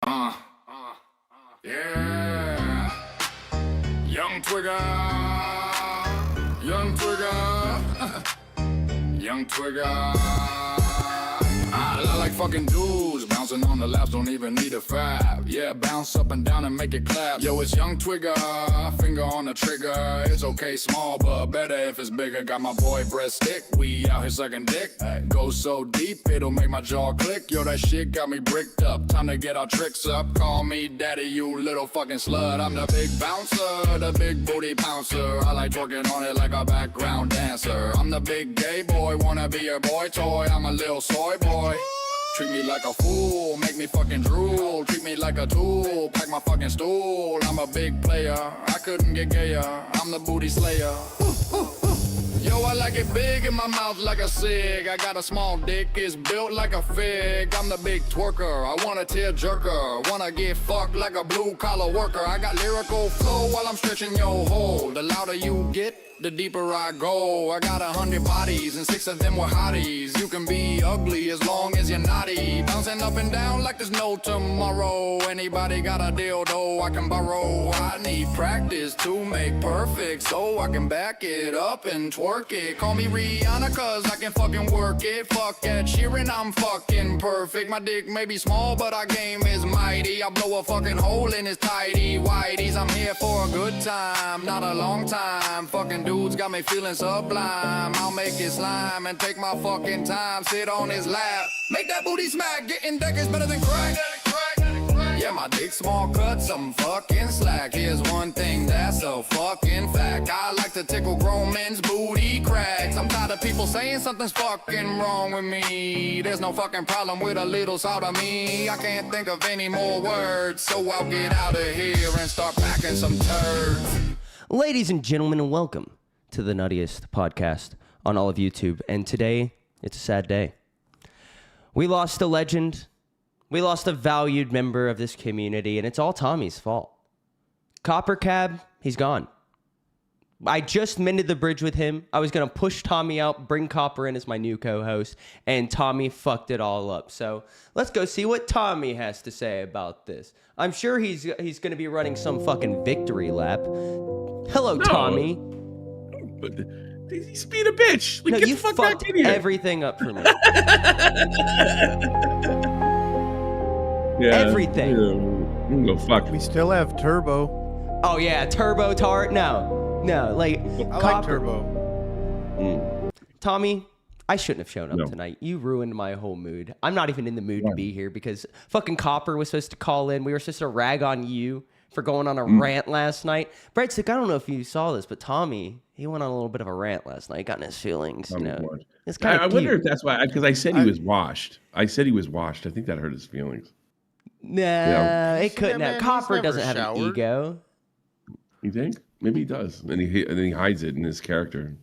Uh, yeah. Young Twigger. Young Twigger. Young Twigger. I look like fucking dudes bouncing on the laps, don't even need a fab. Yeah, bounce up and down and make it clap. Yo, it's Young Twigger, finger on the trigger. It's okay, small, but better if it's bigger. Got my boy Breadstick, we out here sucking dick. Go so deep, it'll make my jaw click. Yo, that shit got me bricked up. Time to get our tricks up. Call me daddy, you little fucking slut. I'm the big bouncer, the big booty pouncer. I like twerking on it like a background dancer. I'm the big gay boy, wanna be your boy toy. I'm a little soy boy. Treat me like a fool, make me fucking drool. Treat me like a tool, pack my fucking stool. I'm a big player, I couldn't get gayer. I'm the booty slayer. Yo, I like it big in my mouth like a cig. I got a small dick, it's built like a fig. I'm the big twerker, I want a tear jerker. Wanna get fucked like a blue collar worker. I got lyrical flow while I'm stretching your hole. The louder you get, the deeper I go. I got 100 bodies and 6 of them were hotties. You can be ugly as long as you're naughty. Bouncing up and down like there's no tomorrow. Anybody got a dildo I can borrow? I need practice to make perfect, so I can back it up and twerk it. Call me Rihanna cause I can fucking work it. Fuck Ed Sheeran, I'm fucking perfect. My dick may be small but our game is mighty. I blow a fucking hole in his tidy whities. I'm here for a good time, not a long time. Fucking dudes got me feeling sublime. I'll make it slime and take my fucking time. Sit on his lap, make that booty smack. Getting deck is better than crack. Yeah, my dick small cut, some fucking slack. Here's one thing that's a fucking fact. I like to tickle grown men's booty cracks. I'm tired of people saying something's fucking wrong with me. There's no fucking problem with a little salt of me. I can't think of any more words, so I'll get out of here and start packing some turds. Ladies and gentlemen, welcome to the nuttiest podcast on all of YouTube. And today, it's a sad day. We lost a legend. We lost a valued member of this community, and it's all Tommy's fault. Copper Cab, he's gone. I just mended the bridge with him. I was going to push Tommy out, bring Copper in as my new co-host, and Tommy fucked it all up. So let's go see what Tommy has to say about this. I'm sure he's going to be running some fucking victory lap. Hello, no. Tommy. But he's being a bitch. Like, no, get you the fuck fucked back in here. Everything up for me. Yeah, everything. Yeah. Go fuck. We still have Turbo. Oh yeah, Turbo Tart. No, like I like Turbo. Tommy, I shouldn't have shown up tonight. You ruined my whole mood. I'm not even in the mood to be here because fucking Copper was supposed to call in. We were supposed to rag on you for going on a rant last night. Breadstick, I don't know if you saw this, but Tommy, he went on a little bit of a rant last night. He got in his feelings, you know. It's kind of I wonder if that's why, because I said he was washed. I said he was washed. I think that hurt his feelings. Nah, it couldn't have. Copper doesn't have an ego. You think? Maybe he does. And then he hides it in his character.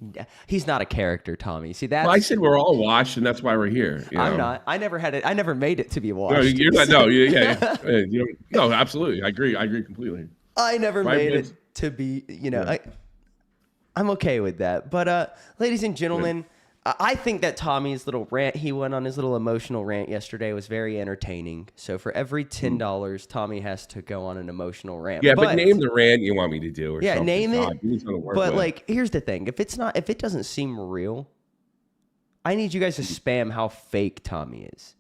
He's not a character, Tommy. See, that's... Well, I said we're all washed, and that's why we're here. I'm not. I never made it to be washed. No, you're not. No, yeah. No, absolutely. I agree completely. I never made it to be, I'm okay with that. But, ladies and gentlemen, I think that Tommy's little rant, he went on his little emotional rant yesterday, was very entertaining. So for every $10, Tommy has to go on an emotional rant. Yeah, but name the rant you want me to do. Or yeah, something. Name it. But like, here's the thing: if it doesn't seem real, I need you guys to spam how fake Tommy is.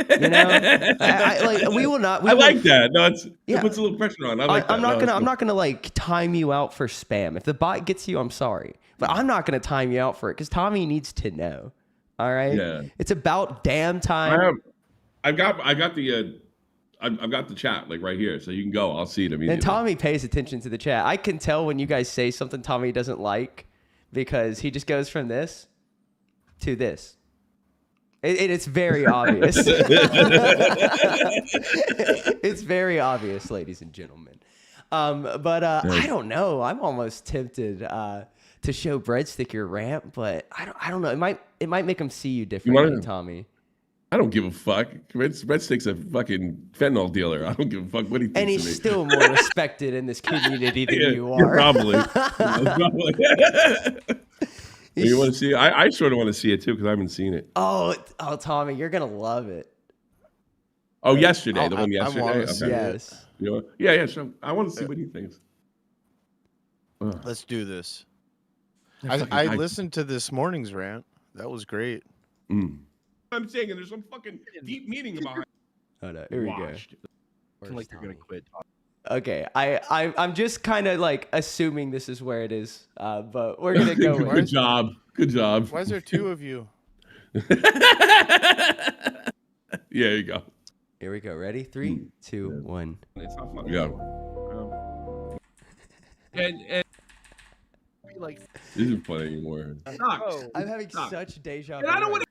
You know, we will not. I like that. No, it puts a little pressure on. I'm not gonna like time you out for spam. If the bot gets you, I'm sorry. But I'm not going to time you out for it because Tommy needs to know. All right? Yeah. It's about damn time. I've got the chat like right here, so you can go. I'll see it immediately. And Tommy pays attention to the chat. I can tell when you guys say something Tommy doesn't like because he just goes from this to this. It's very obvious. It's very obvious, ladies and gentlemen. But I don't know. I'm almost tempted to show Breadstick your rant, but I don't know. It might make him see you differently, Tommy. I don't give a fuck. Breadstick's a fucking fentanyl dealer. I don't give a fuck what he thinks. And he's still more respected in this community than you are. Probably. You want to see it? I sort of want to see it too because I haven't seen it. Oh, Tommy, you're gonna love it. Oh, yesterday, the I- one I yesterday. wanna see it. Yes. You know, yeah. So I want to see what he thinks. Ugh. Let's do this. Fucking I guy- listened to this morning's rant. That was great. I'm saying, and there's some fucking deep meaning behind. Oh no, here we go. Washed. Like you're gonna quit. Okay, I'm just kind of like assuming this is where it is, but we're gonna go with Good job. Good job. Why is there two of you? Yeah, there you go. Here we go. Ready? 3, 2, 1. It's not fun. And be like, This isn't fun anymore. oh, I'm having Stop. such deja And I don't vu. want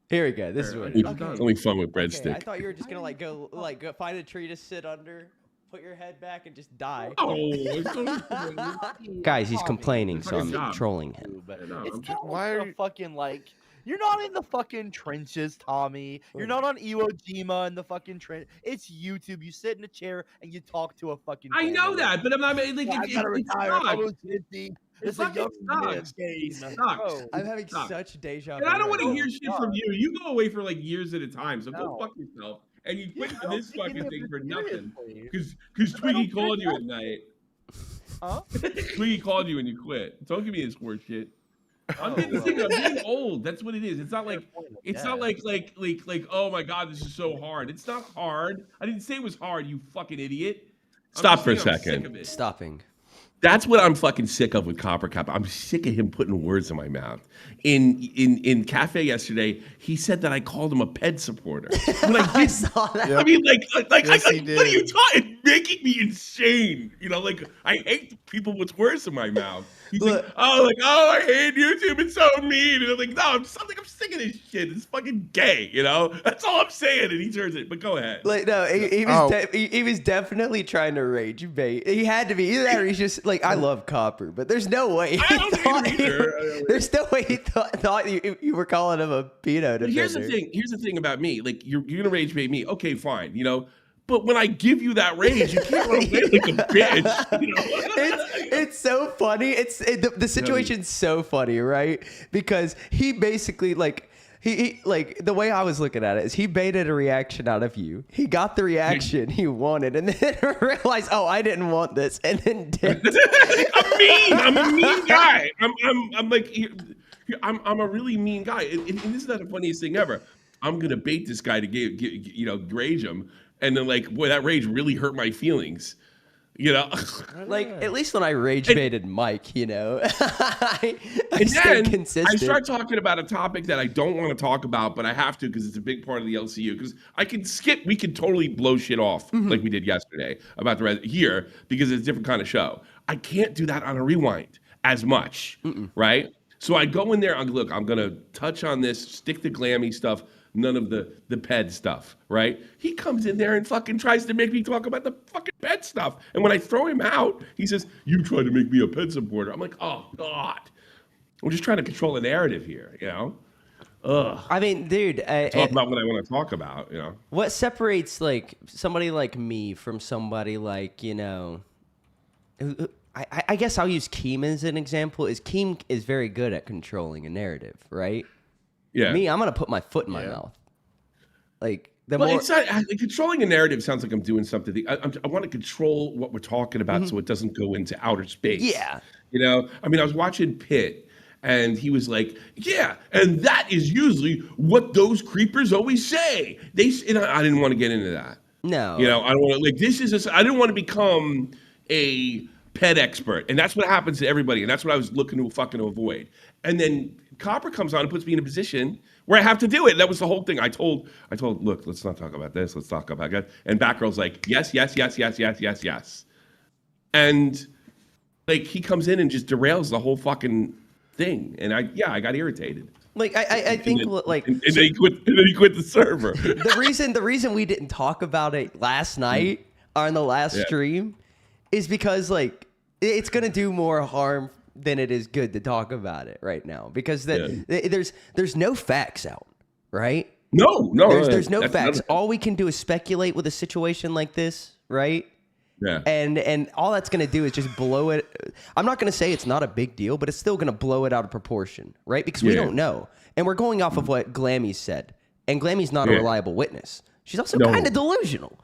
Here we go. This is what. It's Okay. only fun with Okay, I breadstick. thought you were just gonna go find a tree to sit under, put your head back, and just die. Oh, it's so Guys, he's complaining, so I'm Fucking job. trolling him. but No, it's I'm not Why like are a you- fucking like. You're not in the fucking trenches, Tommy. You're not on Iwo Jima in the fucking trench. It's YouTube. You sit in a chair and you talk to a fucking. I know camera. that, but I'm not like Yeah, I gotta it retire. I sucks. was 50. It's a fucking young man's sucks. game. It sucks. Bro. I'm having Stop. such deja vu. And I don't want to right hear now. shit from you. You go away for like years at a time, so go No. fuck yourself. And you quit Yeah, for don't this take any fucking of thing this for nothing. seriously. Because I Twiggy don't called care. you at night. Huh? Twiggy called you and you quit. Don't give me this horse shit. I'm getting sick of being old. That's what it is. It's not like oh my god, this is so hard. It's not hard. I didn't say it was hard, you fucking idiot. Stop I'm for a just saying I'm sick second. of it. Stopping. That's what I'm fucking sick of with Copper Cap. I'm sick of him putting words in my mouth. In cafe yesterday, he said that I called him a ped supporter. When I I did, saw that. Yep. I mean, Yes, he what are you did. talking? Making me insane. You know, like I hate people with words in my mouth. He's Look. like, I hate YouTube. It's so mean. And I'm like, no, I'm sick of this shit. It's fucking gay. You know, that's all I'm saying. And he turns it. But go ahead. Like no, he was Oh. he was definitely trying to rage bait. He had to be either that or he's just like I love Copper, but there's no way. I don't thought hate him you- either. There's no way he thought you were calling him a peanut. But here's the thing. Here's the thing about me. Like you're gonna rage bait me. Okay, fine. You know. But when I give you that rage, you can't run away like a bitch. You know? It's so funny. The situation's so funny, right? Because he basically like he like the way I was looking at it is he baited a reaction out of you. He got the reaction he wanted, and then realized, oh, I didn't want this, and then did. I'm mean. I'm a mean guy. I'm like I'm a really mean guy. And this is not the funniest thing ever. I'm gonna bait this guy to rage him, and then like, boy, that rage really hurt my feelings. You know. Like at least when I rage baited Mike, you know, I And stayed then consistent. I start talking about a topic that I don't want to talk about, but I have to because it's a big part of the LCU. Because I can skip, we can totally blow shit off like we did yesterday about the rest here because it's a different kind of show. I can't do that on a rewind as much, right? So I go in there. I'm gonna touch on this, stick to glammy stuff, none of the ped stuff, right? He comes in there and fucking tries to make me talk about the fucking ped stuff. And when I throw him out, he says, "You tried to make me a ped supporter." I'm like, oh God. We're just trying to control the narrative here, you know? Ugh. I mean, dude, Talk about what I want to talk about, you know? what separates like somebody like me from somebody like I guess I'll use Keem as an example. Is Keem is very good at controlling a narrative, right? Yeah. Me, I'm gonna put my foot in my mouth. Like the Well, more it's not controlling a narrative sounds like I'm doing something. I want to control what we're talking about so it doesn't go into outer space. Yeah. You know, I mean, I was watching Pitt and he was like, yeah, and that is usually what those creepers always say. I didn't want to get into that. no, You know, I don't want to, I didn't want to become a pet expert. And that's what happens to everybody. And that's what I was looking to fucking avoid. And then Copper comes on and puts me in a position where I have to do it. That was the whole thing. I told, look, let's not talk about this. Let's talk about that. And Batgirl's like, yes. And like, he comes in and just derails the whole fucking thing. And I got irritated. like I think And then, like and then he quit the server. the reason we didn't talk about it last night on the last stream is because like it's gonna do more harm than it is good to talk about it right now because there's no facts out, right? No, There's no that's facts. another- All we can do is speculate with a situation like this, right? Yeah. And all that's going to do is just blow it. I'm not going to say it's not a big deal, but it's still going to blow it out of proportion, right? Because we Yeah. don't know. And we're going off of what Glammy said. And Glammy's not a Yeah. reliable witness. She's also No. kind of delusional.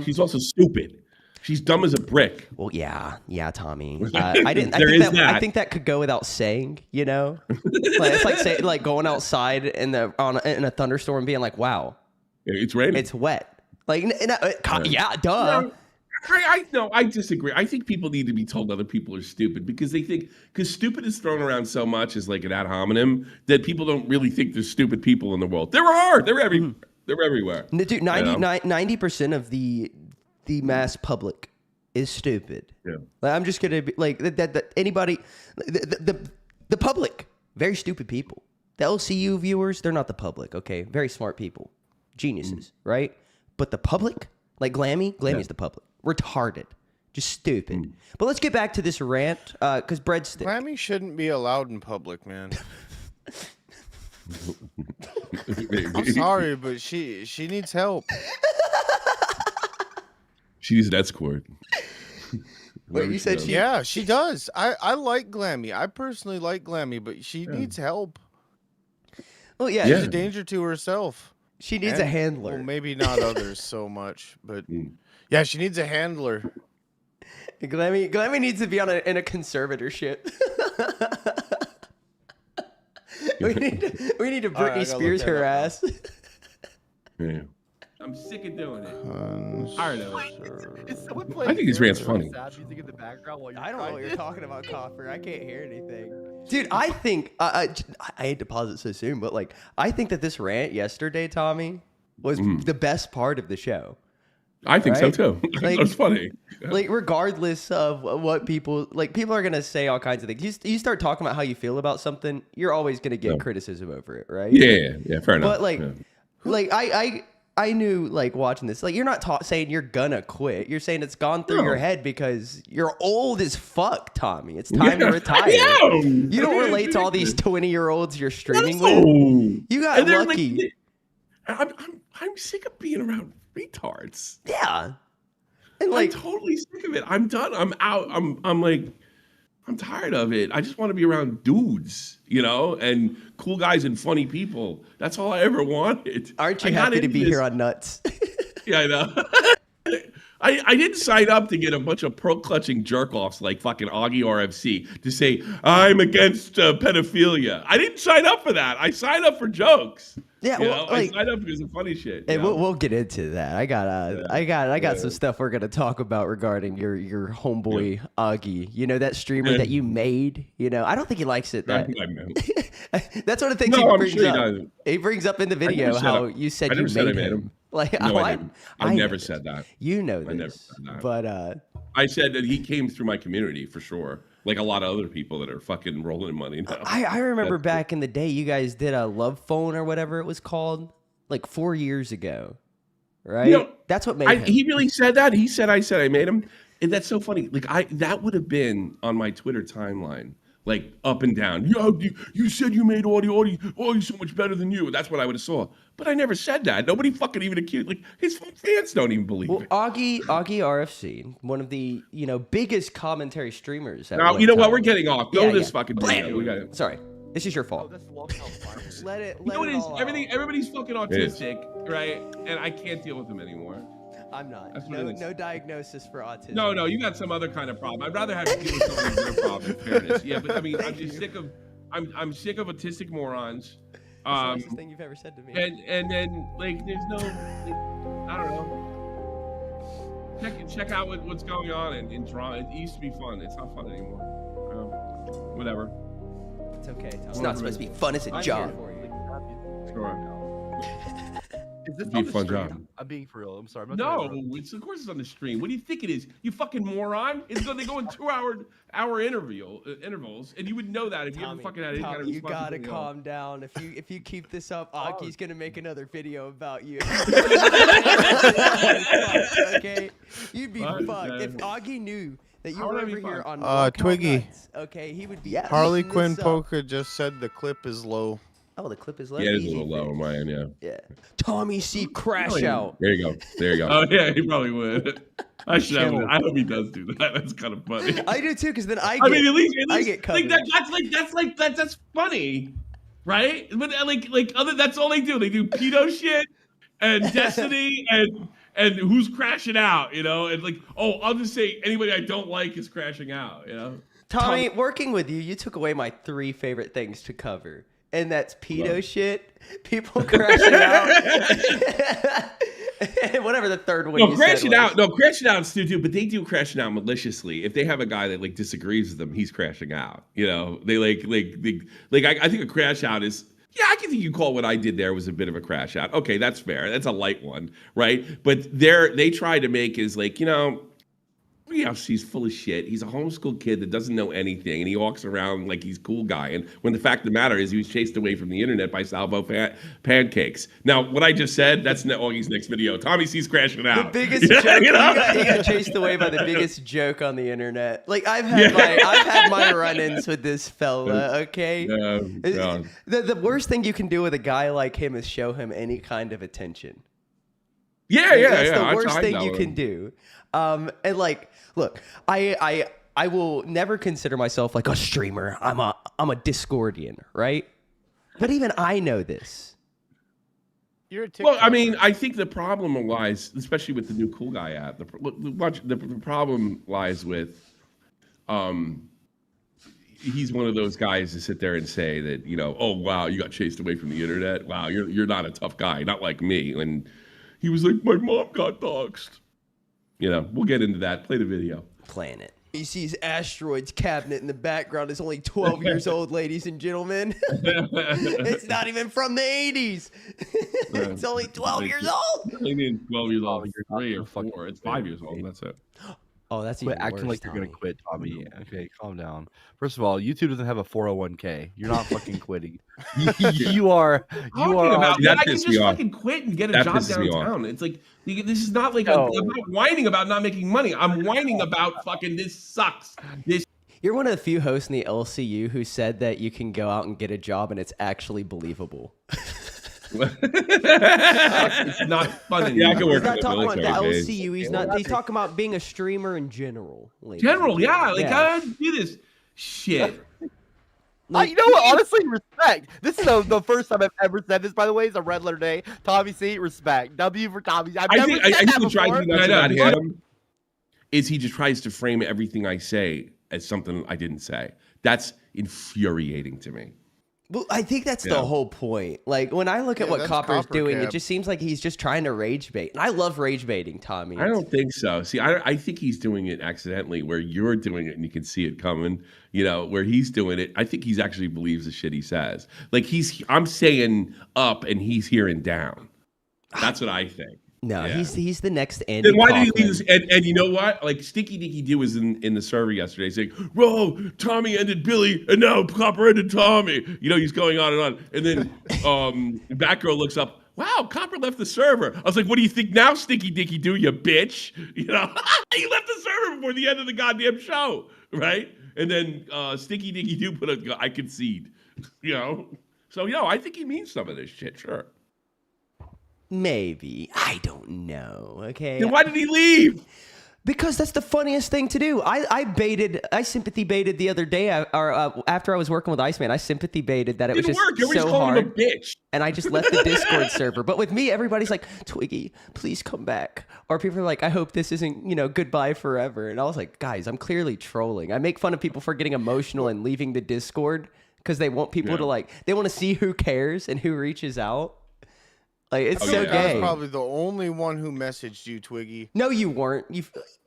She's also stupid. She's dumb as a brick. Well, yeah, Tommy. I didn't. I think that could go without saying. You know, it's like going outside in a thunderstorm, and being like, "Wow, It's raining. it's wet." Like, yeah, duh. No, I disagree. I think people need to be told other people are stupid because they think because stupid is thrown around so much as like an ad hominem that people don't really think there's stupid people in the world. There are. They're everywhere. They're everywhere. Dude, 90% of the mass public is stupid. Yeah. Like, I'm just gonna be like that. Anybody, the public, very stupid people. The LCU viewers, they're not the public. Okay, very smart people, geniuses, right? But the public, like Glammy's the public. Retarded, just stupid. But let's get back to this rant, because breadstick. Glammy shouldn't be allowed in public, man. I'm sorry, but she needs help. She needs an escort. Wait, you said she? Yeah, she does. I like Glammy. I personally like Glammy, but she needs help. Well, yeah, She's a danger to herself. she needs a And- handler. Well, maybe not others so much, but yeah, she needs a handler. Glammy needs to be in a conservatorship. we need to All right, I Britney gotta Spears look that her up now. ass. Yeah. I'm sick of doing it. Tired of it. Is someone playing I think his rant's funny. sad music in the background while you're I don't know what trying you're talking about, Copper. I can't hear anything. Dude, I think I hate to pause it so soon, but like I think that this rant yesterday, Tommy, was the best part of the show. I think so Right? too. Like- That's funny. Like regardless of what people are gonna say all kinds of things. You start talking about how you feel about something, you're always gonna get criticism over it, right? Yeah, fair enough. But like, Yeah. like I knew like watching this, like you're not saying you're gonna quit. You're saying it's gone through No. your head because you're old as fuck, Tommy. It's time to Yeah, retire. I am. You don't I mean, relate to all these ridiculous. 20-year-olds you're streaming No. with. You got And they're lucky. I'm sick of being around retards. Yeah. And like, I'm totally sick of it. I'm done. I'm out. I'm tired of it. I just want to be around dudes, and cool guys and funny people. That's all I ever wanted. aren't you I got happy to into be this- here on Nuts? Yeah, I know. I didn't sign up to get a bunch of pearl-clutching jerk-offs like fucking Augie RFC to say, I'm against pedophilia. I didn't sign up for that. I signed up for jokes. Yeah, You well, know? like- I signed up because of funny shit. Hey, you know? we'll get into that. I got some stuff we're gonna talk about regarding your homeboy Augie. That streamer that you made. I don't think he likes it. I That think I know. that's one of the things No, he I'm brings sure he up. doesn't. He brings up in the never video said how I- you said I you never said made I made him. him. Like No, I I didn't. I know never this. said that. You know I never this, said that. but I said that he came through my community for sure. Like a lot of other people that are fucking rolling in money now. I remember That's- back in the day, you guys did a love phone or whatever it was called, like 4 years ago, right? That's what made him. He really said that. He said I made him. And that's so funny. Like that would have been on my Twitter timeline, like up and down. Yo, you said you made Audie's so much better than you. That's what I would have saw. But I never said that. Nobody fucking even accused. Like his fans don't even believe Well, it. Augie RFC, one of the biggest commentary streamers. At Now one you know what? time. We're getting off. Go Yeah, to this yeah. fucking Blam! video. We got it. Sorry, this is your Oh, fault. that's long time. Let it. You know what it is? all out. Everybody's fucking It is. autistic, right? And I can't deal with them anymore. I'm not. That's what it is. No diagnosis for autism. No, you got some other kind of problem. I'd rather have to deal with someone with their problem. In fairness, yeah, but I mean, I'm just sick of, I'm sick of autistic morons. That's the nicest thing you've ever said to me. And then like there's no, like, I don't know. Check out what's going on in Toronto. It used to be fun. It's not fun anymore. Whatever. It's okay. Tom. It's not supposed to be fun. It's a I'm job. here For you. Sure. Is this Be on a the fun stream? job. I'm being for real. I'm sorry. I'm not trying No, to interrupt. of course it's on the stream. What do you think it is? You fucking moron! They go in 2-hour intervals, and you would know that if you ever fucking had any kind of you gotta responsibility. calm down. If you keep this up, Aki's gonna make another video about you. Okay, you'd be What? fucked if Augie knew that you How would were I be over here fucked? on Walk Out Twiggy. Nuts, okay, he would be. Harley eating Quinn this up. Polka just said the clip is low. Oh, the clip is low. Yeah, it is a Easy little low fix. on my end. Yeah. Yeah. Tommy C. Crash Out. There you go. Oh yeah, he probably would. I should have. I hope he does do that. That's kind of funny. I do too, because then I I mean, at least I get like covered. that's funny. right? But that's all they do. They do pedo shit and Destiny and who's crashing out, and like, oh, I'll just say anybody I don't like is crashing out, Tommy, working with you took away my 3 favorite things to cover. And that's pedo shit, people crashing out, and whatever the third one. No, crashing out is too, but they do crashing out maliciously. If they have a guy that like disagrees with them, he's crashing out. They I think a crash out is. Yeah, I can think you call what I did there was a bit of a crash out. Okay, that's fair. That's a light one, right? But they try to make is like, she's full of shit. He's a homeschool kid that doesn't know anything, and he walks around like he's a cool guy. And when the fact of the matter is, he was chased away from the internet by Salvo pancakes. Now, what I just said, that's Augie's next video. Tommy sees crashing out. The biggest joke. He got chased away by the biggest joke on the internet. Like I've had my run-ins with this fella. Okay. The worst thing you can do with a guy like him is show him any kind of attention. That's the worst thing you can do. And like, look, I will never consider myself like a streamer. I'm a Discordian, right? But even I know this. You're a TikToker. Well, I mean, I think the problem lies, especially with the new cool guy app. The problem lies with, he's one of those guys to sit there and say that, oh wow, you got chased away from the internet. Wow, you're not a tough guy, not like me. And he was like, my mom got doxxed. We'll get into that. Play the video. Playing it. He sees Asteroid's cabinet in the background. It's only 12 years old, ladies and gentlemen. It's not even from the 80s. It's only 12 years old. I mean, 12 years old. You're 3 or 4. It's 5 years old. That's it. Oh, that's even acting worse, like you're gonna Tommy. quit, Tommy. Okay, calm down. First of all, YouTube doesn't have a 401k. You're not fucking quitting. you are. I That can just fucking quit and get a job downtown. It's like this is not like I'm not whining about not making money. I'm whining about fucking this sucks. You're one of the few hosts in the LCU who said that you can go out and get a job and it's actually believable. It's not funny. Yeah, I can work. He's not talking about the LCU. He's talking about being a streamer in general. Yeah. Like I do this shit. You know what? Honestly, respect. This is the first time I've ever said this, by the way. It's a red letter day. Tommy C, respect. W for Tommy. I think the drives me nuts about him is he just tries to frame everything I say as something I didn't say. That's infuriating to me. Well, I think that's the whole point. Like, when I look at what Copper's doing, it just seems like he's just trying to rage bait. And I love rage baiting, Tommy. I don't think so. See, I think he's doing it accidentally where you're doing it and you can see it coming, where he's doing it. I think he's actually believes the shit he says. Like, I'm saying up and he's hearing down. That's what I think. No, he's the next Andy. Then why did he leave this? And you know what? Like Stinky Dinky Doo was in the server yesterday saying, "Whoa, Tommy ended Billy, and now Copper ended Tommy." He's going on and on. And then Batgirl looks up. Wow, Copper left the server. I was like, "What do you think now, Stinky Dinky Doo? You bitch!" He left the server before the end of the goddamn show, right? And then Stinky Dinky Doo put I concede. So I think he means some of this shit. Sure. Maybe. I don't know. Okay. Then why did he leave? Because that's the funniest thing to do. I sympathy baited the other day, after I was working with Iceman. I sympathy baited that it was just so hard. Him a bitch. And I just left the Discord server. But with me, everybody's like, Twiggy, please come back. Or people are like, I hope this isn't, goodbye forever. And I was like, guys, I'm clearly trolling. I make fun of people for getting emotional and leaving the Discord because they want people to they want to see who cares and who reaches out. Like, it's so gay. I was probably the only one who messaged you, Twiggy. No, you weren't.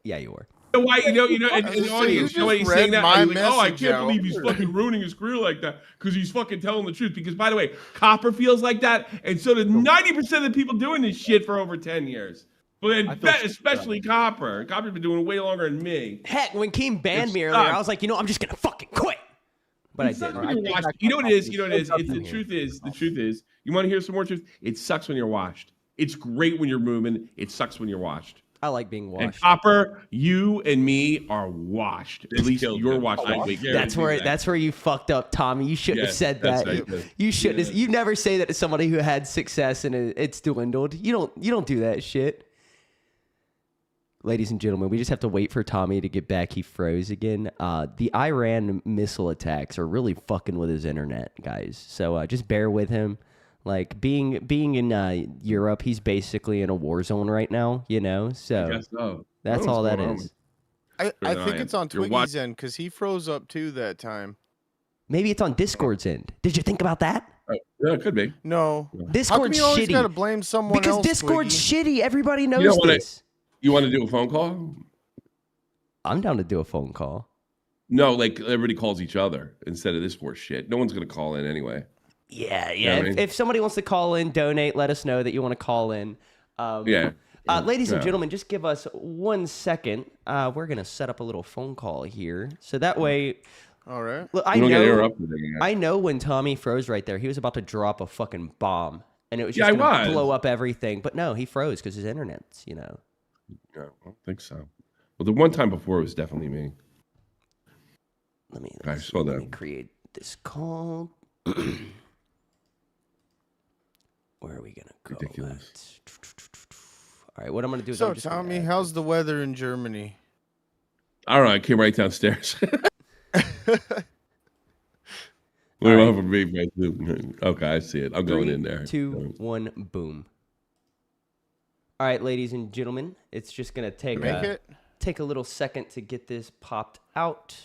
Yeah, you were. Why? In the audience, he's saying that. Like, I can't believe he's fucking ruining his career like that because he's fucking telling the truth. Because, by the way, Copper feels like that, and so does 90% of the people doing this shit for over 10 years. But especially Copper. Copper's been doing it way longer than me. Heck, when Keem banned me earlier, I was like, I'm just gonna fucking quit. But I didn't. You know what it is? The truth is. You want to hear some more truth? It sucks when you're washed. It's great when you're moving. It sucks when you're washed. I like being washed. And Copper, you and me are washed. At least you're washed. That's where you fucked up, Tommy. You shouldn't have said that. You shouldn't. You never say that to somebody who had success and it's dwindled. You don't do that shit. ladies and gentlemen, we just have to wait for Tommy to get back. He froze again. The Iran missile attacks are really fucking with his internet, guys. So just bear with him. Like being in Europe, he's basically in a war zone right now, you know. So I guess so. that's all that is. I think it's on You're Twiggy's end because he froze up too that time. Maybe it's on Discord's end. Did you think about that? Yeah, it could be. No. How come Discord's you always shitty. gotta blame someone Because else? Discord's Twiggy? shitty. Everybody knows don't wanna- this. You want to do a phone call? I'm down to do a phone call. No, like everybody calls each other instead of this horse shit. No one's gonna call in anyway. Yeah. know what I mean? If somebody wants to call in, donate, let us know that you want to call in. Yeah. Ladies and Yeah. gentlemen, just give us 1 second. We're going to set up a little phone call here. So that way, All right. look, You don't get interrupted again. I know when Tommy froze right there, he was about to drop a fucking bomb. And it was Yeah, just I going to was. blow up everything. But no, he froze because his internet's, you know. Yeah, I don't think so. Well, the one time before it was definitely me. Let me, I saw let me that. create this call. Where are we going to go? Ridiculous. All right, what I'm going to do is So I'm just gonna Tommy, add how's the weather in Germany? I don't know. I came right downstairs. We're All right. over me, right too. Okay, I see it. I'm going in there. 2, 1, boom. All right, ladies and gentlemen, it's just gonna take a little second to get this popped out.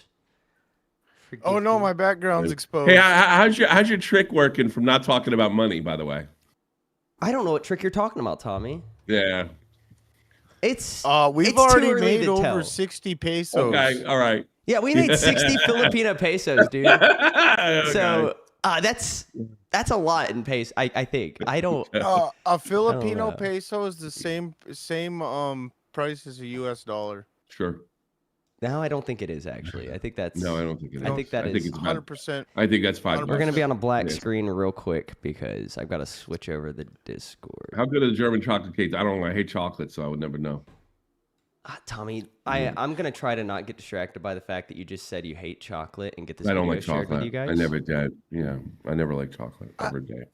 Oh no, my background's exposed. Hey, how's your trick working from not talking about money? By the way. I don't know what trick you're talking about, Tommy. Yeah. It's We've it's too already early made to over tell. 60 pesos. Okay. All right. Yeah, we made 60 Filipino pesos, dude. Okay. So that's a lot in pesos. I think. I don't. A Filipino know. peso is the same price as a US dollar. Sure. No, I don't think it is actually. I think that's. No, I don't think it is. I think that is. it's about, 100%. I think that's $5. We're gonna be on a black It is. screen real quick because I've got to switch over the Discord. How good are the German chocolate cakes? I don't know. I hate chocolate, so I would never know. Tommy, I'm gonna try to not get distracted by the fact that you just said you hate chocolate and get this I don't video like shared with you chocolate. guys. I never did. Yeah, I never liked chocolate. Ever did.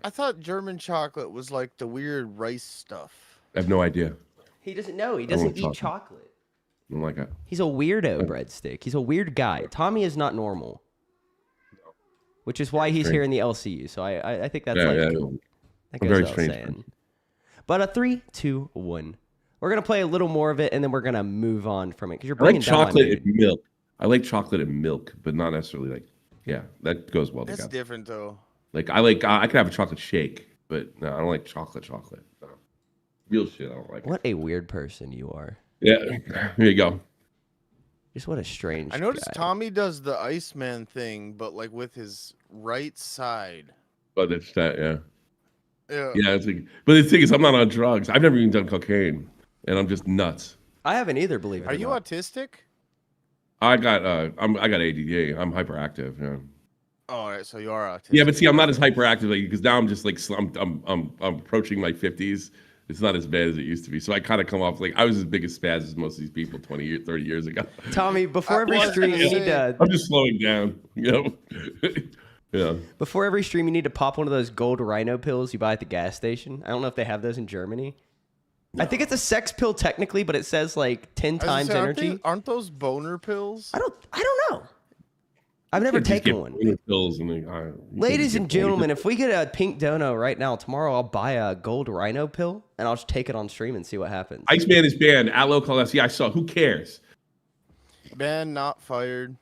I thought German chocolate was like the weird rice stuff. I have no idea. He doesn't know. He I don't doesn't like eat chocolate. chocolate. I don't like it. He's a weirdo, breadstick. He's a weird guy. Tommy is not normal, which is why he's here in the LCU. So I think that's Yeah, like yeah. that A goes very without strange saying. person. But a 3, 2, 1. We're gonna play a little more of it, and then we're gonna move on from it because you're I like bringing down my chocolate mood. and milk. I like chocolate and milk, but not necessarily like. Yeah, that goes well That's together. different though. Like I could have a chocolate shake, but no, I don't like chocolate. No. Real shit, I don't like. What a weird person you are. It. Yeah, here you go. Just what a strange. I noticed guy. Tommy does the Iceman thing, but like with his right side. But it's that, yeah. Yeah. Yeah, it's like, but the thing is, I'm not on drugs. I've never even done cocaine, and I'm just nuts. I haven't either. Believe it. Are or you not. autistic? I got ADD. I'm hyperactive. Yeah. Oh, all right, so you are autistic. Yeah, but see, I'm not as hyperactive because now I'm just like I'm approaching my 50s. It's not as bad as it used to be. So I kind of come off like I was as big a spaz as most of these people 20 years, 30 years ago. Tommy, before every was stream, gonna you say- need to. I'm just slowing down, you know. Yeah. Before every stream, you need to pop one of those gold rhino pills you buy at the gas station. I don't know if they have those in Germany. I think it's a sex pill technically, but it says like 10 I was gonna times say, energy. Aren't those boner pills? I don't know. I've never Just taken get one. boner pills and then, you Ladies can and get boner gentlemen, if we get a pink dono right now, tomorrow I'll buy a gold rhino pill and I'll just take it on stream and see what happens. Iceman is banned. At local SC, I saw. Who cares? Ban not fired.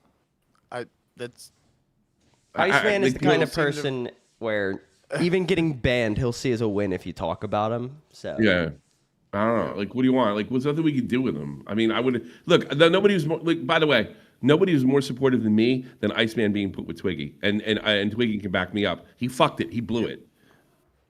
Iceman is the kind of people seem to- person where even getting banned, he'll see as a win if you talk about him. So Yeah. I don't know. Like, what do you want? Like, what's nothing we could do with him? I mean, I would look. Nobody was more. Like, by the way, nobody was more supportive than me than Iceman being put with Twiggy, and Twiggy can back me up. He fucked it. He blew it.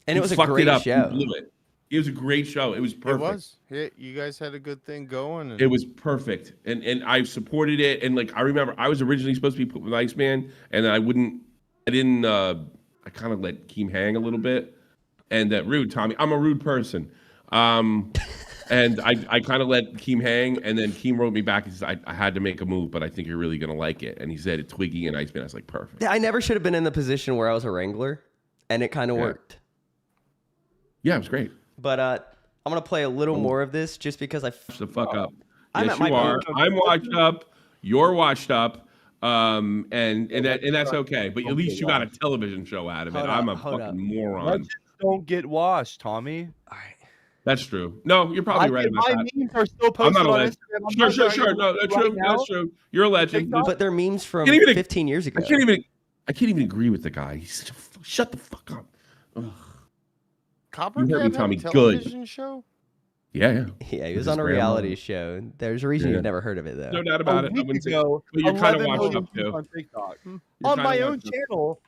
and He it was a fucked great it up. show. He blew it. It was a great show. It was perfect. It was. Yeah, you guys had a good thing going. And It was perfect, and I supported it. And like I remember, I was originally supposed to be put with Iceman, and I didn't. I kind of let Keem hang a little bit, and rude Tommy. I'm a rude person, and I kind of let Keem hang, and then Keem wrote me back and said I had to make a move, but I think you're really gonna like it. And he said Twiggy and Iceman. I was like, perfect. Yeah, I never should have been in the position where I was a wrangler, and it kind of Yeah. worked. Yeah, it was great. But I'm gonna play a little more of this just because Shut the fuck up. I'm Yes, at my you are. point. I'm washed up. You're washed up. And that's okay. But at least you got a television show out of it. Hold I'm up, a hold fucking up. moron. Legends don't get washed, Tommy. All right. That's true. No, you're probably right about My that. memes are still I'm posted not a on legend. Instagram. Sure. No, that's true. That's true. You're a legend. TikTok? But they're memes from Can't even- 15 years ago. I can't even agree with the guy. He's such a shut the fuck up. Ugh. Copper You heard me, Cat have Tommy. a Good. television show? Yeah. Yeah, he With was his on a grandma. reality show. There's a reason Yeah. you've never heard of it though. No doubt about it. I wouldn't say, but you're kind of 11 washed million up views too. on TikTok. You're On kinda my own washed up. channel,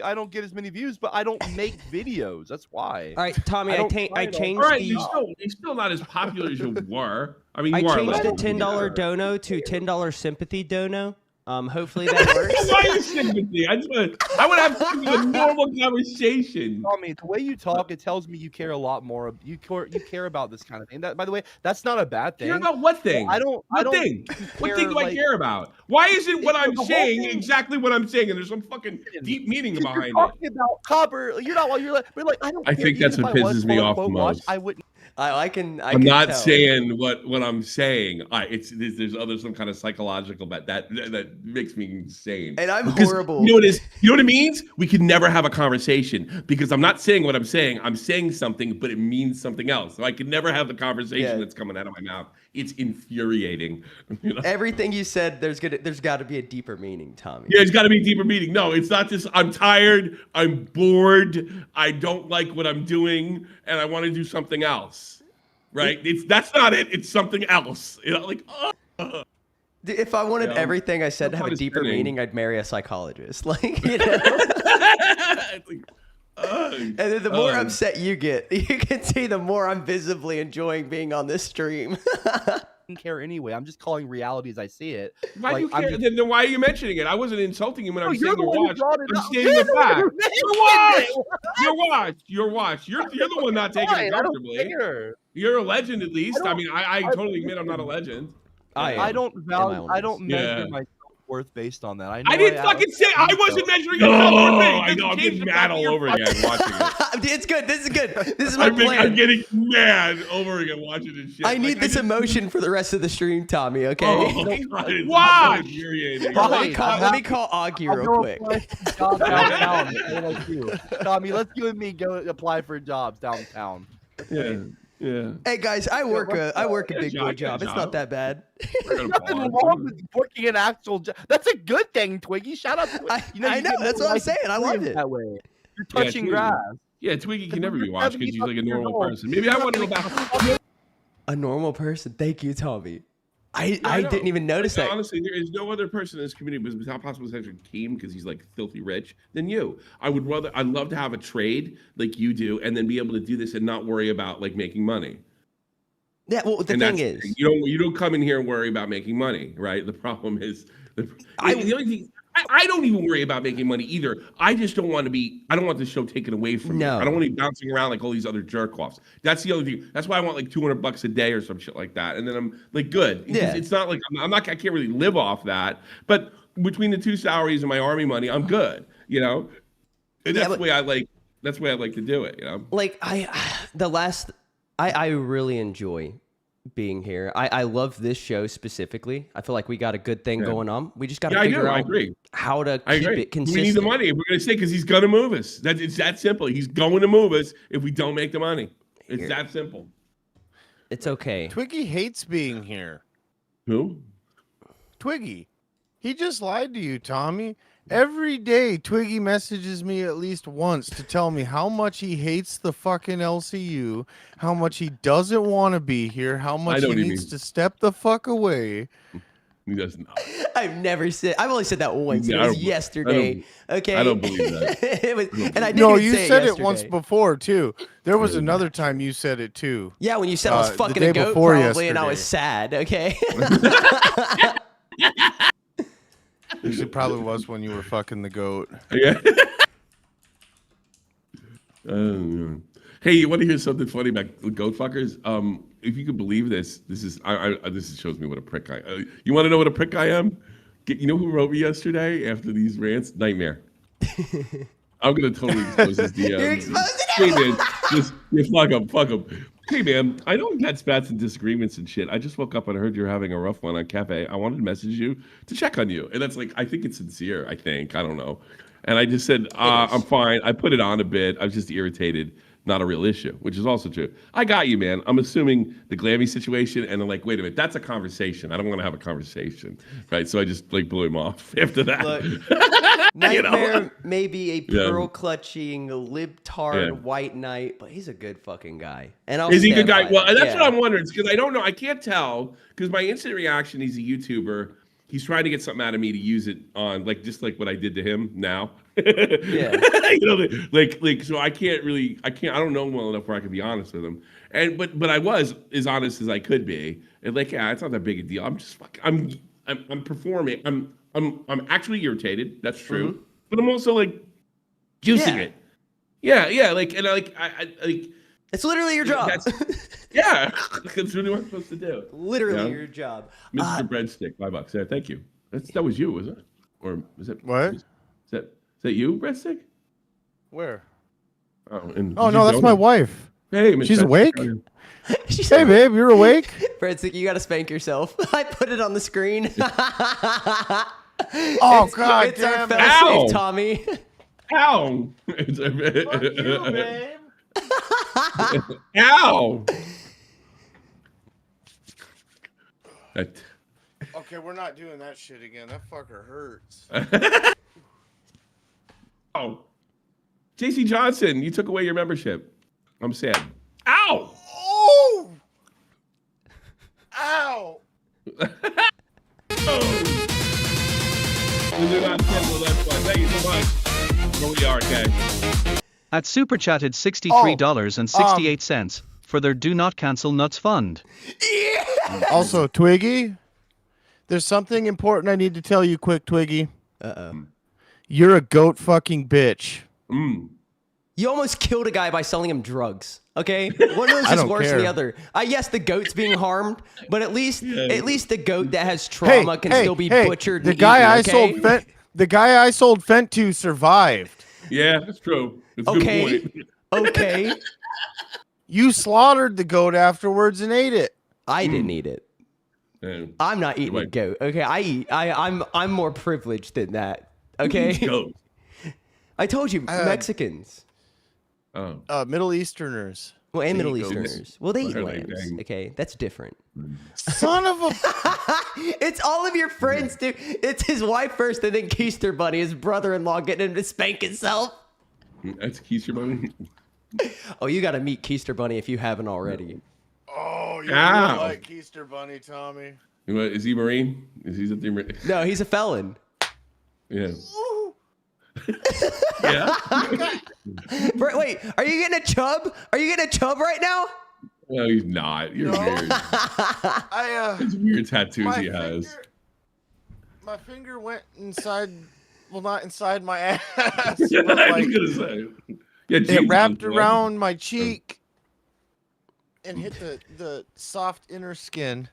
I don't get as many views, but I don't make videos. That's why. All right, Tommy, I I don't changed find All right, the. you're still not as popular as you were. I mean, I you are. changed the legend. $10 dono to $10 sympathy dono. Hopefully that works. Why are you sympathy? I would have a normal conversation. Tommy, the way you talk, it tells me you care a lot more. You care about this kind of thing. That, by the way, that's not a bad thing. Care about what thing? I don't. What thing? What thing do I care about? Why isn't what I'm the whole saying thing. exactly what I'm saying? And there's some fucking deep meaning You're behind it. talking about Copper. You're not. You're like. I don't. I care. think Even that's if what I was pisses me off quote-unquote the washed, most. I wouldn't. I can. I'm can not tell. saying what I'm saying. There's some kind of psychological but that makes me insane. And I'm Because horrible. You know what it is? You know what it means? We could never have a conversation because I'm not saying what I'm saying. I'm saying something, but it means something else. So I could never have the conversation Yeah. that's coming out of my mouth. It's infuriating. You know? Everything you said, there's got to be a deeper meaning, Tommy. Yeah, it's got to be a deeper meaning. No, it's not just I'm tired, I'm bored, I don't like what I'm doing, and I want to do something else. Right? That's not it. It's something else. You know, like If I wanted Yeah. everything I said to have a fun is deeper spinning. meaning, I'd marry a psychologist. Like, you know. It's like, ugh. And then the more Um, upset you get, you can see the more I'm visibly enjoying being on this stream. care anyway. I'm just calling reality as I see it. Why do you I'm care? just- Then why are you mentioning it? I wasn't insulting you when I'm you're saying the you're one who washed. brought it I'm up. stating You're the the one fact. who You're mentioned washed. You're washed. You're washed. You're the one not taking Fine, it I don't comfortably. care. You're a legend at least. I don't- mean, I totally admit I'm not a legend. I am. I don't my value. own I don't ways. measure Yeah. my self-worth based on that. I didn't fucking say I wasn't measuring yourself. I know. I'm getting mad all over again watching it. It's good. This is good. This is my I'm plan. getting mad over again watching this shit. I need Like, this just- emotion for the rest of the stream, Tommy. Okay. Oh, God, it's Watch. so infuriating. Let me call Augie real quick. Downtown. Like you. Tommy, let's you and me go apply for jobs downtown. Yeah. Yeah. Hey guys, I work a big boy job, job. good It's job. not that bad. We're gonna Nothing pause. wrong with working an actual job. That's a good thing, Twiggy. Shout out to I you know, you get that's more what I'm life saying. I love experience it. That way. You're Yeah, touching Twiggy. grass. Yeah, Twiggy can never be You're watched because she's like a 70 normal years old. person. Maybe I want to go back. A normal person. Thank you, Tommy. I I know. didn't even notice that. Honestly, there is no other person in this community who's not possible to actually Keem because he's like filthy rich than you. I'd love to have a trade like you do and then be able to do this and not worry about like making money. Yeah, well, the And thing that's is, you don't come in here and worry about making money, right? The problem is the only thing I don't even worry about making money either. I just don't want the show taken away from me. No. I don't want to be bouncing around like all these other jerk offs. That's the only thing. That's why I want like $200 a day or some shit like that. And then I'm like, good. Yeah. It's not like I can't really live off that. But between the two salaries and my army money, I'm good. You know? And that's the way I like to do it, you know? like I really enjoy being here. I love this show specifically. I feel like we got a good thing going on. We just got to figure out how to keep it consistent. We need the money if we're going to stay because he's going to move us. It's that simple. He's going to move us if we don't make the money. It's that simple. It's okay. Twiggy hates being here. Who? Twiggy. He just lied to you, Tommy. Every day, Twiggy messages me at least once to tell me how much he hates the fucking LCU, how much he doesn't want to be here, how much he needs to step the fuck away. He doesn't. I've only said that once. Yeah, it was yesterday. Okay. I don't believe that. It was, and I didn't No, even you say said it yesterday. once before too. There was another time you said it too. Yeah, when you said I was the fucking day a goat before probably, and I was yesterday. sad. Okay. It probably was when you were fucking the goat. Yeah. Hey, you want to hear something funny about goat fuckers? If you could believe this, this shows me what a prick I. You want to know what a prick I am? You know who wrote me yesterday after these rants? Nightmare. I'm gonna totally expose his DMs. You're exposing Hey, man, fuck him. Hey man, I know we've had spats and disagreements and shit. I just woke up and I heard you're having a rough one on cafe. I wanted to message you to check on you, and that's like I think it's sincere. I don't know, and I just said I'm fine. I put it on a bit. I was just irritated. Not a real issue, which is also true. I got you, man. I'm assuming the Glammy situation, and I'm like, wait a minute, that's a conversation. I don't want to have a conversation, right? So I just like blew him off after that. Look, Nightmare may be a pearl clutching libtard white knight, but he's a good fucking guy. And is he a good guy? Well, that's what I'm wondering, because I don't know. I can't tell because my instant reaction. He's a YouTuber. He's trying to get something out of me to use it on, like, just like what I did to him now. Yeah. You know, like, so I don't know him well enough where I can be honest with him. But I was as honest as I could be. And like, yeah, it's not that big a deal. I'm just fucking, I'm performing. I'm actually irritated. That's true. Mm-hmm. But I'm also like juicing it. Yeah. Like, and I it's literally your job. Yeah, that's really what I'm supposed to do. Literally your job. Mr. Breadstick, $5. Yeah, thank you. That was you, was it? Or was it? What? Is that you, Breadstick? Where? Oh no, that's my wife. Hey, Miss she's awake. Hey, babe, you're awake? Breadstick, you got to spank yourself. I put it on the screen. God it's damn our it! fail-safe, Tommy. Ow! Fuck you, babe. Ow! Okay, we're not doing that shit again. That fucker hurts. Oh, JC Johnson, you took away your membership. I'm sad. Ow! Oh! Ow! Thank you so much. Where we are, okay. At Super Chatted $63.68 for their Do Not Cancel Nuts Fund. Also, Twiggy, there's something important I need to tell you quick, Twiggy. Uh-oh. You're a goat fucking bitch. You almost killed a guy by selling him drugs. Okay, one of those is worse than the other. Yes, the goat's being harmed, but at least the goat that has trauma can still be butchered. The and guy eaten, the guy I sold Fent to survived. Yeah, that's true. That's a good point. Okay. You slaughtered the goat afterwards and ate it. I didn't eat it. Yeah. I'm not eating a goat. Okay, I'm more privileged than that. Okay. Goat. I told you, Mexicans. Oh. Middle Easterners. Well, and Middle goats. Easterners. Well, they eat What are they lambs. doing? Okay, that's different. Son of a... It's all of your friends, dude. It's his wife first, and then Keister Bunny, his brother-in-law, getting him to spank himself. That's Keister Bunny. Oh, you got to meet Keister Bunny if you haven't already. Oh, you really like Keister Bunny, Tommy. Is he Marine? Is he at the Marine? No, he's a felon. Yeah. Yeah. Wait, are you getting a chub? Are you getting a chub right now? No, he's not. You're weird. It's weird tattoos he has. My finger went inside. Well, not inside my ass. Yeah, but I was gonna say. Yeah, it wrapped around my cheek and hit the soft inner skin.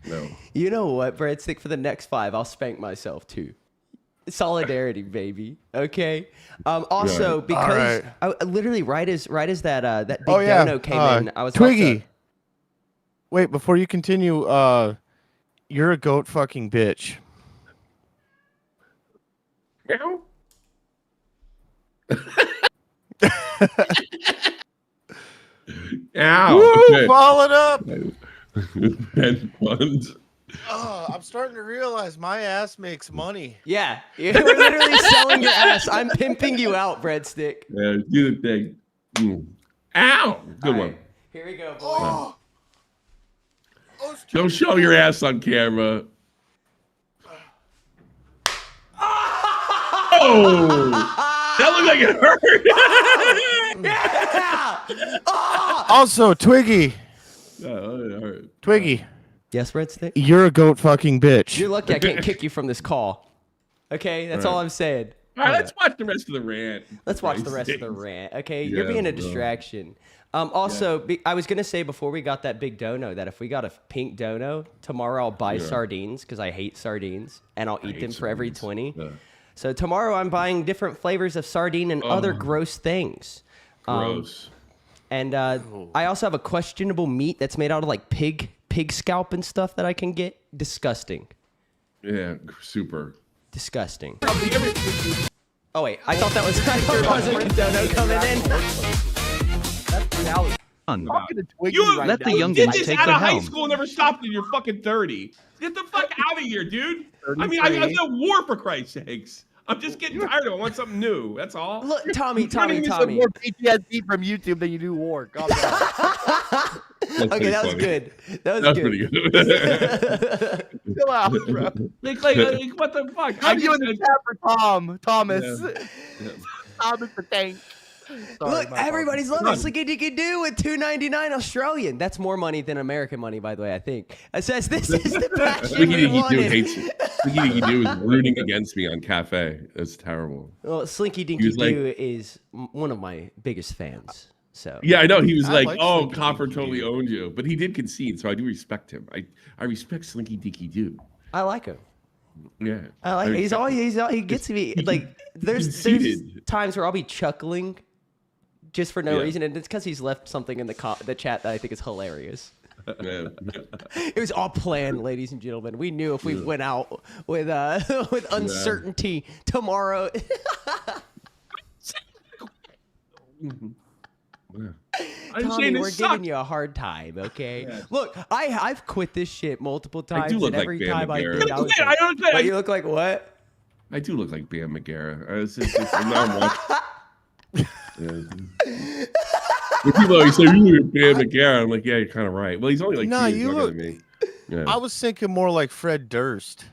No. You know what, Breadstick? For the next 5, I'll spank myself too. Solidarity, baby. Okay. Also, because I literally right as that big dono came in, I was Twiggy. Wait, before you continue, you're a goat fucking bitch. Meow. Ow. Woo, ball it up. Ben Buns. I'm starting to realize my ass makes money. Yeah, you're literally selling your ass. I'm pimping you out, Breadstick. Yeah, do the thing. Ow. Good one. Here we go, boys. Don't show your ass on camera. Oh, that looked like it hurt. Also, Twiggy. Right. Twiggy. Yes, Breadstick? You're a goat fucking bitch. You're lucky I can't kick you from this call. Okay, that's all I'm saying. All right, let's watch the rest of the rant. Let's watch the rest of the rant. Okay, you're being a distraction. Also, I was gonna say before we got that big dono that if we got a pink dono tomorrow, I'll buy sardines because I hate sardines and I'll eat them for every 20. Yeah. So tomorrow I'm buying different flavors of sardine and other gross things. Gross. And I also have a questionable meat that's made out of like pig scalp and stuff that I can get. Disgusting. Yeah, super. Disgusting. Oh wait, I thought that was Dono coming in. That's reality. Fun. Talking to Twiggy You right let now. the you youngins did this take out the of high helm. school and never stopped and you're fucking 30. Get the fuck out of here, dude. I mean, 33. I'm at war for Christ's sakes. I'm just getting tired of it. I want something new. That's all. Look, Tommy. You're gonna use some more PTSD from YouTube than you do war. God damn. Okay, that was good. That was That's good. pretty good. Chill out, bro. Like, what the fuck? I'm you in the chat for Thomas. Yeah. Thomas the tank. Sorry, Look, my fault. everybody's loving Slinky Dinky Doo with $2.99 Australian. That's more money than American money, by the way, I think. It says this is the passion Slinky we Dinky Doo wanted. hates me. Slinky Dinky Doo is rooting against me on Cafe. That's terrible. Well, Slinky He Dinky was like- Doo is one of my biggest fans. So Yeah, I know. He was I like, like "Oh, Slinky Copper Dinky totally Doo. owned you," but he did concede, so I do respect him. I respect Slinky Dinky Doo. I like him. Yeah, I like. He's respect always. him. He gets me. Like there's conceded. times where I'll be chuckling just for no Yeah. reason, and it's because he's left something in the chat that I think is hilarious. Yeah. It was all planned, ladies and gentlemen. We knew if we went out with with uncertainty tomorrow. I'm Tommy, saying we're this sucks. giving you a hard time, okay? Look, I've quit this shit multiple times, do look and like every Bam time I Margera. did, I was I like, don't "What, you look like what?" I do look like Bam Margera. Now I'm watching. Yeah. When people always say you look like Bam Margera, I'm like, yeah, you're kind of right. Well, he's only like No, 2 years you younger look. than me. Yeah. I was thinking more like Fred Durst.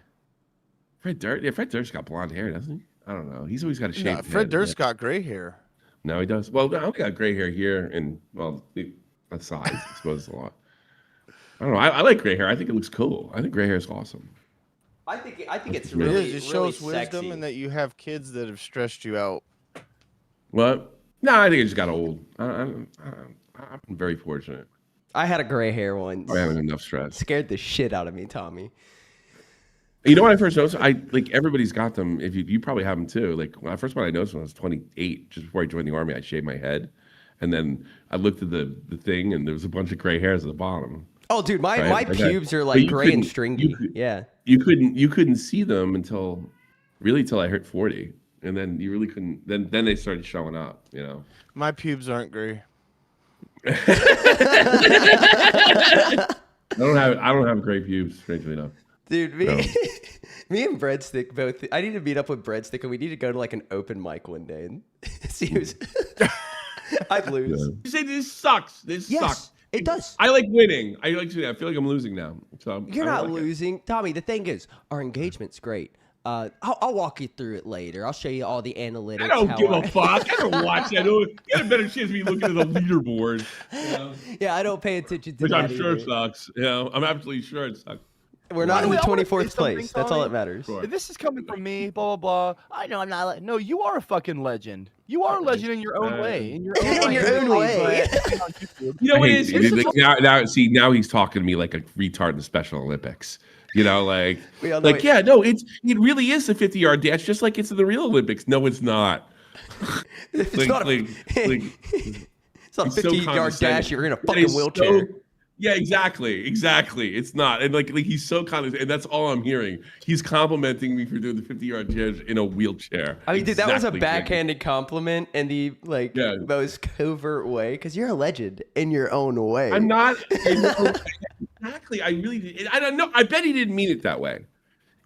Fred Durst. Yeah, Fred Durst got blonde hair, doesn't he? I don't know. He's always got a shaved No, head. Fred Durst Yeah. got gray hair. No, he does. Well, I only got gray hair here, and well, that size exposes a lot. I don't know. I like gray hair. I think it looks cool. I think gray hair is awesome. I think it's It really, is. It really shows wisdom sexy. and that you have kids that have stressed you out. What? No, I think it just got old. I've been very fortunate. I had a gray hair once. I haven't enough stress. Scared the shit out of me, Tommy. You know what I first noticed? I like everybody's got them. If you probably have them too. Like when first one I noticed when I was 28, just before I joined the army, I shaved my head, and then I looked at the thing, and there was a bunch of gray hairs at the bottom. Oh, dude, my Right? Okay. pubes are But like you gray and couldn't- stringy. Yeah. You couldn't see them until I hit 40, and then you really couldn't. Then they started showing up. You know. My pubes aren't gray. I don't have gray pubes, strangely enough. Dude, me, No. me and Breadstick both. I need to meet up with Breadstick, and we need to go to like an open mic one day and see who's. I'd lose. Yeah. You say this sucks. This Yes, sucks. it does. I like winning. I feel like I'm losing now. So You're I not don't like it. losing, Tommy. The thing is, our engagement's great. I'll walk you through it later. I'll show you all the analytics. I don't how give a fuck. I don't watch that. You got a better chance of me looking at the leaderboard. You know? Yeah, I don't pay attention to Which that I'm sure either. sucks. You know, I'm absolutely sure it sucks. We're not in the By the way, I wanna say 24th something, place. That's all Tommy. that matters. Sure. This is coming from me, blah blah blah. I know I'm not. No, you are a fucking legend. You are a legend in your own way. In your own In way. your own way. You know what it is? Now he's talking to me like a retard in the Special Olympics. You know, like We all know like it. yeah, no, it really is the 50-yard dash, just like it's in the real Olympics. No, it's not. It's Like- not a, like- it's not a he's so 50-yard condescending. dash. You're in a That fucking is wheelchair. so- yeah, exactly. It's not, and like he's so condescending, and that's all I'm hearing. He's complimenting me for doing the 50-yard dash in a wheelchair. I mean, dude, that was a Exactly, backhanded compliment in the like Yeah. most covert way because you're a legend in your own way. I'm not exactly. I really did. I don't know. I bet he didn't mean it that way.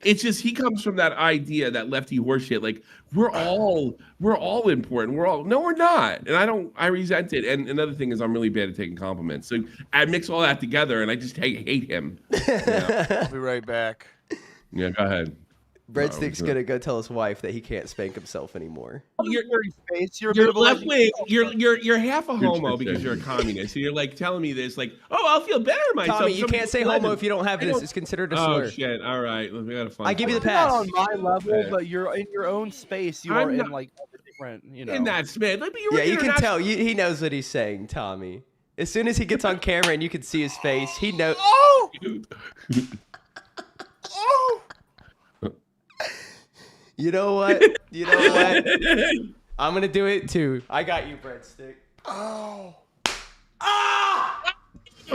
It's just he comes from that idea, that lefty horseshit. Like we're all important. No, we're not. And I resent it. And another thing is I'm really bad at taking compliments. So I mix all that together and I just hate him. Yeah, I'll be right back. yeah, go ahead. Breadstick's gonna go tell his wife that he can't spank himself anymore. You're a bit You're of a left legend. wing. You're half a homo true, because too. you're a communist, and you're like telling me this, like, oh, I'll feel better myself. Tommy, you Somebody's can't say a legend. homo if you don't have I this. don't- It's considered a Oh slur. shit! All right, we gotta find. I give you the You're not pass. on my level, Yeah. but you're in your own space. You I'm are not- in like a different, you know. in that space. Like, but you're Yeah, you can international- tell. He knows what he's saying, Tommy. As soon as he gets on camera and you can see his face, he knows. Oh! You know what? You know what? I'm gonna do it too. I got you, Breadstick. Oh.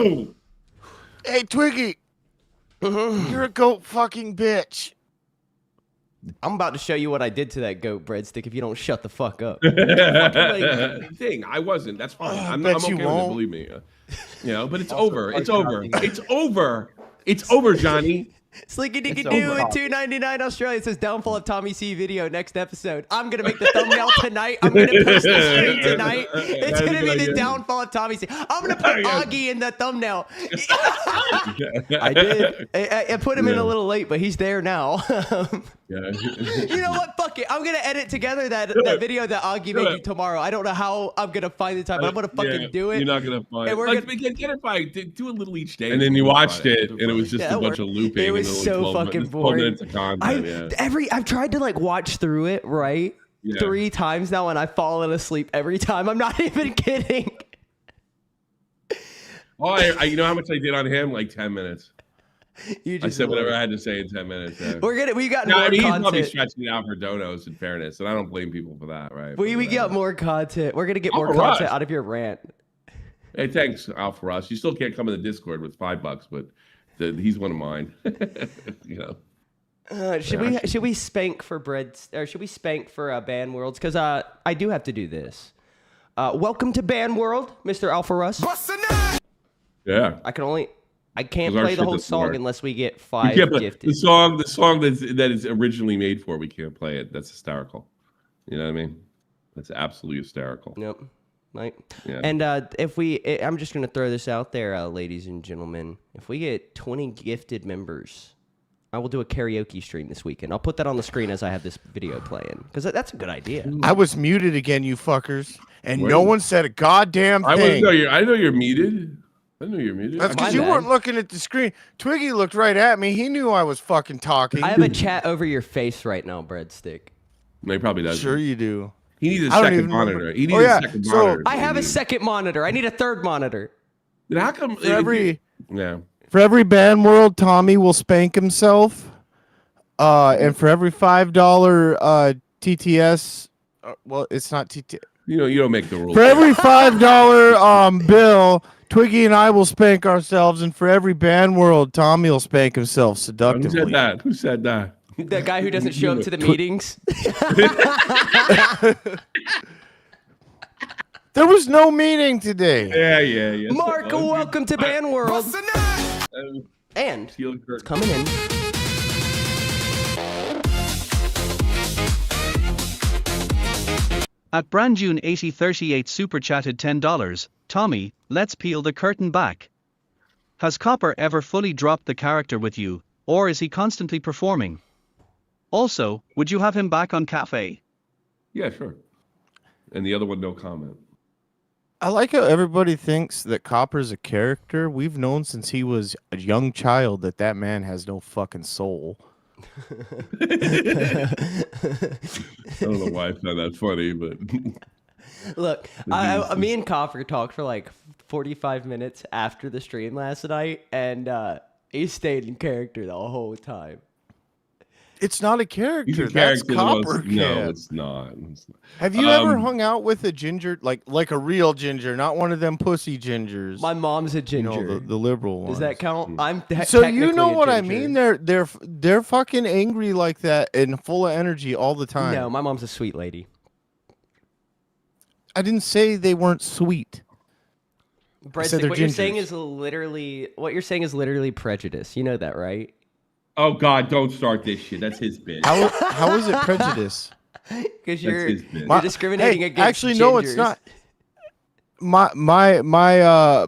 Oh. Hey, Twiggy. You're a goat fucking bitch. I'm about to show you what I did to that goat breadstick if you don't shut the fuck up. Fucking thing. I wasn't. That's fine. I'm bet okay you with it. won't. Believe me. You know, but it's Also, over. It's hard over. copy. It's over. It's over, Johnny. Slinky Dinky It's Doo over. in 299 Australia. It says downfall of Tommy C video next episode. I'm gonna make the thumbnail tonight. I'm gonna post the stream tonight. It's That's a gonna be good the idea. downfall of Tommy C. I'm gonna put Yeah. Augie in the thumbnail. I did. I put him in a little late, but he's there now. Yeah. You know what? Fuck it. I'm gonna edit together that video that Augie made you tomorrow. I don't know how I'm gonna find the time, but I'm gonna fucking do it. You're not gonna find And it. we're Like, gonna- get it by do a little each day. And then you watched it, and it was just Yeah, a it bunch of worked. looping. It was and so 12 fucking minutes, 12 boring. minutes of content. Yeah. I've tried to like watch through it, right? Yeah. 3 times now, and I've fallen asleep every time. I'm not even kidding. Oh, I you know how much I did on him? Like 10 minutes. You I just said whatever love- I had to say in 10 minutes. Yeah. We got No, more I mean, he's probably content. stretching it out for Donos, in fairness, and I don't blame people for that, right? We But, got more content. We're gonna get more Alpha content Rush. out of your rant. Hey, thanks, Alpha Rush. You still can't come in the Discord with $5, but he's one of mine. You know. Should we spank for breads, or should we spank for Band Worlds? Because I do have to do this. Welcome to Band World, Mr. Alpha Russ. Yeah. I can't 'Cause our play the shit whole doesn't song work. unless we get We 5 can't play gifted. the song that is originally made for. We can't play it. That's hysterical. You know what I mean? That's absolutely hysterical. Yep. Right. Yeah. And I'm just gonna throw this out there, ladies and gentlemen. If we get 20 gifted members, I will do a karaoke stream this weekend. I'll put that on the screen as I have this video playing, because that's a good idea. I was muted again, you fuckers, and Wait. no one said a goddamn I thing. know you're muted. I know you're muted. That's My because you bad. weren't looking at the screen. Twiggy looked right at me. He knew I was fucking talking. I have a chat over your face right now, breadstick. No, he probably does. Sure you do. He needs a I don't second even remember. monitor. He needs Oh, yeah. a second So- monitor. I have a second monitor. I need a third monitor. Then how come For every yeah. for every Band World, Tommy will spank himself. And for every $5 TTS, well, it's not TTS. You know, you don't make the rules. For every $5 bill, Twiggy and I will spank ourselves, and for every Band World, Tommy will spank himself Who said seductively. that? Who said that? The guy who doesn't show up to the meetings. There was no meeting today. Yeah. Mark, welcome to Band World. Um, And Teal Curtain. coming in. At Brandune8038 super chatted $10. Tommy, let's peel the curtain back. Has Copper ever fully dropped the character with you, or is he constantly performing? Also, would you have him back on Cafe? Yeah, sure. And the other one, no comment. I like how everybody thinks that Copper's a character. We've known since he was a young child that man has no fucking soul. I don't know why I found that funny, but Look, me and Coffer talked for like 45 minutes after the stream last night, and he stayed in character the whole time. It's not a he's character. a That's character. Copper. No, Cat. it's not. It's not. Have you ever Um, hung out with a ginger, like a real ginger, not one of them pussy gingers? My mom's a you ginger. know, the liberal ones. Does that count? I'm So you technically know a what I ginger. mean? They're fucking angry like that and full of energy all the time. No, my mom's a sweet lady. I didn't say they weren't sweet. said Breadstick, they're what you're saying gingers. is literally prejudice. You know that, right? Oh God, don't start this shit. That's his bitch. How is it prejudice? Because you're his bit. you're discriminating Hey, against actually, no, it's gingers. not.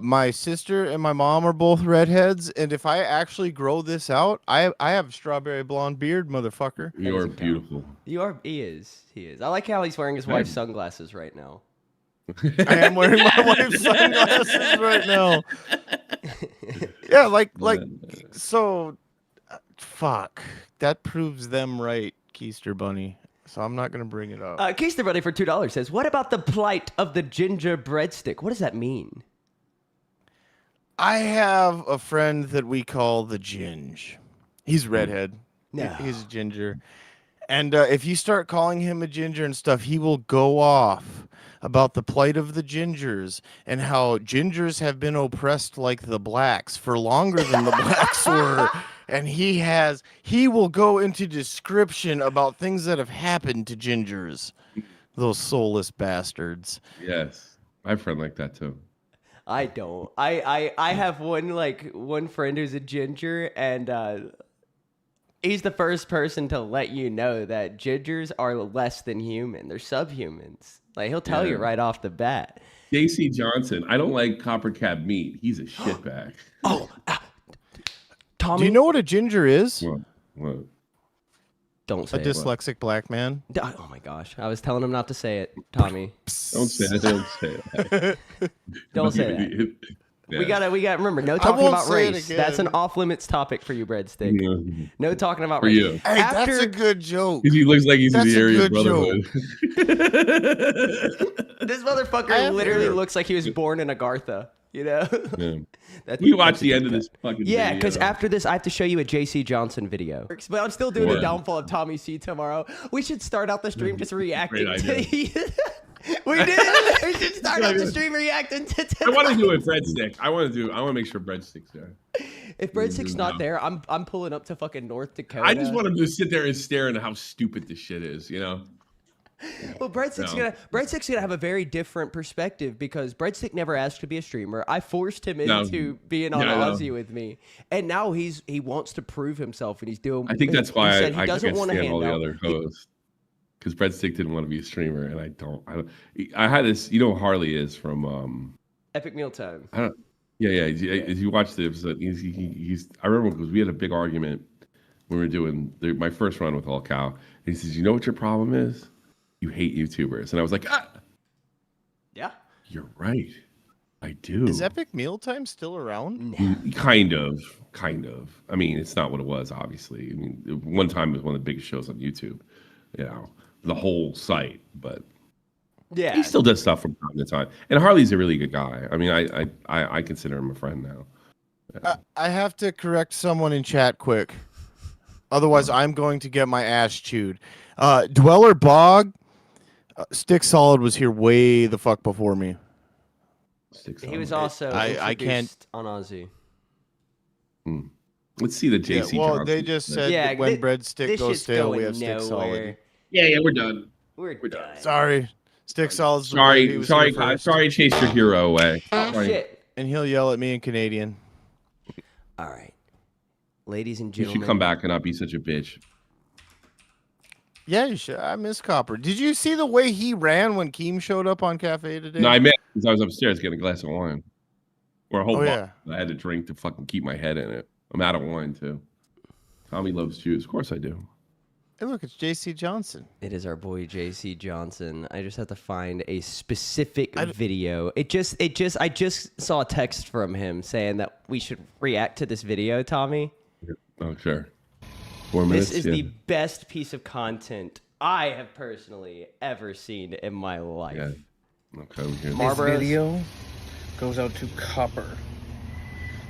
My sister and my mom are both redheads, and if I actually grow this out, I have a strawberry blonde beard, motherfucker. You're doesn't count. beautiful. You are. He is. I like how he's wearing his wife's sunglasses right now. I am wearing my wife's sunglasses right now. Yeah, so. Fuck. That proves them right, Keister Bunny. So I'm not gonna bring it up. Keister Buddy for $2 says, "What about the plight of the ginger breadstick? What does that mean?" I have a friend that we call the Ginge. He's redhead. No. He's a ginger. And if you start calling him a ginger and stuff, he will go off about the plight of the gingers and how gingers have been oppressed like the blacks for longer than the blacks were. And he will go into description about things that have happened to gingers. Those soulless bastards. Yes, I have a friend like that too. I don't. I have one friend who's a ginger, and he's the first person to let you know that gingers are less than human. They're subhumans. Like, he'll tell you right off the bat. JC Johnson. I don't like copper cab meat. He's a shitbag. Oh, Tommy. Do you know what a ginger is? What? Don't say A it. dyslexic black man. Oh my gosh. I was telling him not to say it, Tommy. Don't say it. Don't say it. Don't say that. Yeah. We gotta remember, no talking won't about say it race. That's an again. off limits topic for you, Breadstick. Yeah. No talking about For race. you. Hey, that's a good joke. He looks like he's in That's the a area of good brotherhood. This I motherfucker have literally hair. looks like he was born in Agartha, you know? Yeah. That's, We watch that's a the good end of cut. this fucking Yeah, video. because after this, I have to show you a JC Johnson video. But I'm still doing What? a downfall of Tommy C tomorrow. We should start out the stream just reacting Great to We did. We should start out the stream reacting to. I want to do it, Breadstick. I want to make sure Breadstick's there. If Breadstick's not No. there, I'm pulling up to fucking North Dakota. I just want him to sit there and stare into how stupid this shit is, you know? Well, Breadstick's gonna have a very different perspective because Breadstick never asked to be a streamer. I forced him No. into being on Yeah, I know. Aussie with me, and now he wants to prove himself, and he's doing. I think that's he why said I doesn't can't want a stand all the handout. other hosts. Because Breadstick didn't want to be a streamer, and I don't. I had this. You know who Harley is from. Epic Mealtime. I don't. Yeah. As you watch the episode, he's. I remember because we had a big argument when we were doing my first run with All Cow. And he says, "You know what your problem is? You hate YouTubers." And I was like, Yeah. "You're right. I do." Is Epic Mealtime still around? Kind of. I mean, it's not what it was, obviously. I mean, one time it was one of the biggest shows on YouTube. You know, the whole site, but Yeah. he still does stuff from time to time. And Harley's a really good guy. I mean, I consider him a friend now. I have to correct someone in chat quick. Otherwise, I'm going to get my ass chewed. Dweller Bog, Stick Solid was here way the fuck before me. He was also I can't- introduced on Aussie. Let's see the JC. well, Johnson. they just said Yeah, that when thi- Breadstick This goes shit's stale, we going have Stick Solid. nowhere. Yeah, we're done. We're done. Sorry, Stick Solid's the boy. He Sorry, was sorry, here first. sorry. Chase your hero away. Sorry. Shit. And he'll yell at me in Canadian. All right, ladies and You gentlemen. should come back and not be such a bitch. Yeah, you should. I miss Copper. Did you see the way he ran when Keem showed up on Cafe today? No, I meant because I was upstairs getting a glass of wine or a whole Oh, bottle. I had to drink to fucking keep my head in it. I'm out of wine too. Tommy loves juice. Of course I do. Hey, look, it's JC Johnson. It is our boy JC Johnson. I just have to find a specific video. I just saw a text from him saying that we should react to this video, Tommy. Oh, sure. 4 minutes. This is yeah. the best piece of content I have personally ever seen in my life. Yeah. Okay. we good. Mar- This Marlboros. video goes out to Copper,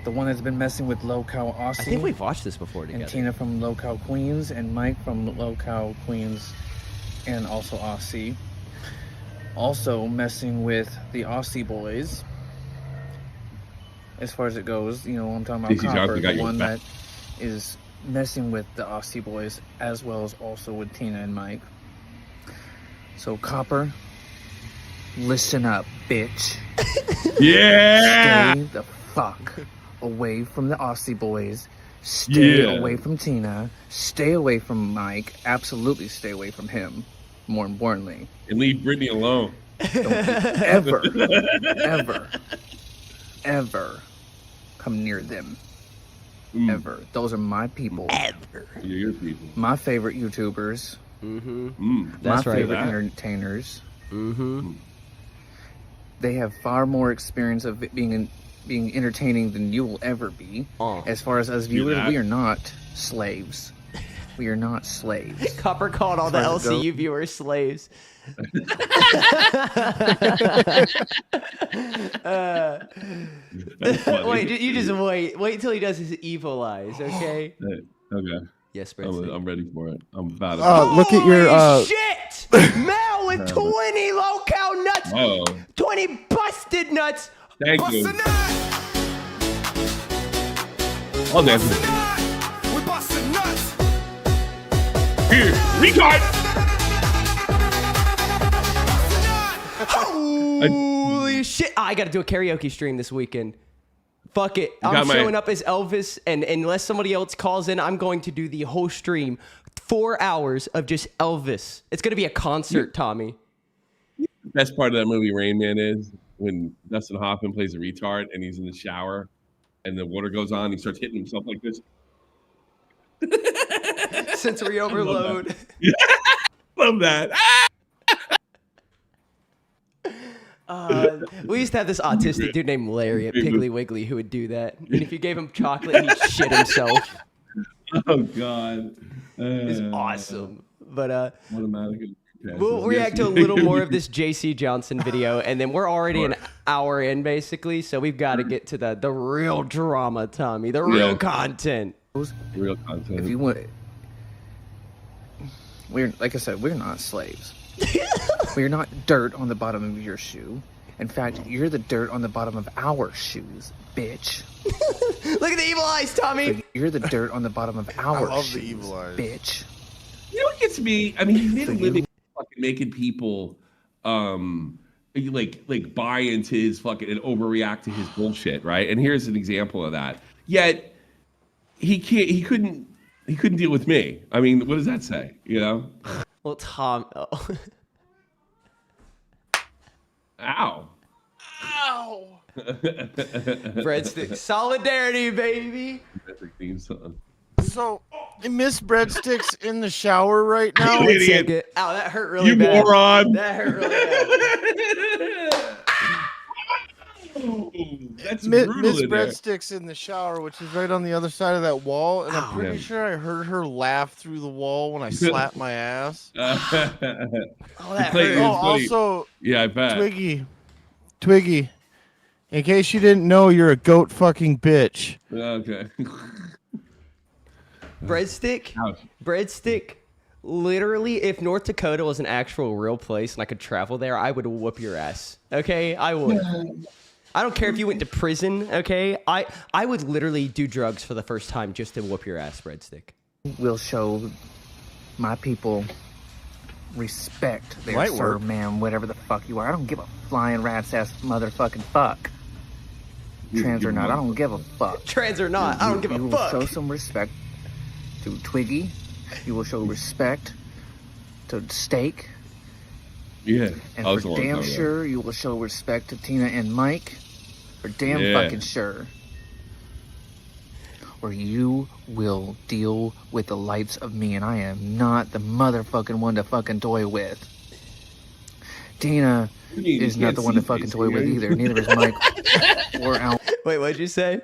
the one that's been messing with Low Cow Aussie. I think we've watched this before and together. Tina from Low Cow Queens and Mike from Low Cow Queens and also Aussie. Also messing with the Aussie boys. As far as it goes, you know, I'm talking about DC Johnson Copper, got the your one back. that is messing with the Aussie boys as well as also with Tina and Mike. So Copper, listen up, bitch. Yeah. Stay the fuck away from the Aussie boys. Stay Yeah. away from Tina. Stay away from Mike. Absolutely stay away from him. More importantly, And leave Brittany alone. ever, ever come near them. Ever. Those are my people. You're your people. My favorite YouTubers. That's my right. favorite That. entertainers. Mm-hmm. They have far more experience of it being entertaining than you will ever be. As far as us viewers, that. we are not slaves. We are not slaves. Copper called all the Trying to go- LCU viewers slaves. That's funny. Wait, you just wait till he does his evil eyes, okay? Okay. Yes, Breadstick. I'm ready for it. I'm about to. Look at your Holy shit! Mel with 20 low cow nuts Oh, 20 busted nuts. thank Bust you. a nut. I'll dance Bust with a it. nut. We busting nuts. Here, retard. Holy shit. I got to do a karaoke stream this weekend. Fuck it. I'm got my- showing up as Elvis, and unless somebody else calls in, I'm going to do the whole stream. 4 hours of just Elvis. It's going to be a concert, Tommy. Best part of that movie Rain Man is when Dustin Hoffman plays a retard and he's in the shower and the water goes on, he starts hitting himself like this. Sensory overload. Love that. We used to have this autistic dude named Larry at Piggly Wiggly who would do that. And if you gave him chocolate, he'd shit himself. Oh God. It's awesome. But Automatic. we'll react to a little more of this JC Johnson video, and then we're already an hour in, basically, so we've got to get to the real drama, Tommy, the real content. Real content. If you want, we're like I said, we're not slaves. We're not dirt on the bottom of your shoe. In fact, you're the dirt on the bottom of our shoes, bitch. Look at the evil eyes, Tommy. You're the dirt on the bottom of our love shoes, the evil eyes. bitch. You know what gets me? I mean, he made a living fucking making people like buy into his fucking and overreact to his bullshit, right? And here's an example of that. Yet he couldn't deal with me. I mean, what does that say? You know? Well, Tom. Oh. Ow. Breadstick solidarity, baby. That's a theme song. So, Miss Breadsticks in the shower right now. You idiot. Second. Ow, that hurt really You bad. moron. That hurt really bad. That's Miss brutal in there. Breadsticks in the shower, which is right on the other side of that wall, and I'm pretty sure I heard her laugh through the wall when I slapped my ass. Oh, that Play- hurt. Oh, funny. also, Yeah, I bet. Twiggy, in case you didn't know, you're a goat fucking bitch. Okay. Breadstick. Ouch. Breadstick. Literally, if North Dakota was an actual real place and I could travel there, I would whoop your ass. Okay, I would. I don't care if you went to prison. Okay, I would literally do drugs for the first time just to whoop your ass, Breadstick. Will show my people respect their Might sir, work. man, whatever the fuck you are. I don't give a flying rat's ass motherfucking fuck. Trans or not, I don't give a fuck. Trans or not, I don't give You a will fuck. show some respect to Twiggy. You will show respect to Steak. Yeah. And that was for a long damn time ago. sure, you will show respect to Tina and Mike. For damn Yeah. fucking sure. Or you will deal with the likes of me, and I am not the motherfucking one to fucking toy with. Tina What do you mean? is You not can't the one to see fucking face, toy with right? either. Neither is Mike or Al. Wait, what'd you say?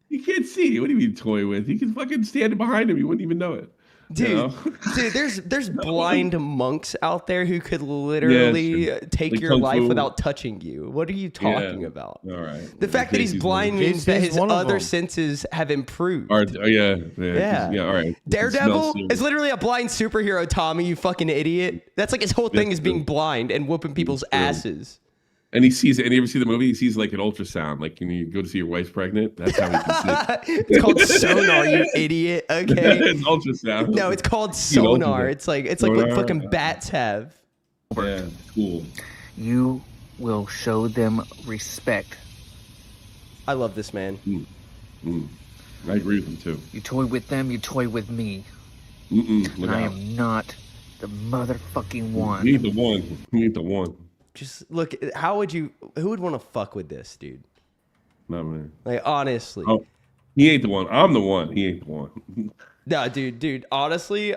You can't see. What do you mean toy with? You can fucking stand behind him. You wouldn't even know it. Dude, You know? dude, there's blind monks out there who could literally sure. take Like your Kung life Fu. without touching you. What are you talking about? All right. The fact that he's Casey's blind one. means that JC's his one of other them. senses have improved. Or, yeah. Yeah. All right. Daredevil Smells is literally a blind superhero, Tommy, you fucking idiot. That's like his whole thing That's is being true. blind and whooping people's true. asses. And he sees it. And you ever see the movie? He sees like an ultrasound. Like when you go to see your wife's pregnant. That's how he can see. It's called sonar, you idiot. Okay. It's ultrasound. No, it's called You know, sonar. It's like what sonar. fucking bats have. Yeah. Cool. You will show them respect. I love this man. I agree with him too. You toy with them, you toy with me. Look And I out. am not the motherfucking one. We need the one. We need the one. Just look, who would want to fuck with this, dude? Not man. Like, honestly. Oh, he ain't the one. I'm the one. He ain't the one. No, dude, honestly,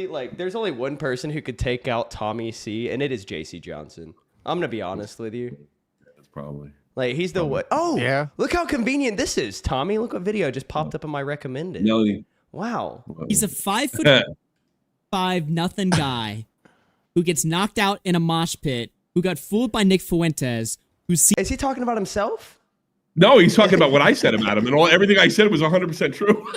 like, there's only one person who could take out Tommy C, and it is JC Johnson. I'm going to be honest with you. That's probably. Like, he's the what? Oh, Yeah. Look how convenient this is, Tommy. Look what video just popped up in my recommended. Nelly. Wow. He's a 5'5" nothing guy who gets knocked out in a mosh pit, who got fooled by Nick Fuentes, who sees Is he talking about himself? No, he's talking about what I said about him, and everything I said was 100% true.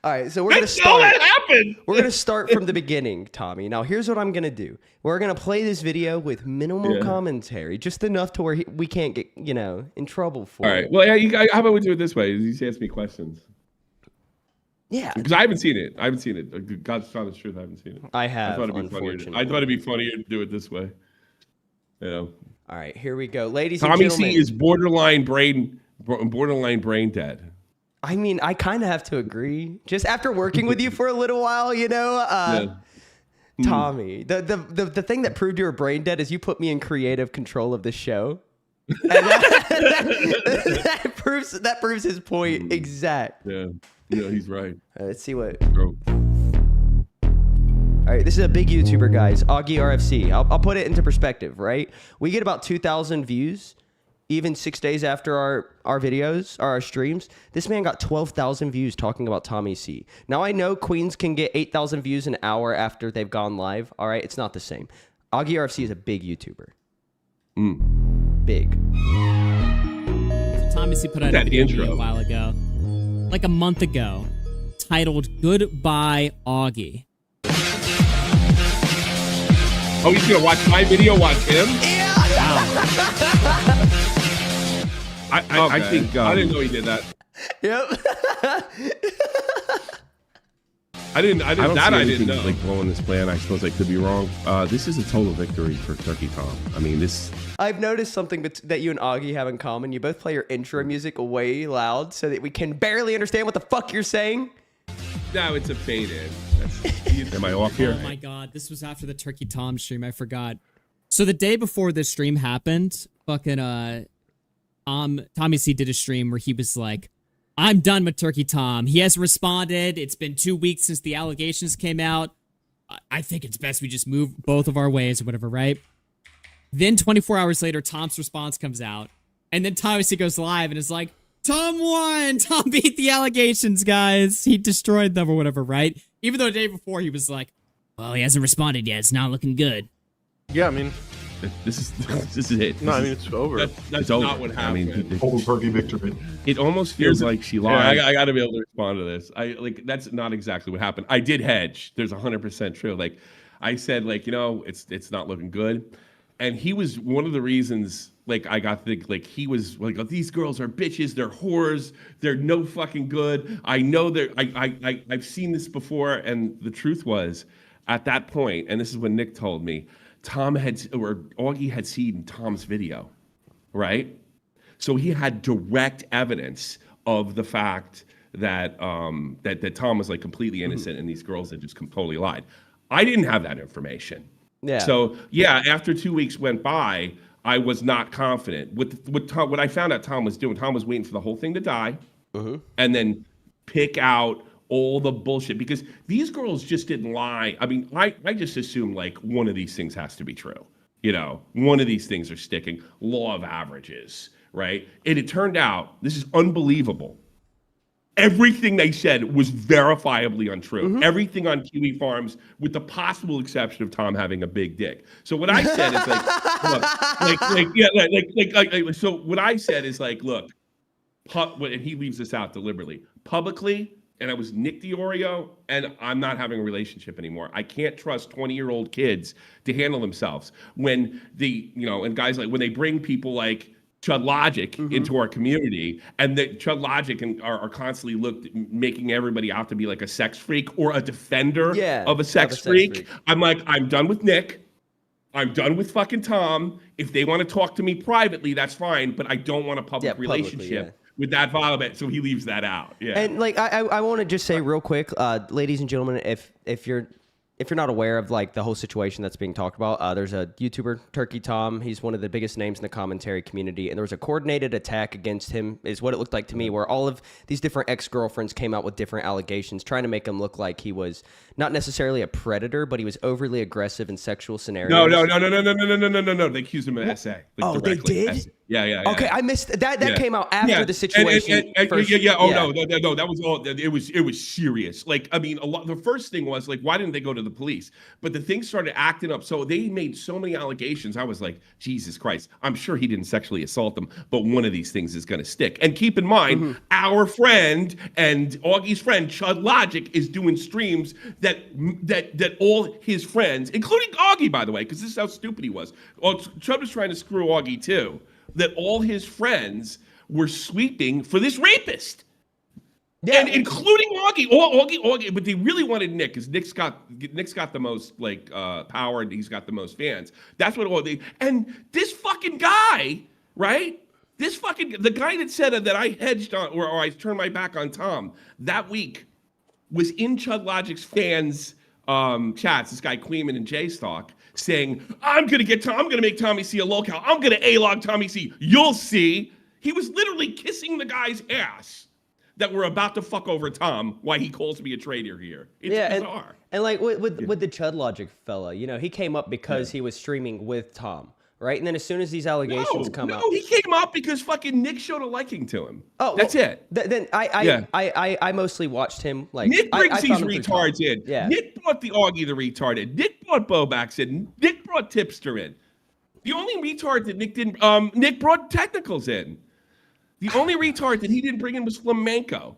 All right, so we're gonna That's all start. that happened. We're gonna start from the beginning, Tommy. Now, here's what I'm gonna do. We're gonna play this video with minimal commentary, just enough to where we can't get, in trouble for All it. right. Well, yeah, how about we do it this way? You ask me questions. Yeah, Because I haven't seen it. God's honest truth, I haven't seen it. I have. I thought it'd be funnier to do it this way. All right, here we go, ladies Tommy and gentlemen. C is borderline brain dead. I mean, I kind of have to agree. Just after working with you for a little while, Tommy, the thing that proved you were brain dead is you put me in creative control of the show. And that proves his point exact. Yeah, he's right. Let's see what. Bro. All right, this is a big YouTuber, guys. Augie RFC. I'll put it into perspective, right? We get about 2,000 views, even 6 days after our videos, or our streams. This man got 12,000 views talking about Tommy C. Now, I know Queens can get 8,000 views an hour after they've gone live. All right, it's not the same. Augie RFC is a big YouTuber. Big. So Tommy C put out a video a while ago, like a month ago, titled "Goodbye Augie." Oh, he's gonna watch my video, watch him? Yeah. I think I didn't know he did that. Yep. I didn't know. Like blowing this plan. I suppose I could be wrong. This is a total victory for Turkey Tom. I mean, this. I've noticed something that you and Augie have in common. You both play your intro music way loud so that we can barely understand what the fuck you're saying. No, it's a fade in. Am I off here? Oh my god, this was after the Turkey Tom stream. I forgot. So the day before this stream happened, fucking Tommy C did a stream where he was like, "I'm done with Turkey Tom. He hasn't responded. It's been 2 weeks since the allegations came out. I think it's best we just move both of our ways or whatever, right?" Then 24 hours later, Tom's response comes out, and then Tommy C goes live and is like, "Tom won. Tom beat the allegations, guys. He destroyed them or whatever, right?" Even though the day before he was like, "Well, he hasn't responded yet. It's not looking good." Yeah, I mean, this is it. I mean, it's over. That's over. not what happened. I mean, Cold turkey victory. it almost feels like she lied. I got to be able to respond to this. That's not exactly what happened. I did hedge. There's 100% true. Like I said, it's not looking good. And he was one of the reasons, I got to think, he was like, "Oh, these girls are bitches, they're whores, they're no fucking good. I know I've seen this before." And the truth was, at that point, and this is when Nick told me, Augie had seen Tom's video, right? So he had direct evidence of the fact that that Tom was completely innocent and these girls had just totally lied. I didn't have that information. Yeah. So after 2 weeks went by, I was not confident. What I found out Tom was doing, Tom was waiting for the whole thing to die, and then pick out all the bullshit, because these girls just didn't lie. I mean, I just assumed one of these things has to be true. One of these things are sticking. Law of averages, right? And it turned out, this is unbelievable, everything they said was verifiably untrue. Everything on Kiwi Farms, with the possible exception of Tom having a big dick. So what I said is look, so what I said is look, and he leaves this out deliberately, publicly, and I was Nick Diorio, and I'm not having a relationship anymore. I can't trust 20-year-old kids to handle themselves when and guys when they bring people like Chud Logic into our community, and that Chud Logic are constantly making everybody out to be like a sex freak or a defender of a sex freak. I'm like, I'm done with Nick. I'm done with fucking Tom. If they want to talk to me privately, that's fine, but I don't want a public relationship with that violent. So he leaves that out. Yeah. And I want to just say real quick, ladies and gentlemen, if you're not aware of the whole situation that's being talked about, there's a YouTuber, Turkey Tom. He's one of the biggest names in the commentary community, and there was a coordinated attack against him, is what it looked like to me, where all of these different ex-girlfriends came out with different allegations, trying to make him look like he was not necessarily a predator, but he was overly aggressive in sexual scenarios. No. They accused him of SA. They did? Yeah. Okay, I missed that. That Yeah. came out after Yeah. the situation. first, Yeah. Oh no. That was all. It was serious. Like, I mean, the first thing was like, why didn't they go to the police? But the thing started acting up. So they made so many allegations. I was like, Jesus Christ. I'm sure he didn't sexually assault them, but one of these things is going to stick. And keep in mind, our friend and Augie's friend Chud Logic is doing streams that all his friends, including Augie, by the way, because this is how stupid he was. Chud was trying to screw Augie too. That all his friends were sweeping for this rapist. Yeah, and including Augie. Augie, but they really wanted Nick, because Nick's got the most like power and he's got the most fans. That's what all they and this fucking guy, right? The guy that said that I hedged on or I turned my back on Tom that week was in Chud Logic's fans chats, this guy Queeman and J Stock, saying, I'm gonna make Tommy C a lolcow. I'm gonna A-log Tommy C. You'll see. He was literally kissing the guy's ass that we're about to fuck over Tom, why he calls me a traitor here. It's bizarre. And like with the Chud Logic fella, you know, he came up because he was streaming with Tom, right? And then as soon as these allegations come out, he came up because fucking Nick showed a liking to him. Oh, that's it. Then I mostly watched him. Like Nick brings these found him through retards Tom. in. Yeah. Nick brought the Augie the retard in. Nick brought Bobax in. Nick brought Tipster in. The only retard that Nick didn't, Nick brought Technicals in. The only retard that he didn't bring in was Flamenco.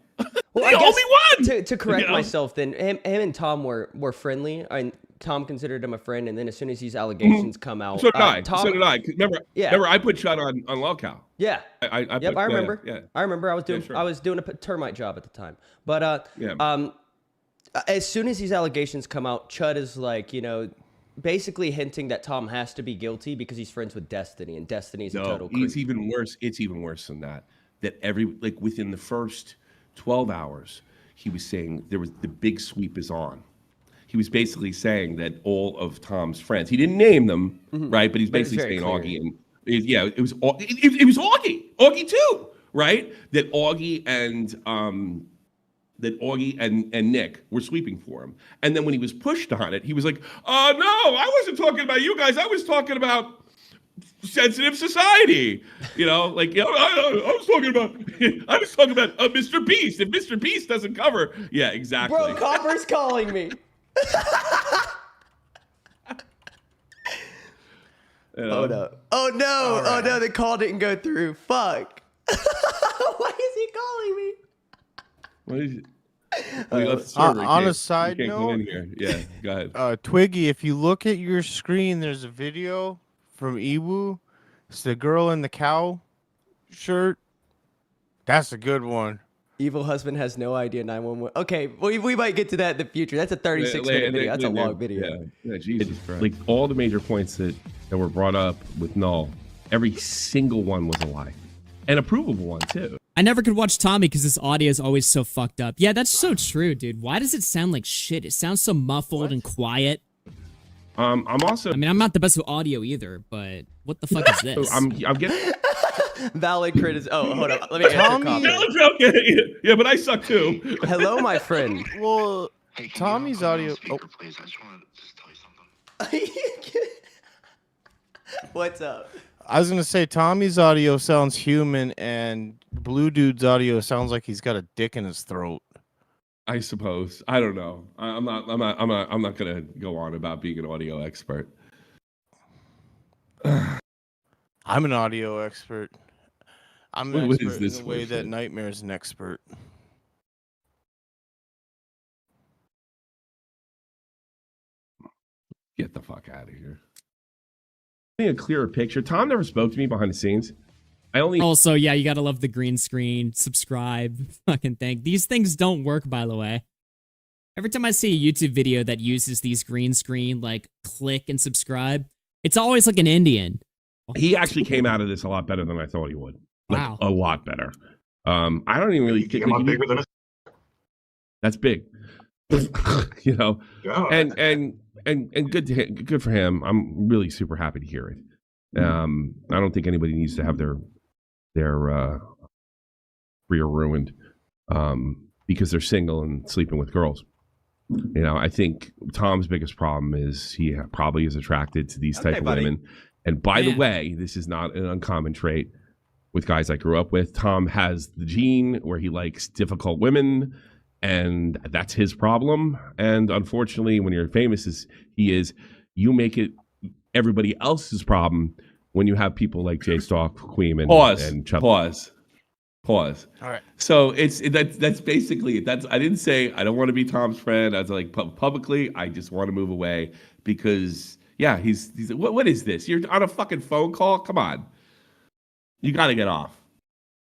Well, the only one. To correct myself, then him and Tom were friendly, and Tom considered him a friend. And then as soon as these allegations come out, so did I. Tom, so did I. Remember, I put shot on lolcow. Yeah. I remember. Yeah. I remember. I was doing a termite job at the time. But as soon as these allegations come out, Chud is like, you know, basically hinting that Tom has to be guilty because he's friends with Destiny, and Destiny's a total creep. It's even worse. It's even worse than that. That within the first 12 hours, he was saying the big sweep is on. He was basically saying that all of Tom's friends, he didn't name them, right? But he's basically saying clear. Augie and it was Augie. Augie too, right? That Augie and Nick were sweeping for him. And then when he was pushed on it, he was like, no, I wasn't talking about you guys. I was talking about sensitive society. You know, like, you know, I was talking about Mr. Beast. If Mr. Beast doesn't cover, yeah, exactly. Bro, Copper's calling me. Hold up. Oh no. Right. Oh no, the call didn't go through. Fuck. Why is he calling me? What is it? On a side note, yeah, go ahead. Twiggy, if you look at your screen, there's a video from Iwu. It's the girl in the cow shirt. That's a good one. Evil husband has no idea 911. Okay, we might get to that in the future. That's a 36-minute video. That's a long video. Yeah, Jesus Christ. Like all the major points that were brought up with Null, every single one was a lie. And a provable one, too. I never could watch Tommy because his audio is always so fucked up. Yeah, that's so true, dude. Why does it sound like shit? It sounds so muffled and quiet. I'm also... I mean, I'm not the best with audio either, but what the fuck is this? I'm getting... Valid criticism. Oh, hold on. Let me answer. Yeah, but I suck too. Hello, my friend. Well, Tommy's audio... Please. I just want to tell you something. What's up? I was gonna say Tommy's audio sounds human, and Blue Dude's audio sounds like he's got a dick in his throat. I suppose. I don't know. I'm not gonna go on about being an audio expert. I'm an audio expert. I'm an What expert is this in the way bullshit? that Nightmare's an expert. Get the fuck out of here. I need a clearer picture. Tom never spoke to me behind the scenes. I only... Also, yeah, you gotta love the green screen. Subscribe. Fucking thing. These things don't work, by the way. Every time I see a YouTube video that uses these green screen, like, click and subscribe, it's always like an Indian. He actually came out of this a lot better than I thought he would. Like, Wow. A lot better. I don't even really think... bigger than us. That's big. You know? Yeah. And good for him. I'm really super happy to hear it. I don't think anybody needs to have their career ruined because they're single and sleeping with girls. You know, I think Tom's biggest problem is he probably is attracted to these type of women, And by the Man. way, this is not an uncommon trait with guys I grew up with. Tom has the gene where he likes difficult women, and that's his problem. And unfortunately, when you're famous as he is, you make it everybody else's problem when you have people like Jay Stalk, Queen, and Chubb. Pause. All right. So that's basically it. I didn't say I don't want to be Tom's friend. I was like publicly, I just want to move away because he's what is this? You're on a fucking phone call? Come on. You got to get off.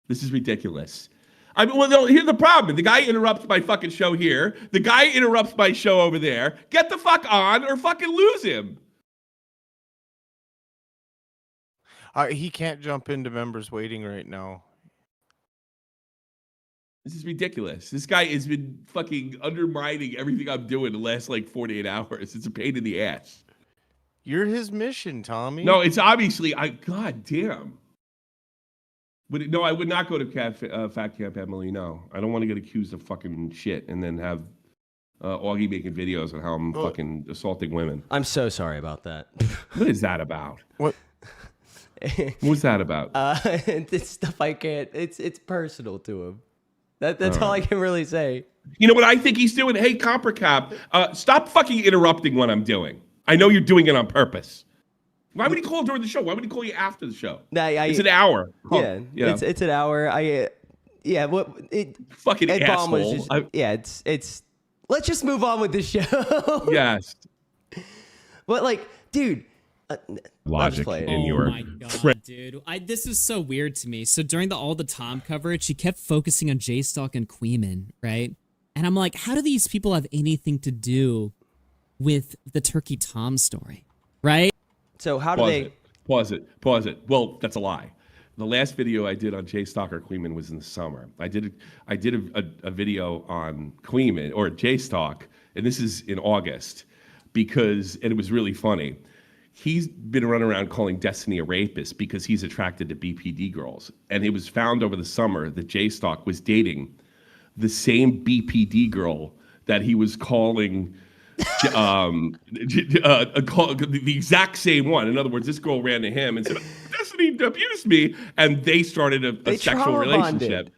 This is ridiculous. I mean, well, no, here's the problem. The guy interrupts my fucking show here. The guy interrupts my show over there. Get the fuck on or fucking lose him. He can't jump into members waiting right now. This is ridiculous. This guy has been fucking undermining everything I'm doing the last like 48 hours. It's a pain in the ass. You're his mission, Tommy. No, it's obviously, God damn. No, I would not go to Fat Camp Emily. No, I don't want to get accused of fucking shit and then have Augie making videos on how I'm fucking assaulting women. I'm so sorry about that. What is that about? What? What's that about? It's stuff I can't. It's personal to him. That's all I can really say. You know what I think he's doing? Hey, Copper Cap, stop fucking interrupting what I'm doing. I know you're doing it on purpose. Why would he call during the show? Why would he call you after the show? It's an hour. It's an hour. Fucking Ed Baum was asshole. just, it's. Let's just move on with the show. Yes. But like, dude. Logic in your. Oh my god, dude! This is so weird to me. So during all the Tom coverage, she kept focusing on J Stalk and Queeman, right? And I'm like, how do these people have anything to do with the Turkey Tom story, right? So how do they pause it? Well, that's a lie. The last video I did on Jay Stalk or Queeman was in the summer. I did a video on Queeman or Jay Stalk, and this is in August and it was really funny. He's been running around calling Destiny a rapist because he's attracted to BPD girls. And it was found over the summer that Jay Stalk was dating the same BPD girl that he was calling the exact same one. In other words, this girl ran to him and said, Destiny abused me. And they started a sexual relationship.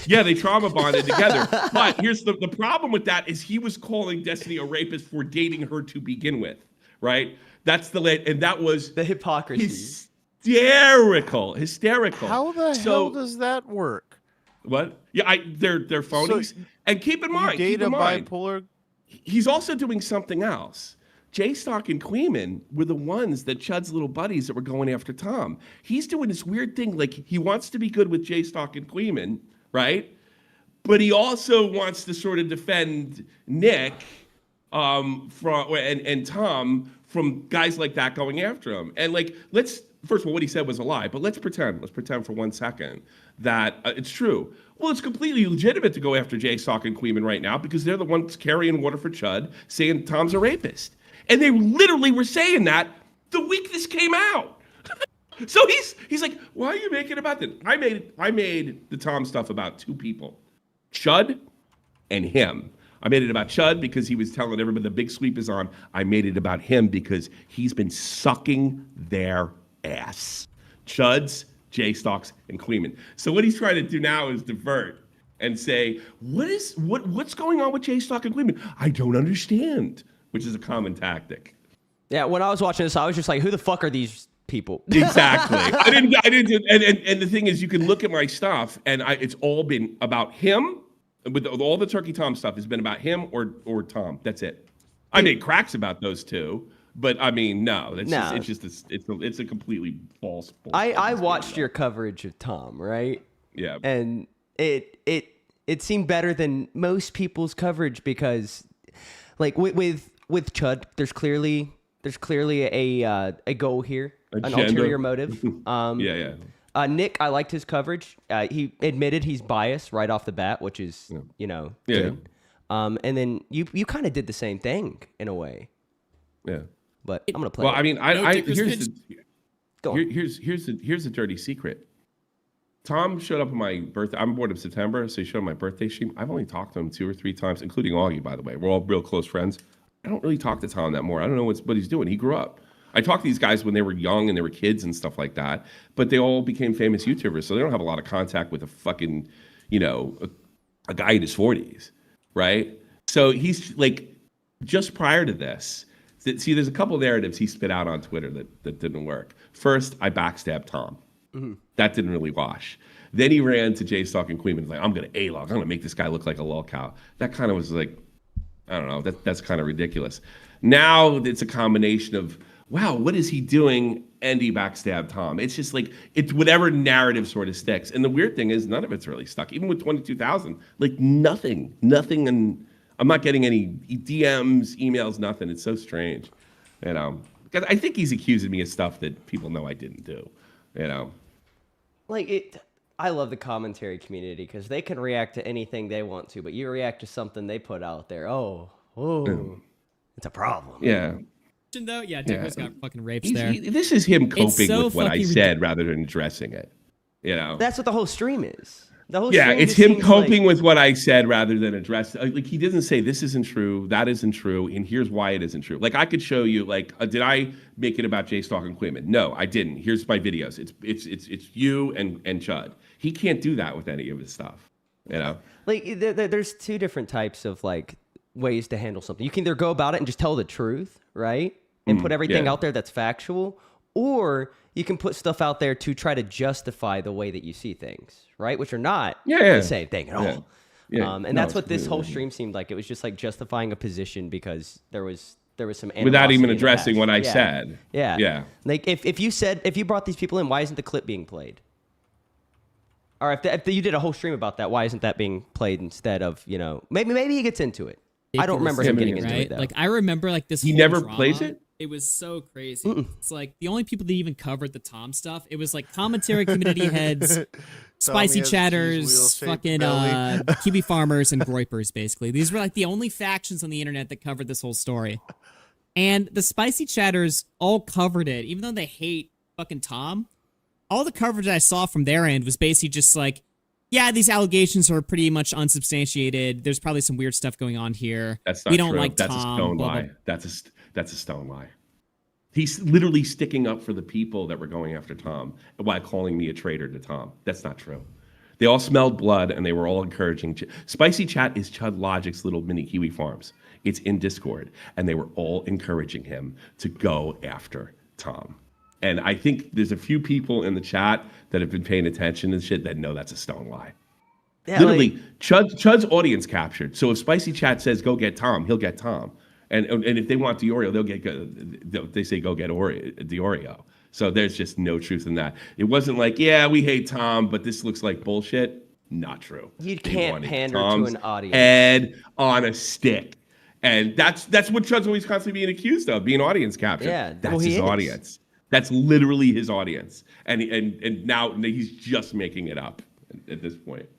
Yeah, they trauma bonded together. But here's the problem with that is he was calling Destiny a rapist for dating her to begin with, right? That's and that was the hypocrisy. Hysterical. How the hell does that work? What? Yeah, they're phonies. So and keep in mind, bipolar. He's also doing something else. Jay Stalk and Queeman were the ones that Chud's little buddies that were going after Tom. He's doing this weird thing, like he wants to be good with Jay Stalk and Queeman, right? But he also wants to sort of defend Nick and Tom from guys like that going after him. And like, first of all, what he said was a lie, but let's pretend for 1 second that it's true. Well, it's completely legitimate to go after Jay Stalk and Queeman right now because they're the ones carrying water for Chud, saying Tom's a rapist. And they literally were saying that the week this came out. So he's like, why are you making it about that? I made the Tom stuff about two people, Chud and him. I made it about Chud because he was telling everybody the big sweep is on. I made it about him because he's been sucking their ass. Chud's, Jay Stalk's, and Queeman. So what he's trying to do now is divert and say, what's going on with Jay Stalk and Queeman? I don't understand, which is a common tactic. Yeah, when I was watching this, I was just like, who the fuck are these people? Exactly. I didn't. And the thing is, you can look at my stuff, and it's all been about him. With all the Turkey Tom stuff has been about him or Tom. That's it. I made cracks about those two, but I mean, no. It's a completely false. I watched your coverage of Tom, right? Yeah. And it seemed better than most people's coverage because, like with Chud, there's clearly a goal here, an ulterior motive. Yeah. Nick, I liked his coverage. He admitted he's biased right off the bat, which is, good. And then you kind of did the same thing in a way. Yeah. But I'm gonna play. Well, I mean, here's Here's the dirty secret. Tom showed up on my birthday. I'm born in September, so he showed up on my birthday stream. I've only talked to him 2 or 3 times, including Augie, by the way. We're all real close friends. I don't really talk to Tom that more. I don't know what he's doing. He grew up. I talked to these guys when they were young and they were kids and stuff like that, but they all became famous YouTubers, so they don't have a lot of contact with a fucking, a guy in his 40s, right? So he's like, just prior to this, see, there's a couple narratives he spit out on Twitter that didn't work. First, I backstabbed Tom. That didn't really wash. Then he ran to Jay Stalk and Queen and was like, I'm going to A-log. I'm going to make this guy look like a lol cow. That kind of was like, I don't know, that's kind of ridiculous. Now it's a combination of, wow, what is he doing? And he backstabbed Tom. It's just like, it's whatever narrative sort of sticks. And the weird thing is none of it's really stuck. Even with 22,000, like nothing. And I'm not getting any DMs, emails, nothing. It's so strange, because I think he's accusing me of stuff that people know I didn't do, I love the commentary community because they can react to anything they want to, but you react to something they put out there. It's a problem. Yeah. Though, yeah, Dicko's got fucking rapes This is him coping with what I said rather than addressing it. That's what the whole stream is. It's him coping with what I said rather than address. Like he doesn't say this isn't true, that isn't true, and here's why it isn't true. Like I could show you, did I make it about Jay Stalk and Quimman? No, I didn't. Here's my videos. It's you and Chud. He can't do that with any of his stuff. There's two different types of ways to handle something. You can either go about it and just tell the truth, right, and put everything out there that's factual, or you can put stuff out there to try to justify the way that you see things, right? Which are not the same thing at all. That's what this whole stream seemed like. It was just like justifying a position because there was some without even addressing what I said. Yeah. Like if you brought these people in, why isn't the clip being played? Or if you did a whole stream about that, why isn't that being played instead of, maybe he gets into it. I don't remember him getting into it though. I remember this. He whole never drama. plays it. It was so crazy. It's the only people that even covered the Tom stuff. It was commentary community heads, spicy chatters, fucking Kiwi farmers, and groypers. Basically, these were the only factions on the internet that covered this whole story. And the spicy chatters all covered it, even though they hate fucking Tom. All the coverage I saw from their end was basically just yeah, these allegations are pretty much unsubstantiated. There's probably some weird stuff going on here. That's not we don't true. like That's Tom. a stone lie. That's a stone lie. He's literally sticking up for the people that were going after Tom while calling me a traitor to Tom. That's not true. They all smelled blood and they were all encouraging. Spicy Chat is Chud Logic's little mini Kiwi farms. It's in Discord, and they were all encouraging him to go after Tom. And I think there's a few people in the chat that have been paying attention and shit that know that's a stone lie. Yeah, literally, Chud's audience captured. So if Spicy Chat says go get Tom, he'll get Tom. And if they want Diorio, they say go get Diorio. So there's just no truth in that. It wasn't yeah, we hate Tom, but this looks like bullshit. Not true. You can't pander to an audience. Head on a stick. And that's what Chud's always constantly being accused of, being audience captured. Yeah, that's his audience. That's literally his audience. And now he's just making it up at this point.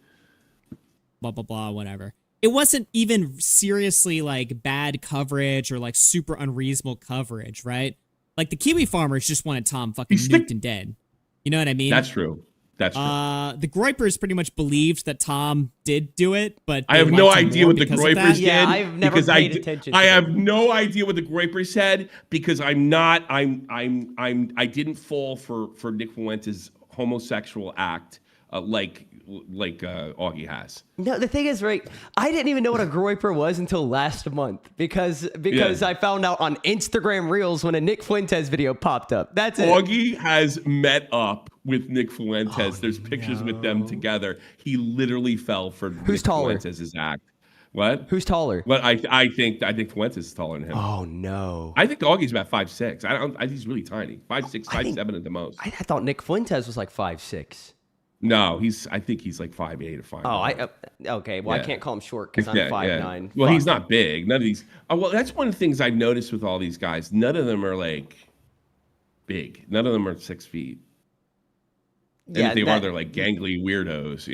Blah, blah, blah, whatever. It wasn't even seriously bad coverage or super unreasonable coverage, right? The Kiwi farmers just wanted Tom fucking nuked and dead. You know what I mean? That's true. That's true. The Groypers pretty much believed that Tom did do it, but I have no idea what the Groypers did. Yeah, I've never paid attention. I have no idea what the Groypers said because I didn't fall for Nick Fuentes' homosexual act like Augie has. No, the thing is, right, I didn't even know what a groyper was until last month because I found out on Instagram Reels when a Nick Fuentes video popped up. That's it. Augie has met up with Nick Fuentes. There's pictures with them together. He literally fell for Nick Fuentes' act. What? Who's taller? Well, I think Fuentes is taller than him. Oh no! I think Augie's about 5'6". I think he's really tiny. 5'6", 5'7" at the most. I thought Nick Fuentes was 5'6". No, I think he's 5'8" or 5'9". Oh, okay. Well, I can't call him short because I'm 5'9". Well, he's not big. None of these. Oh, well, that's one of the things I've noticed with all these guys. None of them are big. None of them are 6 feet. And if they are, they're gangly weirdos.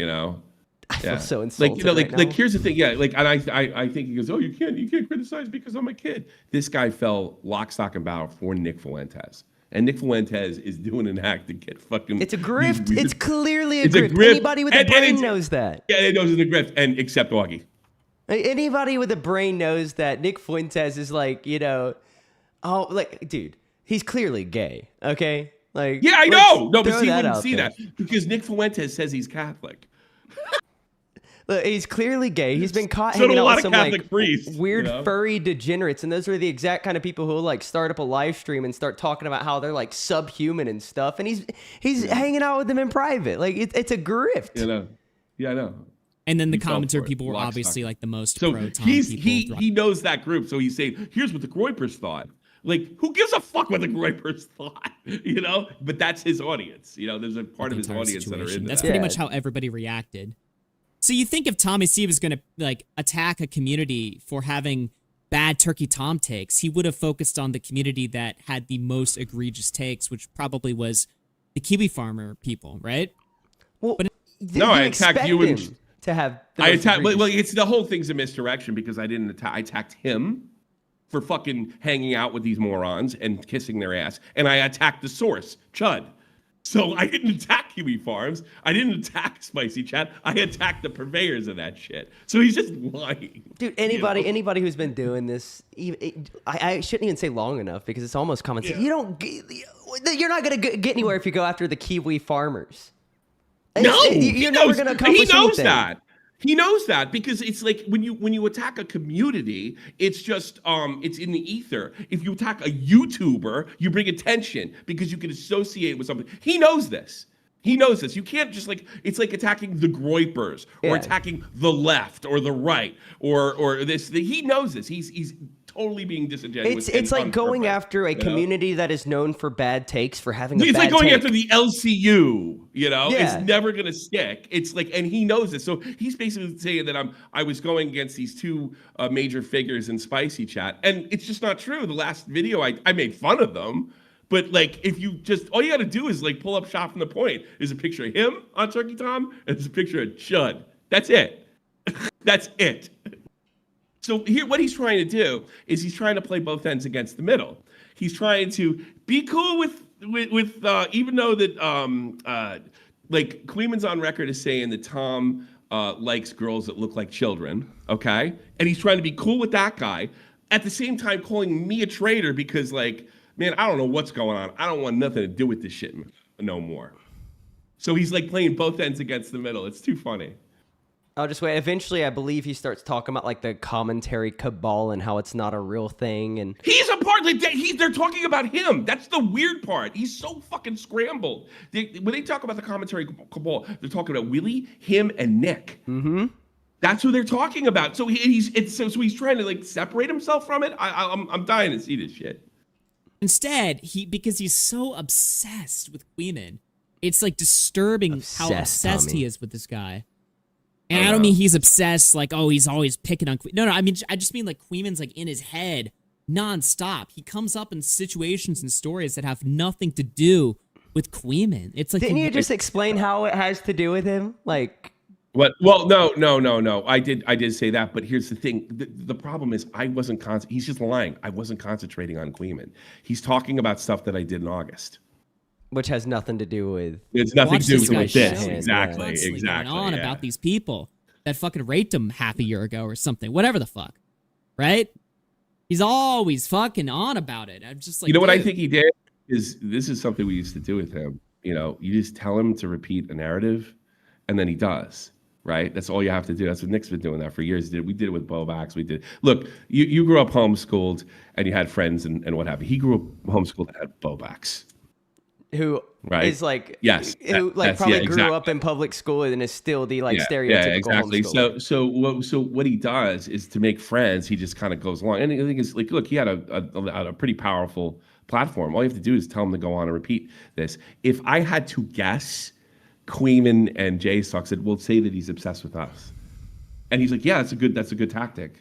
I feel so insulted. Here's the thing. Yeah, and I think he goes, oh, you can't criticize because I'm a kid. This guy fell lock, stock, and barrel for Nick Fuentes. And Nick Fuentes is doing an act to get fucking... It's a grift. It's clearly a grift. Anybody with a brain knows that. Yeah, it knows it's a grift, and except Augie. Anybody with a brain knows that Nick Fuentes is dude, He's clearly gay. Okay, like Yeah, I let's know. No, but throw see, you that wouldn't out see there. that because Nick Fuentes says he's Catholic. Look, he's clearly gay. He's been caught So hanging do a out lot with of some Catholic like priests, weird you know? furry degenerates, and those are the exact kind of people who will like start up a live stream and start talking about how they're like subhuman and stuff. And he's hanging out with them in private. Like it's a grift. You know? Yeah, I know. And then the He fell commentary for it. people were Lock, obviously stock. like the most So pro Tom he people. knows that group, so he's saying, "Here's what the Groypers thought." Like, who gives a fuck what the Groypers thought? You know, but that's his audience. You know, there's a part of his entire audience that are situation. into That's that. pretty Yeah. much how everybody reacted. So you think if Tommy C was gonna like attack a community for having bad Turkey Tom takes, he would have focused on the community that had the most egregious takes, which probably was the Kiwi farmer people, right? Well, But- No, I attacked expect you and- him to have. The I most attacked. Well, egregious- it's the whole thing's a misdirection because I didn't attack. I attacked him for fucking hanging out with these morons and kissing their ass, and I attacked the source, Chud. So I didn't attack Kiwi Farms. I didn't attack Spicy Chat. I attacked the purveyors of that shit. So he's just lying. Dude, anybody who's been doing this, I shouldn't even say long enough because it's almost common sense. Yeah. You're not gonna get anywhere if you go after the Kiwi farmers. No, You're never gonna accomplish he knows anything. that. He knows that because it's like when you attack a community, it's just it's in the ether. If you attack a YouTuber, you bring attention because you can associate with something. He knows this. He knows this. You can't just like it's like attacking the Groypers or Yeah. attacking the left or the right or this. He knows this. He's totally being disingenuous. It's and like on going purpose, after a you know? community that is known for bad takes for having a It's bad like going take. after the LCU, you know? Yeah. It's never gonna stick. It's like, and he knows this. So he's basically saying that I was going against these two major figures in Spicy Chat, and it's just not true. The last video I made fun of them, but like if you just all you got to do is like pull up shot from the point. There's a picture of him on Turkey Tom, and there's a picture of Chud. That's it. That's it. So here, what he's trying to do is he's trying to play both ends against the middle. He's trying to be cool with even though that like Queeman's on record as saying that Tom likes girls that look like children, okay, and he's trying to be cool with that guy at the same time calling me a traitor because like, man, I don't know what's going on. I don't want nothing to do with this shit no more. So he's like playing both ends against the middle. It's too funny. I'll just wait. Eventually, I believe he starts talking about like the commentary cabal and how it's not a real thing. And He's a part. They're talking about him. That's the weird part. He's so fucking scrambled. When they talk about the commentary cabal, they're talking about Willie, him, and Nick. Mm-hmm. That's who they're talking about. So he's trying to like separate himself from it. I'm dying to see this shit. Instead, because he's so obsessed with Queeman, it's like disturbing how obsessed Tommy. he is with this guy. And I don't mean he's obsessed, like, oh, he's always picking on No, I mean, I just mean like Queeman's like in his head nonstop. He comes up in situations and stories that have nothing to do with Queeman. It's like didn't you just explain how it has to do with him? Like, What? Well, no. I did say that, but here's the thing. The problem is I wasn't he's just lying. I wasn't concentrating on Queeman. He's talking about stuff that I did in August. which has nothing to do with. It's nothing Watch to do this with guy's this. show. Exactly. Constantly Exactly. going on yeah. about these people that fucking raped him half a year ago or something. Whatever the fuck, right? He's always fucking on about it. I'm just like, You know what I dude. think he did is this is something we used to do with him. You know, you just tell him to repeat a narrative, and then he does. Right? That's all you have to do. That's what Nick's been doing that for years. We did it with Bovax. We did. Look, you grew up homeschooled and you had friends and what have you. He grew up homeschooled and had Bovax. Who Right. is like Yes, who like that's- probably yeah, grew exactly. up in public school and is still the like stereotypical exactly. homeschooler. So what he does is to make friends. He just kind of goes along. And the thing is, like, look, he had a pretty powerful platform. All you have to do is tell him to go on and repeat this. If I had to guess, Queeman and Jay Stock said, "We'll say that he's obsessed with us," and he's like, "Yeah, that's a good tactic."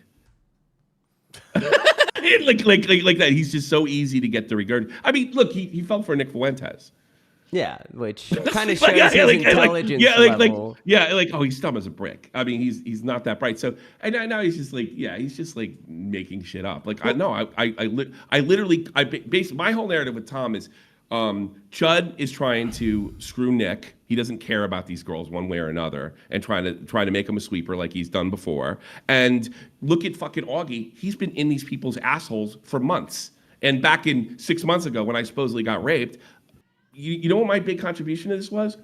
like that. He's just so easy to get the regard. I mean, look, he fell for Nick Fuentes. Yeah, which kind of shows Like, his like, intelligence level. oh, he's dumb as a brick. I mean, he's not that bright. So, and now he's just like, he's just like making shit up. Like, I literally, basically, my whole narrative with Tom is, Chud is trying to screw Nick. He doesn't care about these girls one way or another, and trying to make him a sweeper like he's done before. And look at fucking Augie. He's been in these people's assholes for months. And back in 6 months ago when I supposedly got raped, you know what my big contribution to this was?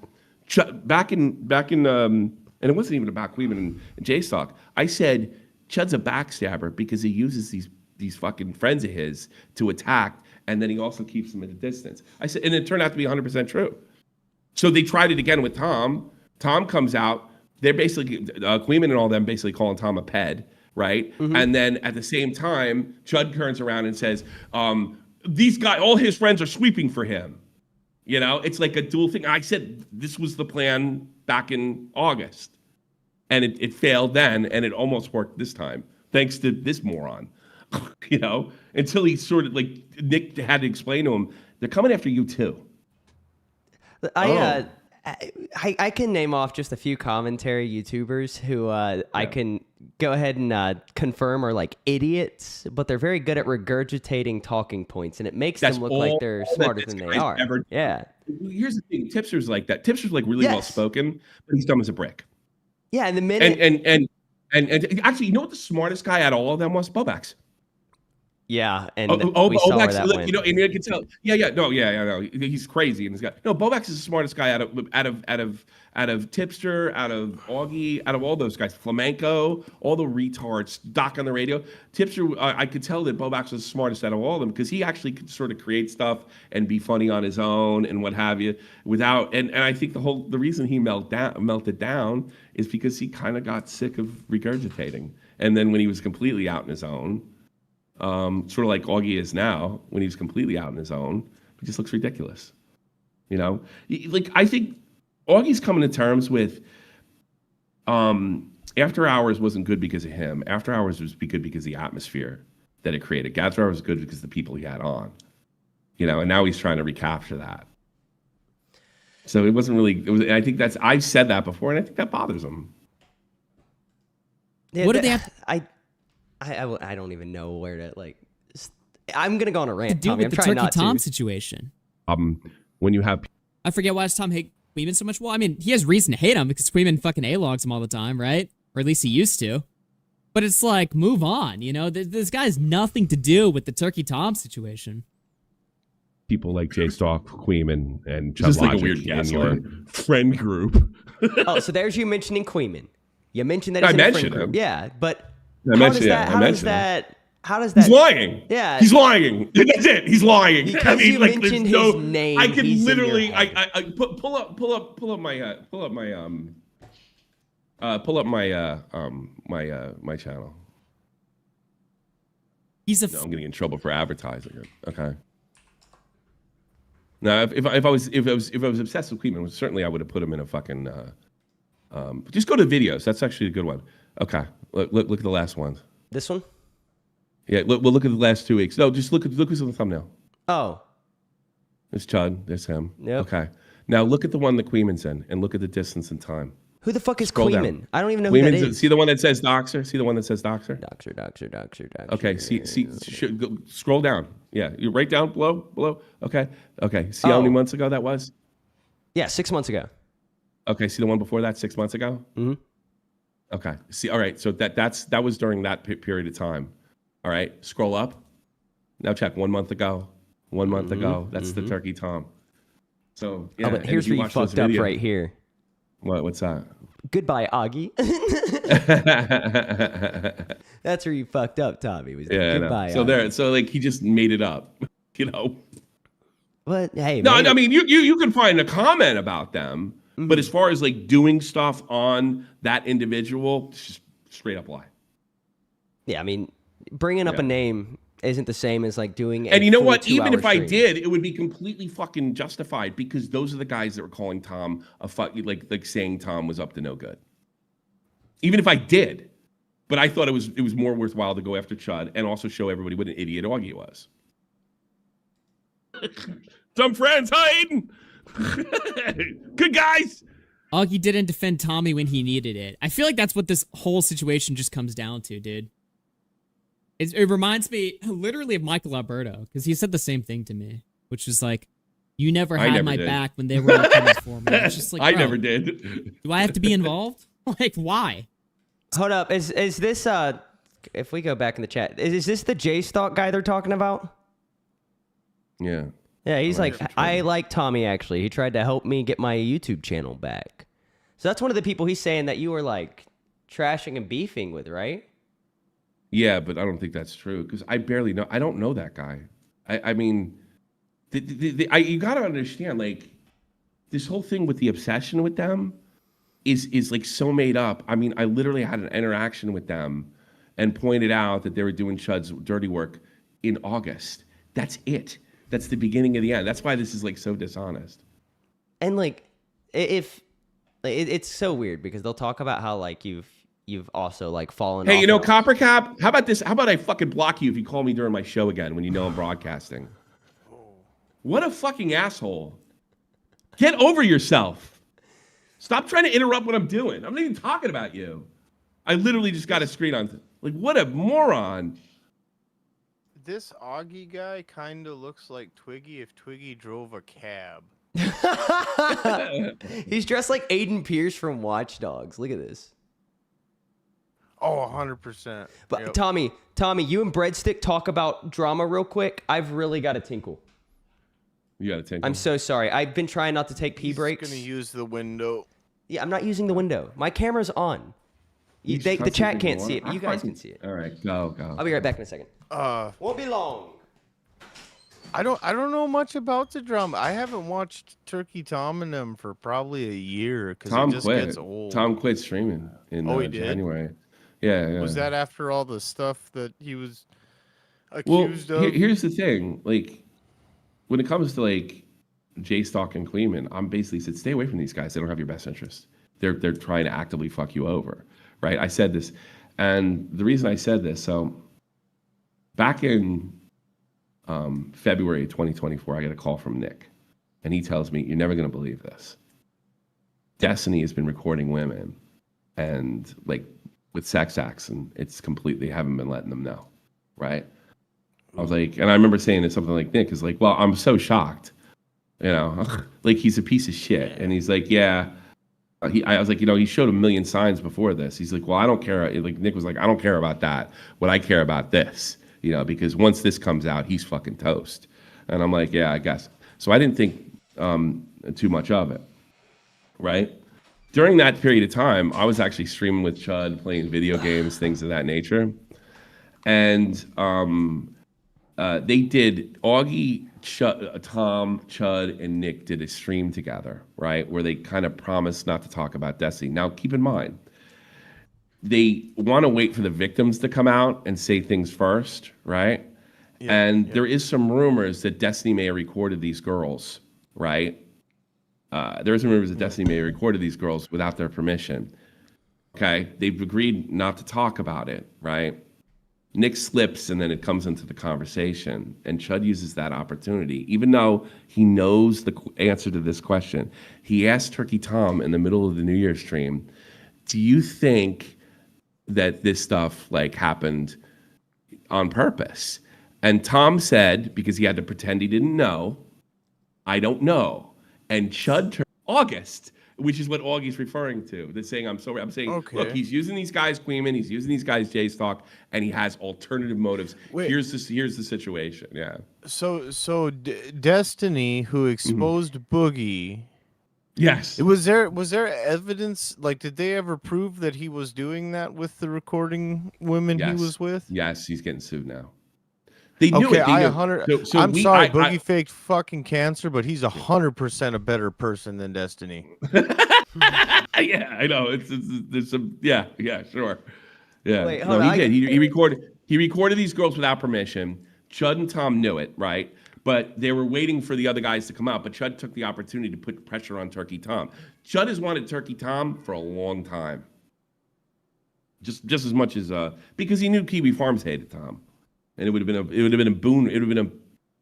Back in and it wasn't even about Queeman and J-Stock. I said Chud's a backstabber because he uses these fucking friends of his to attack, and then he also keeps them at a distance. I said, and it turned out to be 100% true. So they tried it again with Tom. Tom comes out. They're basically Queeman and all them basically calling Tom a ped, right? Mm-hmm. And then at the same time, Chud turns around and says, "These guys, all his friends are sweeping for him." You know, it's like a dual thing. I said this was the plan back in August, and it failed then, and it almost worked this time, thanks to this moron. You know, until he sort of like Nick had to explain to him, they're coming after you too. I can name off just a few commentary YouTubers who I can go ahead and confirm are like idiots, but they're very good at regurgitating talking points, and it makes them look like they're smarter than they are. Yeah. Here's the thing: Tipster's like that. Tipster's like really well spoken, but he's dumb as a brick. Yeah, and the minute and actually, you know what the smartest guy out of all of them was? Bobax. Yeah, and we saw where that went. You know, and you can tell. No, he's crazy, and this guy. No, Bobax is the smartest guy out of Tipster, out of Augie, out of all those guys. Flamenco, all the retards. Doc on the radio. Tipster, I could tell that Bobax was the smartest out of all of them because he actually could sort of create stuff and be funny on his own and what have you. Without and I think the reason he melted down is because he kind of got sick of regurgitating, and then when he was completely out on his own. Sort of like Augie is now when he's completely out on his own. He just looks ridiculous. You know, like I think Augie's coming to terms with After Hours wasn't good because of him. After Hours was good because of the atmosphere that it created. After Hours was good because of the people he had on. You know, and now he's trying to recapture that. So it wasn't really. It was. I think I've said that before, and I think that bothers him. Yeah, what did they have? I don't even know where to like. I'm gonna go on a rant. Deal Tommy. with the Turkey Tom situation. When you have, I forget why does Tom hate Queeman so much. Well, I mean, he has reason to hate him because Queeman fucking A-logs him all the time, right? Or at least he used to. But it's like, move on. You know, this guy has nothing to do with the Turkey Tom situation. people like J-Stock, Queeman, and Is this like a Logic weird in your gaslight? friend group. Oh, so there's you mentioning Queeman. You mentioned that he's I in a friend mentioned group. him. Yeah, but I mentioned how does that? He's lying. Yeah. He's lying. That's it. He's lying. Because you mentioned his name, I can he's in your literally. head. I pull up my channel. He's a. No, I'm getting in trouble for advertising it. Okay. Now, if I was obsessed with Queeman, certainly I would have put him in a fucking. Just go to videos. That's actually a good one. Okay, look at the last one. This one? Yeah, look at the last 2 weeks. No, just look who's on the thumbnail. Oh. There's Chud. There's him. Yep. Okay. Now look at the one that Queeman's in, and look at the distance and time. Who the fuck is Scroll down. Queeman? I don't even know who that is. See the one that says Doxer? See the one that says Doxer? Doxer. Okay. Scroll down. Yeah, you right down below. Okay. See how many months ago that was? Yeah, 6 months ago. Okay. See the one before that, 6 months ago. Mm-hmm. Okay. See. All right. So that was during that period of time. All right. Scroll up. Now check 1 month ago. 1 month ago. That's the Turkey Tom. So yeah. But here's where you fucked up right here. What's that? Goodbye, Augie. That's where you fucked up, Tommy. Was goodbye. So Augie. So like he just made it up, you know. But hey, no, I mean you can find a comment about them, but as far as like doing stuff on that individual, it's just straight up lie. Yeah, I mean, bringing up a name isn't the same as like doing. And you know what? 2 Even if I stream. did, it would be completely fucking justified because those are the guys that were calling Tom a like saying Tom was up to no good. Even if I did, but I thought it was more worthwhile to go after Chud and also show everybody what an idiot Augie was. Some friends hiding. Good guys. Augie didn't defend Tommy when he needed it. I feel like that's what this whole situation just comes down to, dude. It reminds me literally of Michael Alberto because he said the same thing to me, which was like, "You never had my back when they were all coming for me." It's just like, I bro, never did. Do I have to be involved? Like, why? Hold up, is this if we go back in the chat, is this the J-Stock guy they're talking about? Yeah. Yeah, he's Right. like, I like Tommy, actually. He tried to help me get my YouTube channel back. So that's one of the people he's saying that you were, like, trashing and beefing with, right? Yeah, but I don't think that's true because I barely know. I don't know that guy. I mean, you got to understand, like, this whole thing with the obsession with them is like so made up. I mean, I literally had an interaction with them and pointed out that they were doing Chud's dirty work in August. That's it. That's the beginning of the end. That's why this is like so dishonest. And, like, it's so weird because they'll talk about how, like, you've also, like, fallen off. Hey, you know, Copper Cap, how about this? How about I fucking block you if you call me during my show again when you know I'm broadcasting? What a fucking asshole. Get over yourself. Stop trying to interrupt what I'm doing. I'm not even talking about you. I literally just got a screen on. Like, what a moron. This Augie guy kind of looks like Twiggy if Twiggy drove a cab. He's dressed like Aiden Pierce from Watch Dogs. Look at this. Oh, 100%. But Yep. Tommy, you and Breadstick talk about drama real quick. I've really got to tinkle. You got to tinkle. I'm so sorry. I've been trying not to take pee breaks. He's gonna use the window. Yeah, I'm not using the window. My camera's on. The chat can't see it, but you guys can see it. All right, go. I'll be right back in a second. Won't be long. I don't know much about the drama. I haven't watched Turkey Tom and them for probably a year because Tom it just quit. gets old. Tom quit streaming in he did? January. Yeah. Was that after all the stuff that he was accused of? Here's the thing. Like, when it comes to like J-Stock and Kleeman, I'm basically said, stay away from these guys. They don't have your best interest. They're trying to actively fuck you over, right? I said this, and the reason I said this, so back in February 2024, I get a call from Nick, and he tells me, "You're never gonna believe this. Destiny has been recording women, and like with sex acts, and it's completely haven't been letting them know, right?" I was like, and I remember saying to something like Nick is like, "Well, I'm so shocked, you know, like he's a piece of shit," and he's like, "Yeah." I was like, you know, he showed a million signs before this. He's like, well, I don't care. Like Nick was like, I don't care about that. What I care about this, you know, because once this comes out, he's fucking toast. And I'm like, yeah, I guess. So I didn't think too much of it, right? During that period of time, I was actually streaming with Chud, playing video games, things of that nature. And they did, Augie, Tom, Chud, and Nick did a stream together, right? Where they kind of promised not to talk about Destiny. Now, keep in mind, they want to wait for the victims to come out and say things first, right? There is some rumors that Destiny may have recorded these girls, right? There is some rumors that Destiny may have recorded these girls without their permission. Okay, they've agreed not to talk about it, right? Nick slips and then it comes into the conversation, and Chud uses that opportunity. Even though he knows the answer to this question, he asked Turkey Tom in the middle of the New Year's stream, do you think that this stuff like happened on purpose? And Tom said, because he had to pretend he didn't know, I don't know. And Chud turned August, which is what Augie's referring to. They're saying, I'm saying, Okay. Look, he's using these guys, Queeman, he's using these guys, J-Stock, and he has alternative motives. Wait. Here's the situation. Yeah. So Destiny, who exposed Boogie. Yes. Was there evidence? Like, did they ever prove that he was doing that with the recording women he was with? Yes, he's getting sued now. They knew Okay, it. They knew. I'm sorry, Boogie faked fucking cancer, but he's 100% a better person than Destiny. Yeah, I know. There's some. Yeah, sure. Yeah. Wait, no, hold on, he did. He recorded these girls without permission. Chud and Tom knew it, right? But they were waiting for the other guys to come out. But Chud took the opportunity to put pressure on Turkey Tom. Chud has wanted Turkey Tom for a long time. Just as much as because he knew Kiwi Farms hated Tom. And it would have been a boon. It would have been a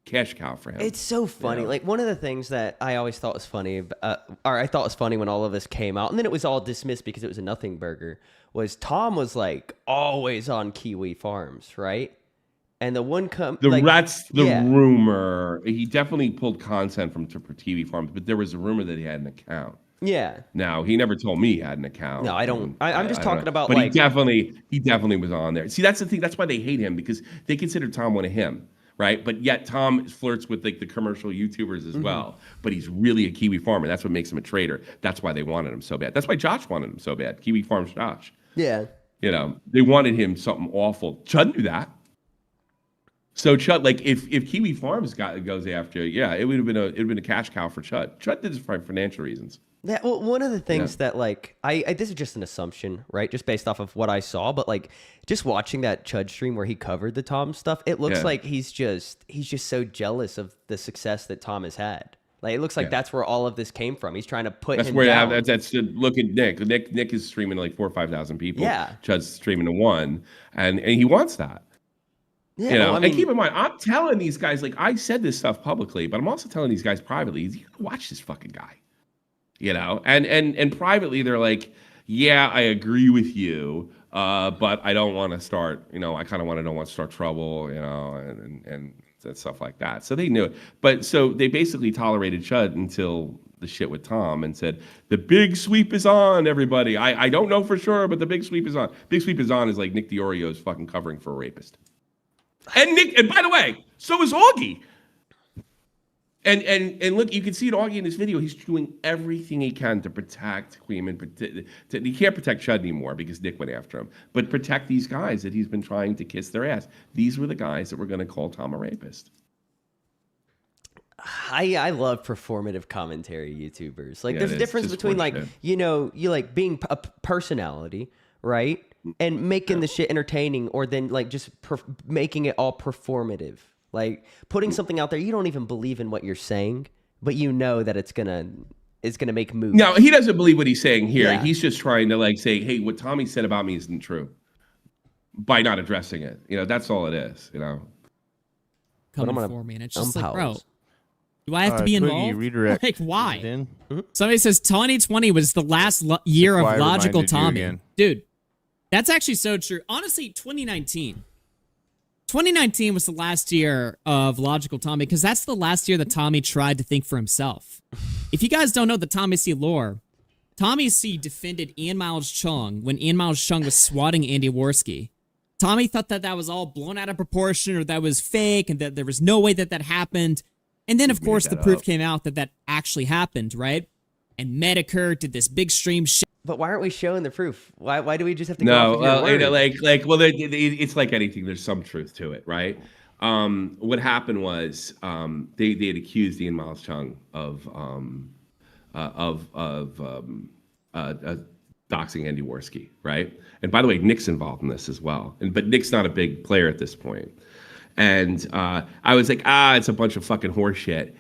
cash cow for him. It's so funny. Like, one of the things that I always thought was funny, or I thought was funny when all of this came out, and then it was all dismissed because it was a nothing burger, was Tom was like always on Kiwi Farms, right? And the one that's the rumor. He definitely pulled content from Kiwi Farms, but there was a rumor that he had an account. Yeah. Now, he never told me he had an account. No, I don't. I'm just talking about, but like, he definitely was on there. See, that's the thing. That's why they hate him, because they consider Tom one of him. right? But yet Tom flirts with like the commercial YouTubers as well. But he's really a Kiwi farmer. That's what makes him a traitor. That's why they wanted him so bad. That's why Josh wanted him so bad. Kiwi Farms Josh. Yeah. You know, they wanted him something awful. Chud knew that. So Chud, like if Kiwi Farms goes after, yeah, it would have been a cash cow for Chud. Chud did this for financial reasons. Yeah, well, one of the things that like I this is just an assumption, right? Just based off of what I saw, but like just watching that Chud stream where he covered the Tom stuff, it looks like he's just so jealous of the success that Tom has had. Like it looks like that's where all of this came from. He's trying to put him down. That's look at Nick. Nick is streaming to like 4,000 or 5,000 people. Yeah, Chud's streaming to 1, and he wants that. Yeah, you know, well, I mean, and keep in mind, I'm telling these guys, like I said this stuff publicly, but I'm also telling these guys privately, you gotta watch this fucking guy. You know, and privately they're like, yeah, I agree with you, but I don't want to start, you know, I kind of don't want to start trouble, you know, and stuff like that. So they knew it. But so they basically tolerated Chud until the shit with Tom and said, the big sweep is on, everybody. I don't know for sure, but the big sweep is on. Big sweep is on is like Nick DiOrio's fucking covering for a rapist. And by the way, so is Augie. And look, you can see it, Augie, in this video. He's doing everything he can to protect Queeman. He can't protect Chud anymore because Nick went after him. But protect these guys that he's been trying to kiss their ass. These were the guys that were going to call Tom a rapist. I love performative commentary YouTubers. Like, there's a difference between like, you know, you like being a personality, right? And making the shit entertaining, or then like just making it all performative. Like putting something out there, you don't even believe in what you're saying, but you know that it's gonna make moves. No, he doesn't believe what he's saying here. Yeah. He's just trying to like say, hey, what Tommy said about me isn't true, by not addressing it. You know, that's all it is. You know, Coming for me, and it's just like, bro, do I have to be Twiggy, involved? redirect. Like, why? Somebody says 2020 was the last year of Logical Tommy. Dude, that's actually so true. Honestly, 2019 was the last year of Logical Tommy, because that's the last year that Tommy tried to think for himself. If you guys don't know the Tommy C lore, Tommy C defended Ian Miles Chung when Ian Miles Chung was swatting Andy Worski. Tommy thought that that was all blown out of proportion, or that was fake, and that there was no way that that happened. And then, of course, the proof came out that that actually happened, right? And Medicare did this big stream shit. But why aren't we showing the proof? Why do we just have to go off of your word? You know, it's like anything. There's some truth to it, right? What happened was they had accused Ian Miles Chung of doxing Andy Worski, right? And by the way, Nick's involved in this as well. But Nick's not a big player at this point. And I was like, it's a bunch of fucking horseshit.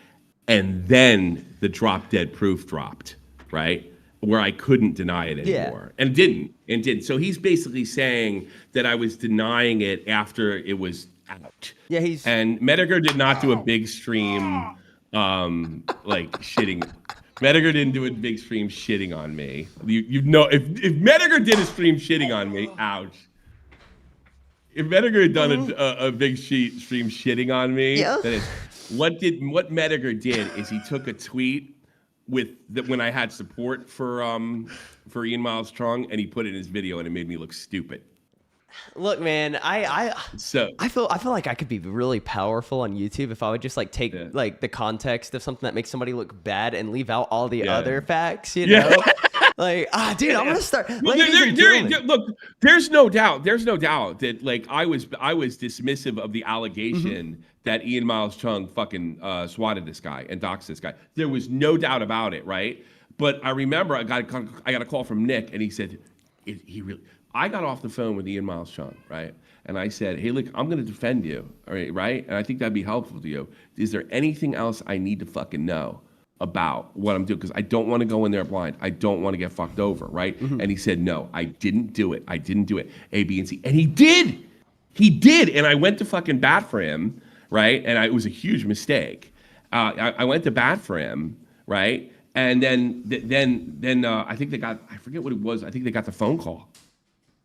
And then the drop dead proof dropped, right? Where I couldn't deny it anymore. And didn't. So he's basically saying that I was denying it after it was out. Yeah, and Medicare did not do a big stream like shitting. Medicare didn't do a big stream shitting on me. You know, if Medicare did a stream shitting on me, ouch. If Medicare had done a big stream shitting on me, then it's, what Medicare did is he took a tweet when I had support for Ian Miles Chung, and he put it in his video, and it made me look stupid. Look, man, I feel like I could be really powerful on YouTube if I would just like take like the context of something that makes somebody look bad and leave out all the other facts, you know? Like, dude, I'm gonna start. Look, there's no doubt that like I was dismissive of the allegation that Ian Miles Chung fucking swatted this guy and doxed this guy. There was no doubt about it, right? But I remember I got a call from Nick, and he said I got off the phone with Ian Miles Chung, right? And I said, hey, look, I'm going to defend you, all right? And I think that'd be helpful to you. Is there anything else I need to fucking know about what I'm doing? Because I don't want to go in there blind. I don't want to get fucked over, right? And he said, no, I didn't do it. A, B, and C. And he did. And I went to fucking bat for him, right? And it was a huge mistake. I went to bat for him, right? And then I think they got, I forget what it was. I think they got the phone call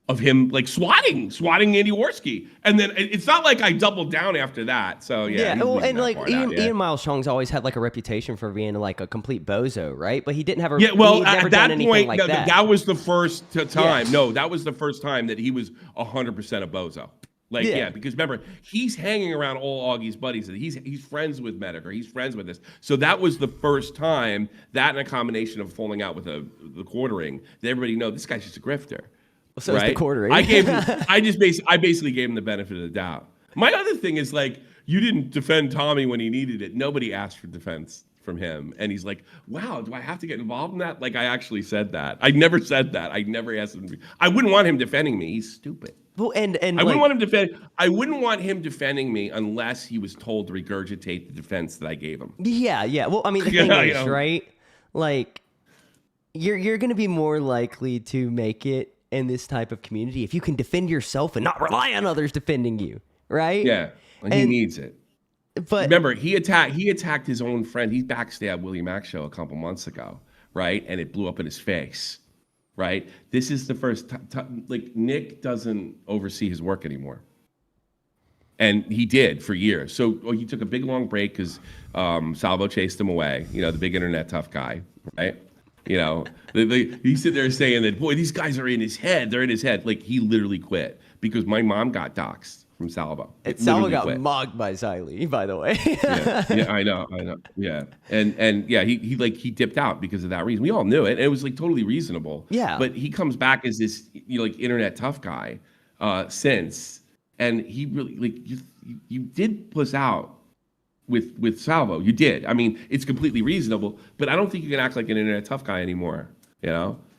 of him like swatting Andy Worski. And then it's not like I doubled down after that. So well, and like Ian Miles Chung's always had like a reputation for being like a complete bozo, right? But he didn't have a well, at that point, like that was the first time. No, that was the first time that he was 100% a bozo. Like, yeah, because remember, he's hanging around all Augie's buddies. He's friends with Medic, or he's friends with this. So that was the first time, that and a combination of falling out with the quartering, that everybody know this guy's just a grifter. So it's the quartering. I basically gave him the benefit of the doubt. My other thing is, like, you didn't defend Tommy when he needed it. Nobody asked for defense from him. And he's like, wow, do I have to get involved in that? Like, I actually said that. I never said that. I never asked him. I wouldn't want him defending me. He's stupid. Well, and I wouldn't want him defending me unless he was told to regurgitate the defense that I gave him. Yeah. Well, I mean, the thing is, right? Like, you're going to be more likely to make it in this type of community if you can defend yourself and not rely on others defending you, right? Yeah, and he needs it. But remember, he attacked his own friend. He backstabbed Willie Mack's show a couple months ago, right? And it blew up in his face, right? This is the first time, like, Nick doesn't oversee his work anymore. And he did for years. So he took a big long break because Salvo chased him away, the big internet tough guy, right? He sit there saying that, boy, these guys are in his head. They're in his head. Like, he literally quit because my mom got doxxed from Salvo. Salvo got mugged by Xylee, by the way. yeah, I know. Yeah. And yeah, he dipped out because of that reason. We all knew it. And it was like totally reasonable. Yeah. But he comes back as this, like, internet tough guy since. And he really, like, you did puss out with Salvo. You did. I mean, it's completely reasonable, but I don't think you can act like an internet tough guy anymore.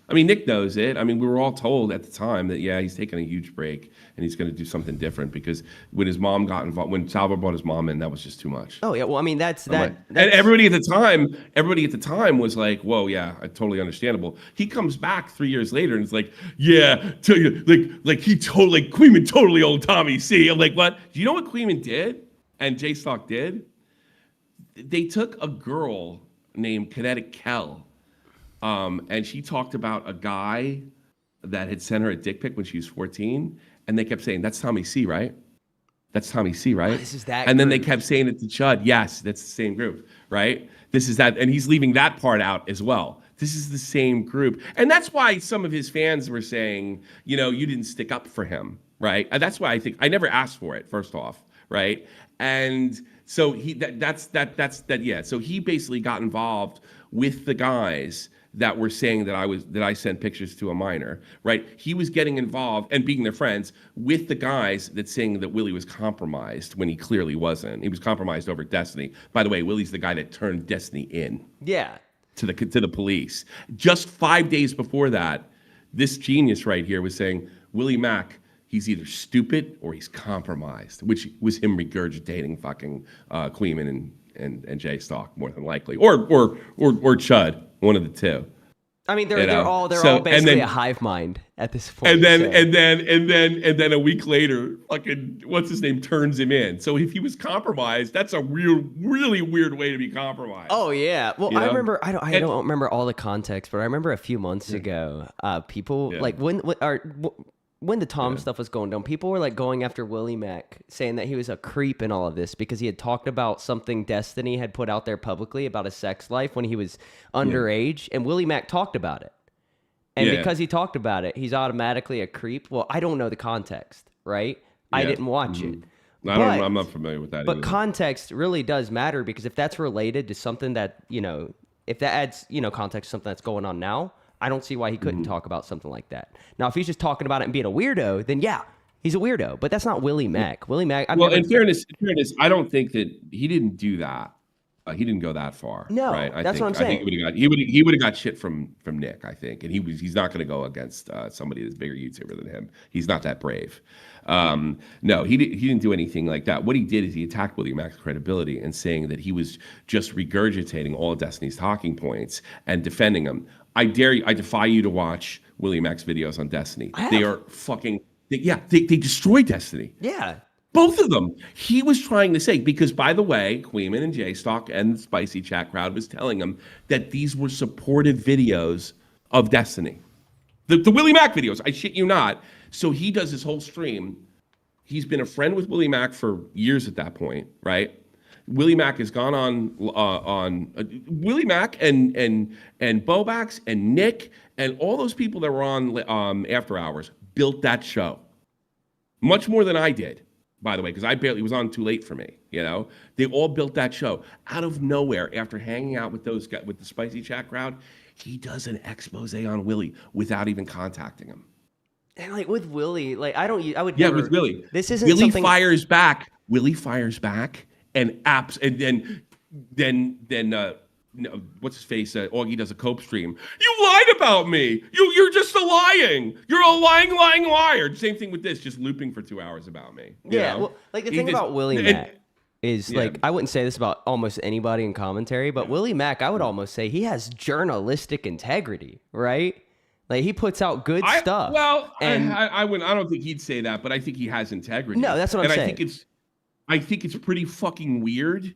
I mean, Nick knows it. I mean, we were all told at the time that, yeah, he's taking a huge break and he's going to do something different because when his mom got involved, when Salvo brought his mom in, that was just too much. Oh, yeah. Well, I mean, that's and everybody at the time was like, whoa, yeah, totally understandable. He comes back 3 years later and it's like, yeah, like he totally, like, Queeman totally old Tommy C. I'm like, what? Do you know what Queeman did and J Stock did? They took a girl named Kinetic Kell. And she talked about a guy that had sent her a dick pic when she was 14, and they kept saying, "That's Tommy C, right? That's Tommy C, right?" This is that. And then they kept saying it to Chud. Yes, that's the same group, right? This is that, and he's leaving that part out as well. This is the same group, and that's why some of his fans were saying, you didn't stick up for him, right? And that's why I think I never asked for it. First off, right? And so yeah. So he basically got involved with the guys that were saying that I sent pictures to a minor, right? He was getting involved and being their friends with the guys that saying that Willie was compromised when he clearly wasn't. He was compromised over Destiny. By the way, Willie's the guy that turned Destiny in. Yeah. To the police. Just 5 days before that, this genius right here was saying, Willie Mack, he's either stupid or he's compromised, which was him regurgitating fucking Queeman and J Stock more than likely, or Chud. One of the two. I mean, they're all basically a hive mind at this point. And then a week later, fucking what's his name turns him in. So if he was compromised, that's a really weird way to be compromised. Oh yeah. Well, I remember. I don't remember all the context, but I remember a few months ago, people like when the Tom stuff was going down, people were like going after Willie Mack, saying that he was a creep in all of this because he had talked about something Destiny had put out there publicly about his sex life when he was underage, and Willie Mack talked about it. And because he talked about it, he's automatically a creep. Well, I don't know the context, right? I didn't watch it. I'm not familiar with that. But either. Context really does matter because if that's related to something that, if that adds, context to something that's going on now, I don't see why he couldn't talk about something like that. Now, if he's just talking about it and being a weirdo, then yeah, he's a weirdo. But that's not Willie Mack. Willie Mack. In fairness, I don't think that he didn't do that. He didn't go that far. No, right? That's what I'm saying. I think he would have got shit from Nick. I think, and he's not going to go against somebody that's a bigger YouTuber than him. He's not that brave. No, he didn't do anything like that. What he did is he attacked Willie Mack's credibility and saying that he was just regurgitating all of Destiny's talking points and defending him. I defy you to watch Willie Mack's videos on Destiny. They are fucking, they destroy Destiny. Yeah. Both of them. He was trying to say, because by the way, Queeman and J-Stock and the Spicy Chat crowd was telling him that these were supportive videos of Destiny. The Willie Mack videos, I shit you not. So he does his whole stream. He's been a friend with Willie Mack for years at that point, right? Willie Mack has gone on Willie Mack and Bobax and Nick and all those people that were on After Hours built that show much more than I did. by the way, because I barely was on too late for me. You know, they all built that show out of nowhere after hanging out with those guys, with the Spicy Chat crowd. He does an expose on Willie without even contacting him. And like with Willie, like I would Yeah, never, with Willie. This isn't Willie something. fires back. Willie fires back, and apps, and then no, what's his face? Augie does a cope stream. You lied about me. You're just a lying. You're a lying liar. Same thing with this, just looping for 2 hours about me. You Yeah, know? well, like the He thing just- about Willie and- Mack is yeah. like I wouldn't say this about almost anybody in commentary, but Willie Mack, I would almost say he has journalistic integrity, right? Like he puts out good stuff. Well, and I wouldn't. I don't think he'd say that, but I think he has integrity. No, that's what I'm and saying. I think it's pretty fucking weird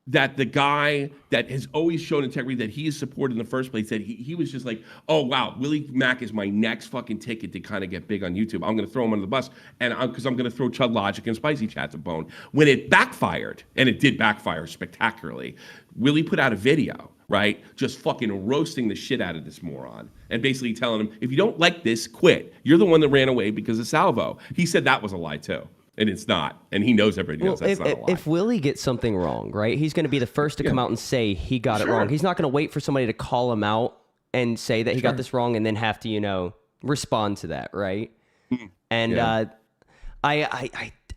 that the guy that has always shown integrity, that he is supported in the first place, that he was just like, oh wow, Willie Mack is my next fucking ticket to kind of get big on YouTube. I'm going to throw him under the bus, and because I'm going to throw Chud Logic and Spicy Chat a bone. When it backfired, and it did backfire spectacularly, Willie put out a video, right, just fucking roasting the shit out of this moron, and basically telling him, if you don't like this, quit. You're the one that ran away because of Salvo. He said that was a lie too. And it's not. And he knows everybody knows that's not a lie. If Willie gets something wrong, right, he's going to be the first to come out and say he got it wrong. He's not going to wait for somebody to call him out and say that he got this wrong and then have to, respond to that, right? And I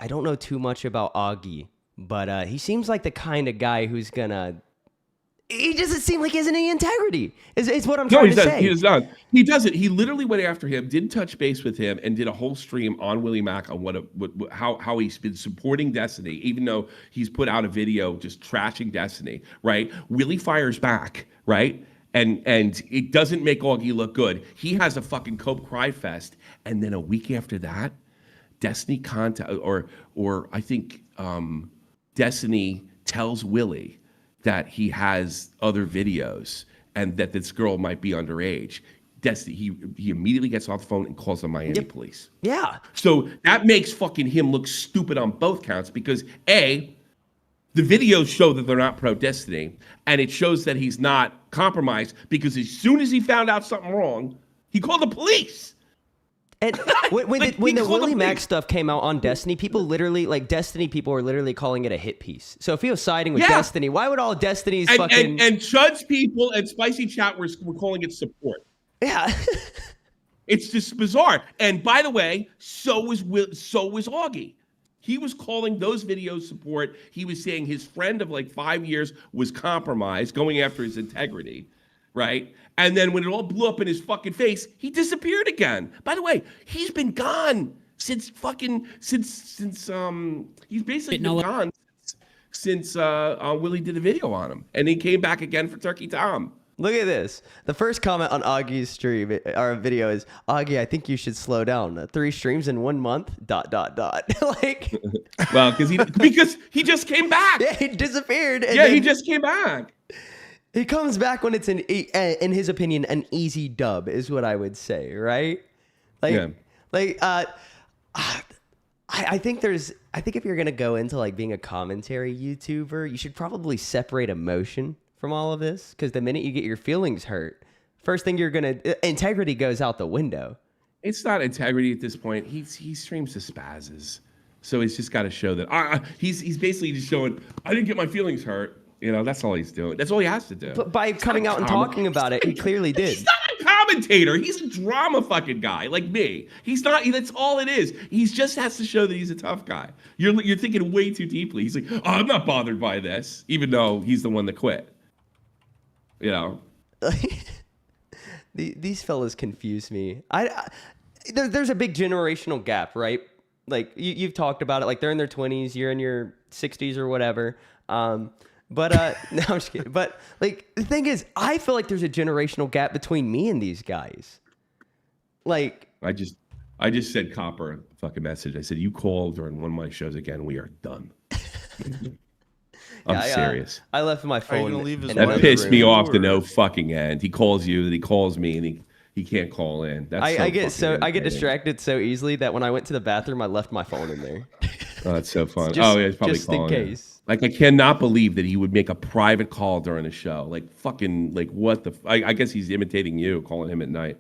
don't know too much about Augie, but he seems like the kind of guy who's going to... He doesn't seem like he has any integrity. Is what I'm trying to say. He does not. He doesn't. He literally went after him, didn't touch base with him, and did a whole stream on Willie Mack on how he's been supporting Destiny, even though he's put out a video just trashing Destiny. Right? Willie fires back. Right? And it doesn't make Augie look good. He has a fucking cope cry fest, and then a week after that, Destiny or I think Destiny tells Willie that he has other videos and that this girl might be underage. He immediately gets off the phone and calls the Miami police. Yeah. So that makes fucking him look stupid on both counts because A, the videos show that they're not pro-Destiny, and it shows that he's not compromised because as soon as he found out something wrong, he called the police. And when the Willie Mack stuff came out on Destiny, people literally, Destiny people were literally calling it a hit piece. So if he was siding with Destiny, why would all Destiny's fucking... And Chud's people and Spicy Chat were calling it support. Yeah. It's just bizarre. And by the way, so was Augie. He was calling those videos support. He was saying his friend of 5 years was compromised, going after his integrity, right? And then when it all blew up in his fucking face, he disappeared again. By the way, he's been gone since he's basically been gone since Willie did a video on him, and he came back again for Turkey Tom. Look at this. The first comment on Augie's stream or video is, Augie, I think you should slow down. 3 streams in 1 month, ... Well, because he just came back. Yeah, he disappeared. And he just came back. He comes back when it's in his opinion, an easy dub is what I would say, right? I think if you're gonna go into being a commentary YouTuber, you should probably separate emotion from all of this, because the minute you get your feelings hurt, first thing integrity goes out the window. It's not integrity at this point. He streams the spazzes, so he's just got to show that he's basically just showing I didn't get my feelings hurt. That's all he's doing. That's all he has to do. But by coming out and talking about it, he clearly did. He's not a commentator. He's a drama fucking guy like me. He's not. That's all it is. He just has to show that he's a tough guy. You're thinking way too deeply. He's like, oh, I'm not bothered by this, even though he's the one that quit. These fellas confuse me. There's a big generational gap, right? You've talked about it. They're in their 20s, you're in your 60s or whatever. But no, I'm just kidding. But the thing is, I feel like there's a generational gap between me and these guys. I just sent Copper a fucking message. I said, you call during one of my shows again, we are done. I'm serious. I left my phone. That pissed me off to no fucking end. He calls you, then he calls me, and he can't call in. I get distracted so easily that when I went to the bathroom, I left my phone in there. Oh, that's so fun. He's probably just in case. I cannot believe that he would make a private call during a show. What the? I guess he's imitating you, calling him at night.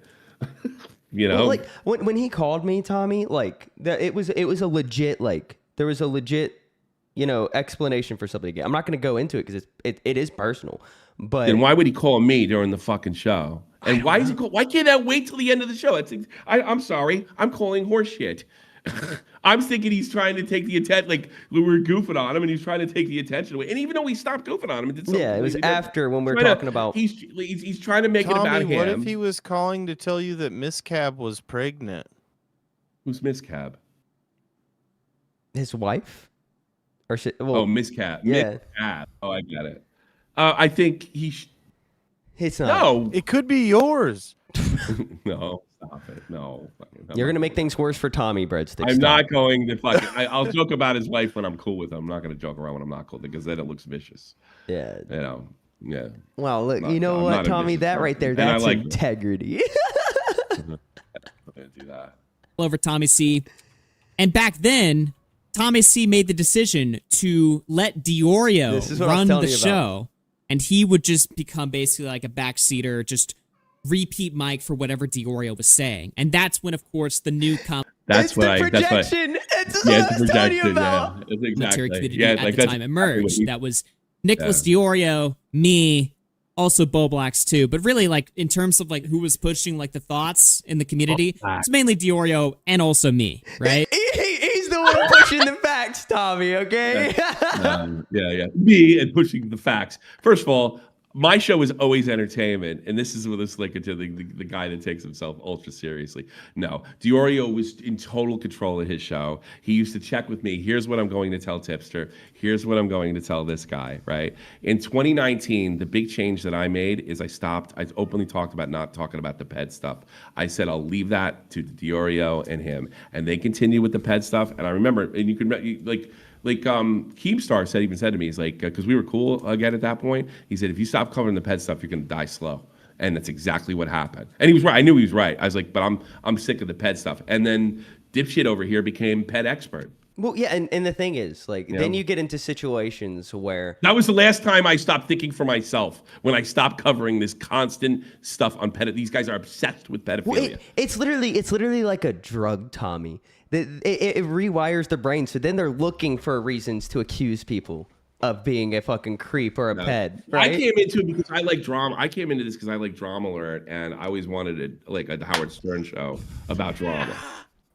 Well, when he called me, Tommy, it was a legit there was a legit, explanation for something. I'm not going to go into it because it is personal. But Then why would he call me during the fucking show? And why is he call? Why can't I wait till the end of the show? I'm sorry. I'm calling horseshit. I'm thinking he's trying to take the attention, like we were goofing on him, and he's trying to take the attention away. And even though we stopped goofing on him, and did something, yeah, it was after when we were talking about. He's trying to make it about him. What if he was calling to tell you that Miss Cab was pregnant? Who's Miss Cab? His wife, or Miss Cab. Yeah. Miss Cab. Oh, I get it. I think he. It's not. No, it could be yours. No, stop it. No, you're gonna make things worse for Tommy, Breadstick. I'm not going to fucking. I'll joke about his wife when I'm cool with him. I'm not going to joke around when I'm not cool because then it looks vicious. Yeah. Yeah. Well, look, you know what, Tommy? That right there, that's integrity. I'm gonna do that. Over Tommy C. And back then, Tommy C made the decision to let Diorio run the show, and he would just become basically like a backseater, just repeat mic for whatever Diorio was saying. And that's when, of course, the new It's the projection. It's what I was telling you about. Yeah, exactly. Community at the time emerged. That was Nicholas Diorio, me, also Bo Blacks too. But really, like in terms of like who was pushing like the thoughts in the community, it's mainly Diorio and also me, right? He's the one pushing the facts, Tommy. Okay. Yeah. Me and pushing the facts. First of all, my show is always entertainment, and this is what it's like to the guy that takes himself ultra seriously. No, Diorio was in total control of his show. He used to check with me. Here's what I'm going to tell Tipster. Here's what I'm going to tell this guy, right? In 2019, the big change that I made is I openly talked about not talking about the ped stuff. I said I'll leave that to Diorio and him, and they continue with the ped stuff. And I remember, and you can Keemstar said to me, he's like, because we were cool again at that point. He said, if you stop covering the ped stuff, you're gonna die slow. And that's exactly what happened. And he was right. I knew he was right. I was like, but I'm sick of the ped stuff. And then dipshit over here became ped expert. Well, yeah, and the thing is, like, then you get into situations where that was the last time I stopped thinking for myself, when I stopped covering this constant stuff on ped. These guys are obsessed with pedophilia. Well, it's literally like a drug, Tommy. It rewires the brain, so then they're looking for reasons to accuse people of being a fucking creep or a ped. Right? I came into it because I like drama. I came into this because I like Drama Alert, and I always wanted a Howard Stern show about drama.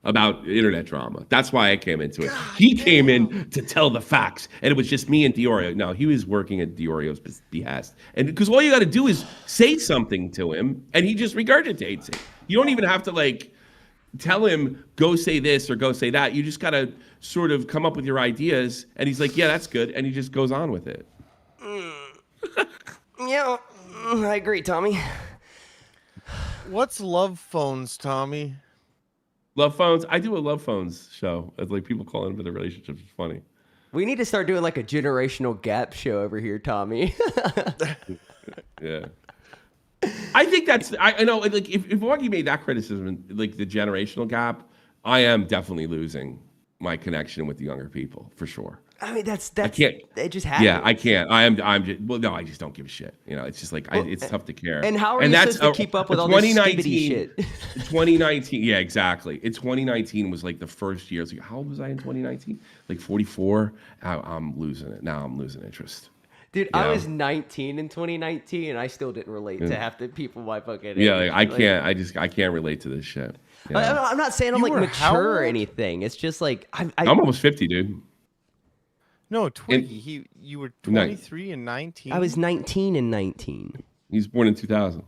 About internet drama. That's why I came into it. He came in to tell the facts, and it was just me and Diorio. No, he was working at Diorio's behest. And because all you got to do is say something to him, and he just regurgitates it. You don't even have to, like, tell him, go say this or go say that. You just got to sort of come up with your ideas, and he's like, yeah, that's good, and he just goes on with it. Yeah, I agree, Tommy. What's love phones, Tommy? Love phones. I do a love phones show. It's like people calling for their relationships. It's funny. We need to start doing like a generational gap show over here, Tommy. Yeah. I think that's. I know. Like if Augie made that criticism, like the generational gap, I am definitely losing my connection with the younger people for sure. I mean, that's I can't. It just happens. Yeah, I can't. I'm just. Well, no, I just don't give a shit. You know, it's just like it's tough to care. And how are you supposed to keep up with all this skibidi shit? 2019. Yeah, exactly. In 2019 was like the first year. Like, how old was I in 2019? Like 44. I'm losing it. Now I'm losing interest. Dude, I was 19 in 2019, and I still didn't relate to half the people I fucking. Yeah, like, I can't relate to this shit. I'm not saying I'm like mature or anything. It's just like I'm almost 50, dude. No, Twiggy. You were 23 and 19. I was 19 and 19. He was born in 2000.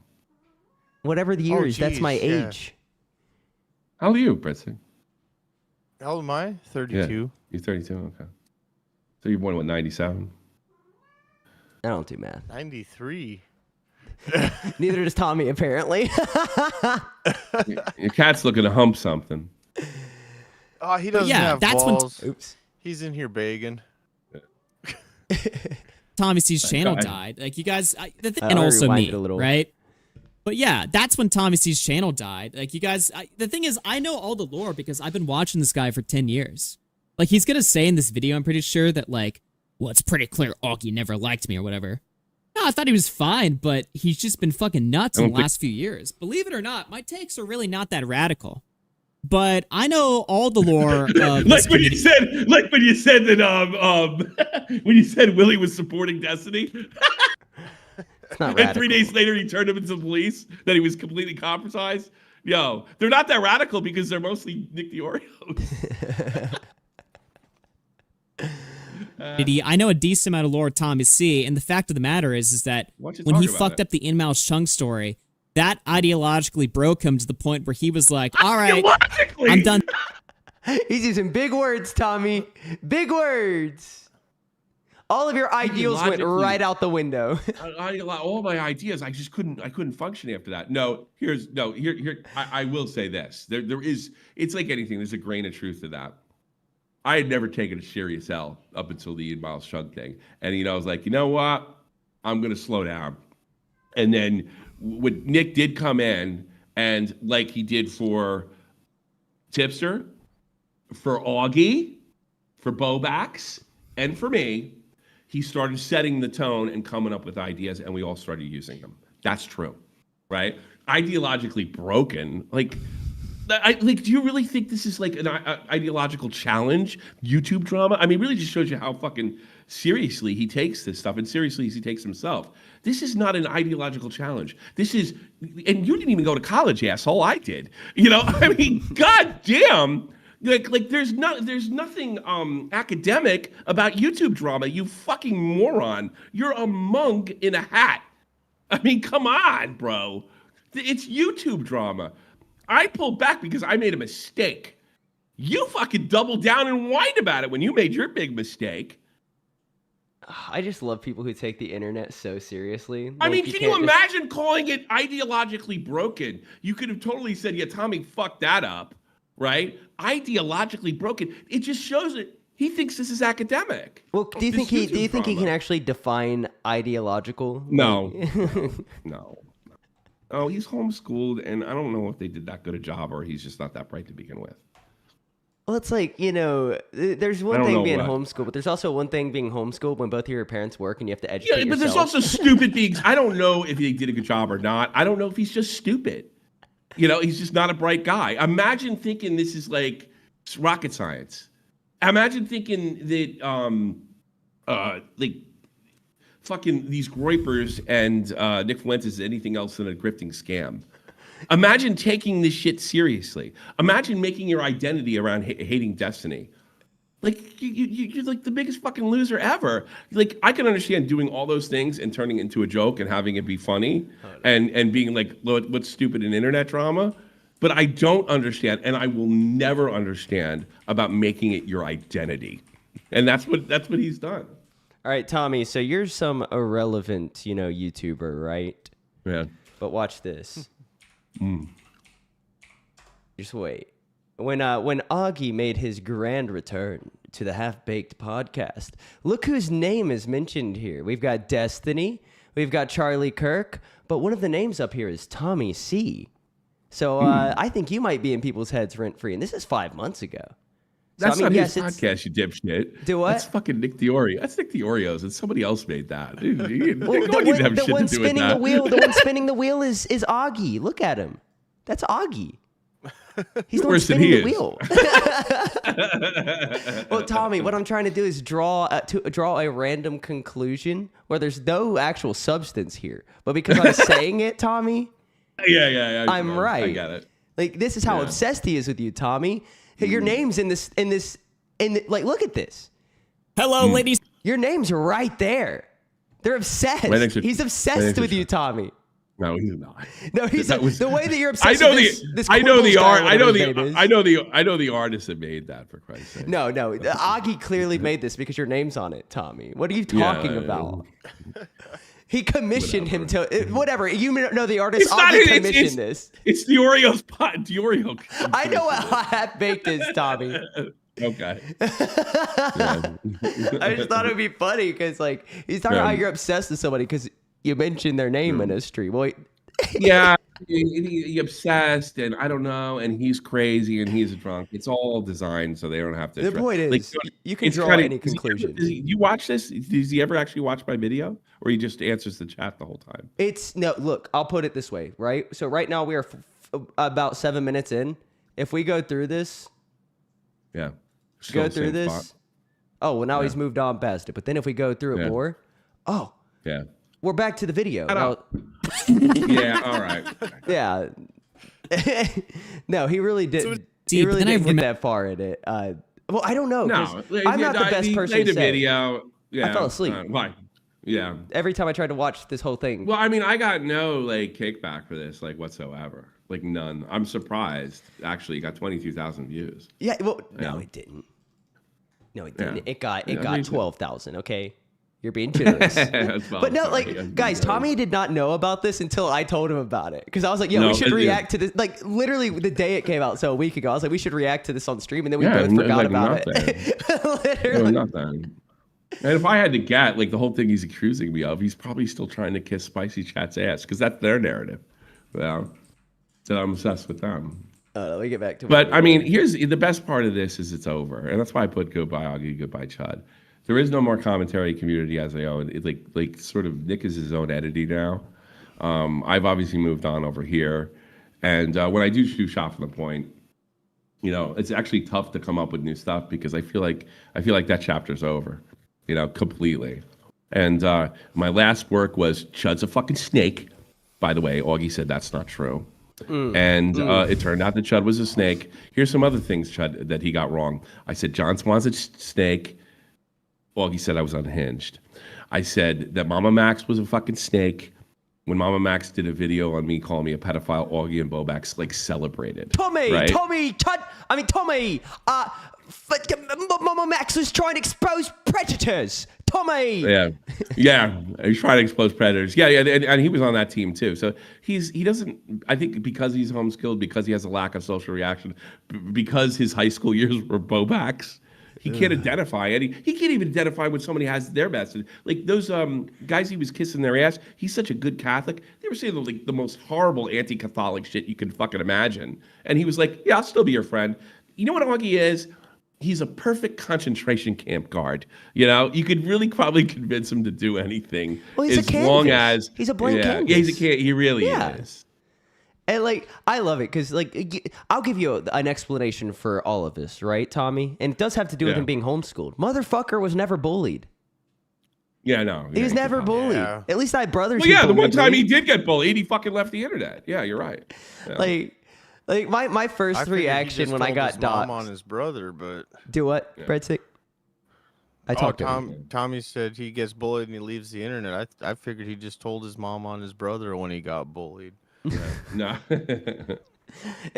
Whatever the year is, that's my age. How old are you, Bretson? How old am I? 32. Yeah, you're 32. Okay. So you're born in what, 97? I don't do math. 93. Neither does Tommy, apparently. Your cat's looking to hump something. Oh, he doesn't have balls. Oops. He's in here begging. Tommy C's channel died. Like you guys, and also me, right? But yeah, that's when Tommy C's channel died. Like you guys, the thing is, I know all the lore because I've been watching this guy for 10 years. Like he's gonna say in this video, I'm pretty sure that like, well, it's pretty clear Augie never liked me or whatever. No, I thought he was fine, but he's just been fucking nuts in the last few years. Believe it or not, my takes are really not that radical. but I know all the lore of this Like when you community. said that when you said Willie was supporting Destiny, It's not and radical. 3 days later he turned him into the police, that he was completely compromised. Yo, they're not that radical because they're mostly Nick DeOrios. I know a decent amount of lore of Tommy C, and the fact of the matter is that Why don't you when he talk about fucked it? up the in-mouse Chung story, that ideologically broke him to the point where he was like, all right, Logically. I'm done. He's using big words, Tommy. Big words. All of your ideals went Ideologically- right out the window. All my ideas, I just couldn't function after that. I will say this. There is, it's like anything, there's a grain of truth to that. I had never taken a serious L up until the Miles Chug thing. And, I was like, you know what? I'm going to slow down. And then when Nick did come in, and like he did for Tipster, for Augie, for Bobax, and for me, he started setting the tone and coming up with ideas, and we all started using them. That's true, right? Ideologically broken, do you really think this is like an ideological challenge, YouTube drama? I mean, it really just shows you how fucking seriously he takes this stuff, and seriously as he takes himself. This is not an ideological challenge. This is, and you didn't even go to college, asshole. I did. I mean, goddamn. Like there's nothing academic about YouTube drama, you fucking moron. You're a monk in a hat. I mean, come on, bro. It's YouTube drama. I pulled back because I made a mistake. You fucking doubled down and whined about it when you made your big mistake. I just love people who take the internet so seriously. I mean, can you can't imagine calling it ideologically broken? You could have totally said, yeah, Tommy fucked that up, right? Ideologically broken. It just shows that he thinks this is academic. Well, do you This think he YouTube can drama. actually define ideological? No. No. Oh, he's homeschooled, and I don't know if they did that good a job, or he's just not that bright to begin with. Well, it's like, there's I one don't thing know being what. homeschooled, but there's also one thing being homeschooled when both of your parents work and you have to educate Yeah, but there's yourself. also stupid beings. I don't know if he did a good job or not. I don't know if he's just stupid. He's just not a bright guy. Imagine thinking this is like rocket science. Imagine thinking that fucking these groypers and Nick Fuentes is anything else than a grifting scam. Imagine taking this shit seriously. Imagine making your identity around hating Destiny. Like you're like the biggest fucking loser ever. Like I can understand doing all those things and turning it into a joke and having it be funny and being like, what's stupid in internet drama? But I don't understand, and I will never understand about making it your identity. And that's what he's done. All right, Tommy, so you're some irrelevant, YouTuber, right? Yeah. But watch this. Just wait. When Augie made his grand return to the Half-Baked podcast, look whose name is mentioned here. We've got Destiny, we've got Charlie Kirk, but one of the names up here is Tommy C. So I think you might be in people's heads rent-free, and this is 5 months ago. So, That's not yes, his podcast, you dipshit. Do what? That's fucking Nick DeOrio. That's Nick DeOrio's, and somebody else made that. Dude, Well, the one spinning the that. wheel, the one spinning the wheel is Augie. Look at him. That's Augie. He's the one Worse than spinning he the wheel. Well, Tommy, what I'm trying to do is draw a random conclusion where there's no actual substance here, but because I'm saying it, Tommy, Yeah. I'm right. I got it. Like this is how obsessed he is with you, Tommy. Your name's in like look at this. Hello, ladies. Your name's right there. They're obsessed. My name's He's obsessed with you, Tommy. No, he's not. No, he's That was- the way that you're I obsessed know with the this I know the Quibbles guy, art. I know whatever his name is. I know the artist that made that, for Christ's sake. No, Augie clearly made this because your name's on it, Tommy. What are you talking about? He commissioned him to whatever. You know the artist. It's not. Augie commissioned this. It's DeOrio's pot. DeOrio. I know what half baked is, Tommy. Okay. I just thought it would be funny because like he's talking about how you're obsessed with somebody because you mentioned their name in a stream. Well, Yeah, he obsessed, and I don't know, and he's crazy, and he's a drunk. It's all designed so they don't have to. the point is, you can it's draw kinda- any conclusion. You watch this? Does he ever actually watch my video, or he just answers the chat the whole time? It's no. Look, I'll put it this way, right? So right now we are about 7 minutes in. if we go through this, Yeah. go through this. Spot. Oh, well, now Yeah. he's moved on past it. But then if we go through it Yeah. more, oh, Yeah. we're back to the video. Shut Now- up. Yeah. All right. yeah. No, he really didn't. See, He but really then I didn't get remem- that far in it. Well, I don't know. 'cause No, I'm not the best he person played to a say. video. Yeah. fell asleep. Why? Yeah. Every time I tried to watch this whole thing. Well, I mean, I got no like kickback for this, like whatsoever. Like none. I'm surprised. Actually, it got 22,000 views. Yeah, well, Yeah. no, it didn't. No, it didn't. Yeah. It got Yeah, me too. 12,000. Okay, you're being generous. But no, Sorry, like, I'm guys, being Tommy did not know about this until I told him about it. Because I was like, yo, No, we should it- react to this. Like, literally the day it came out, so a week ago, I was like, we should react to this on stream, and then we Yeah, both and, forgot like, about nothing. it. No, Literally. nothing. And if I had to get, like, the whole thing he's accusing me of, he's probably still trying to kiss Spicy Chat's ass because that's their narrative. Well, so I'm obsessed with them. Let me get back to But what I we mean, here's the best part of this is it's over, and that's why I put goodbye Augie, goodbye Chud. There is no more commentary community as I own. It like sort of Nick is his own entity now. I've obviously moved on over here, and when I do shoot shop from the point, you know, it's actually tough to come up with new stuff because I feel like that chapter's over, you know, completely. And my last work was Chud's a fucking snake. By the way, Augie said that's not true. And it turned out that Chud was a snake. Here's some other things, Chud, that he got wrong. I said John Swan's a snake. Augie said I was unhinged. I said that Mama Max was a fucking snake. When Mama Max did a video on me calling me a pedophile, Augie and Bobax like celebrated. Tommy, right? Tommy, Mama Max was trying to expose predators. Tommy. Yeah, he's trying to expose predators. Yeah, and he was on that team too. So he doesn't. I think because he's homeschooled, because he has a lack of social reaction, because his high school years were Bobax, he can't identify any. He can't even identify when somebody has their best. Like those guys he was kissing their ass. He's such a good Catholic. They were saying like the most horrible anti-Catholic shit you can fucking imagine. And he was like, "Yeah, I'll still be your friend." You know what Augie is? He's a perfect concentration camp guard. You know, you could really probably convince him to do anything. Well, he's as a long canvas. as He's a blank canvas. Yeah, he really Yeah. is. And like, I love it because like, I'll give you an explanation for all of this, right, Tommy? And it does have to do with Yeah. him being homeschooled. Motherfucker was never bullied. Yeah, no. He was never bullied. Yeah. At least I had brothers. Well, who yeah, the one bullied time me. he did get bullied, he fucking left the internet. Yeah, you're right. Yeah. Like my first I figured he reaction just when I told got his mom doxxed. on his brother, but Do what, breadstick? I talked to him. Tommy said he gets bullied and he leaves the internet. I figured he just told his mom on his brother when he got bullied. No.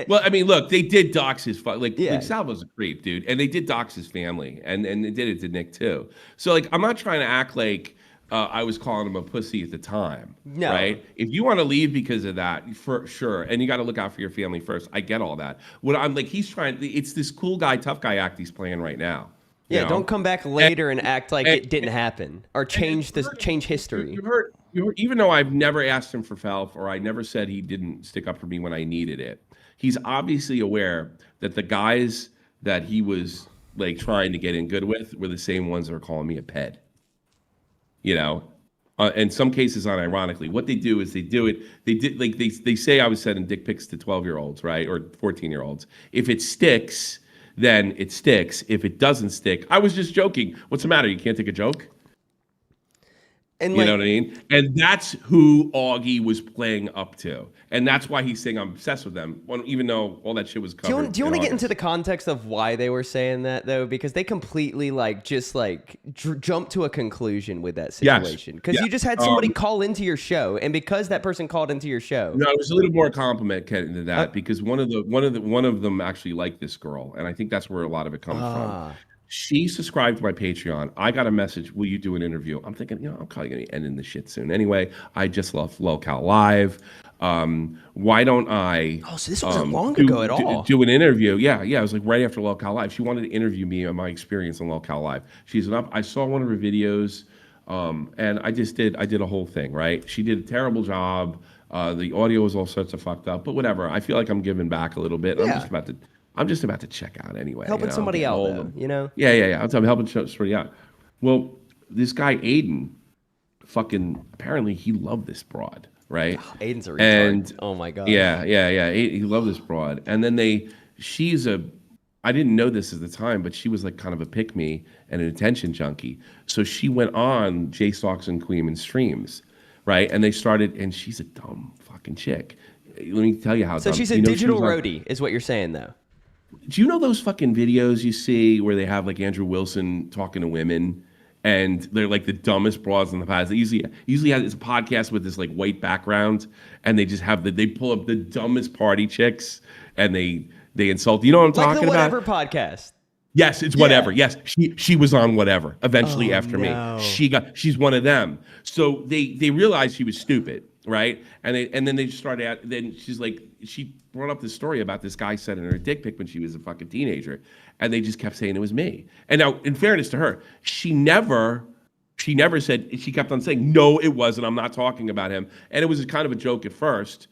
Well, I mean, look, they did dox his Yeah. like Salvo's a creep, dude, and they did dox his family, and they did it to Nick too. So like, I'm not trying to act like I was calling him a pussy at the time, No. right? If you want to leave because of that, for sure, and you got to look out for your family first. I get all that. What I'm like, he's trying. It's this cool guy, tough guy act he's playing right now. you Yeah, know? don't come back later and act like it didn't happen or change history. You heard, even though I've never asked him for help or I never said he didn't stick up for me when I needed it, he's obviously aware that the guys that he was like trying to get in good with were the same ones that are calling me a ped. You know, in some cases, unironically, what they do is they say I was sending dick pics to 12-year-olds, right, or 14-year-olds. If it sticks, then it sticks. If it doesn't stick, I was just joking. What's the matter? You can't take a joke? And You know what I mean? And that's who Augie was playing up to. And that's why he's saying I'm obsessed with them, even though all that shit was covered. Do you want to get August. into the context of why they were saying that though? Because they completely jumped to a conclusion with that Yes. situation. Because Yeah. you just had somebody call into your show, and because that person called into your show, No, it was a little more compliment to that because one of them actually liked this girl, and I think that's where a lot of it comes from. She subscribed to my Patreon. I got a message, will you do an interview? I'm thinking, I'm probably going to end in this shit soon. Anyway, I just left Locale Live. Why don't I... Oh, so this wasn't long ago at all. Do an interview. Yeah. It was like right after Locale Live. She wanted to interview me on my experience on Locale Live. I saw one of her videos, and I did a whole thing, right? She did a terrible job. The audio was all sorts of fucked up, but whatever. I feel like I'm giving back a little bit. Yeah. I'm just about to check out anyway. helping somebody out, though, you know? Yeah. I'm helping somebody out. Well, this guy Aiden, apparently he loved this broad, right? Aiden's a retard. And oh my god. Yeah. He loved this broad, and then they I didn't know this at the time, but she was like kind of a pick me and an attention junkie. So she went on Jay Stalks and Queen streams, right? And they started, and she's a dumb fucking chick. Let me tell you how. So dumb. she's a digital roadie, is what you're saying, though. Do you know those fucking videos you see where they have like Andrew Wilson talking to women, and they're like the dumbest broads in the past? They usually have this podcast with this like white background, and they just have they pull up the dumbest party chicks, and they insult. You know what I'm talking about? Like the Whatever podcast. Yes, it's Whatever. Yes, she was on Whatever eventually after me. She's one of them. So they realized she was stupid, right? And then they just started out. Then she brought up this story about this guy sending her a dick pic when she was a fucking teenager, and they just kept saying it was me. And now, in fairness to her, she never said. She kept on saying, "No, it wasn't. I'm not talking about him." And it was kind of a joke at first,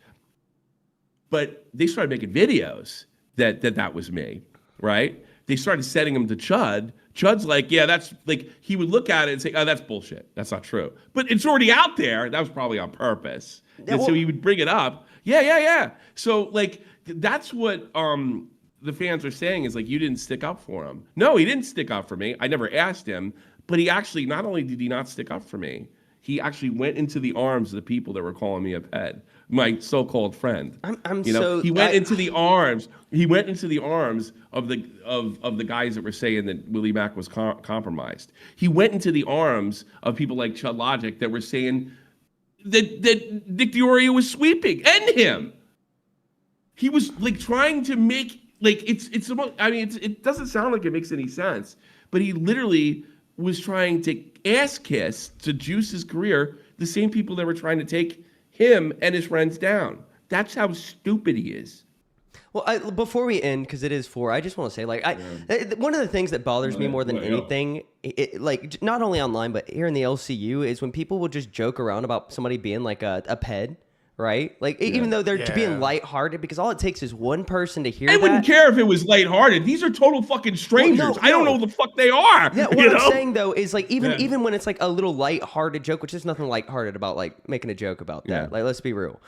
but they started making videos that was me, right? They started sending them to Chud. Chud's like, yeah, that's like, he would look at it and say, oh, that's bullshit. That's not true. But it's already out there. That was probably on purpose. Yeah, and so he would bring it up. Yeah. So like, that's what the fans are saying is like, you didn't stick up for him. No, he didn't stick up for me. I never asked him, but he actually, not only did he not stick up for me, he actually went into the arms of the people that were calling me a ped. My so-called friend. He went into the arms. He went into the arms of the guys that were saying that Willie Mack was compromised. He went into the arms of people like Chud Logic that were saying that Nick Diorio was sweeping and him. He was like trying to make like it's. I mean, it doesn't sound like it makes any sense, but he literally was trying to ass kiss to juice his career. The same people that were trying to take him and his friends down. That's how stupid he is. Well, before we end, because it is 4, I just want to say, like, one of the things that bothers me more than anything, like, not only online, but here in the LCU, is when people will just joke around about somebody being, like, a ped, right? Like, even though they're being lighthearted, because all it takes is one person to hear that. I wouldn't care if it was lighthearted. These are total fucking strangers. I don't know who the fuck they are. Yeah, what I'm saying, though, is, like, even when it's, like, a little lighthearted joke, which there's nothing lighthearted about, like, making a joke about that. Yeah. Like, let's be real.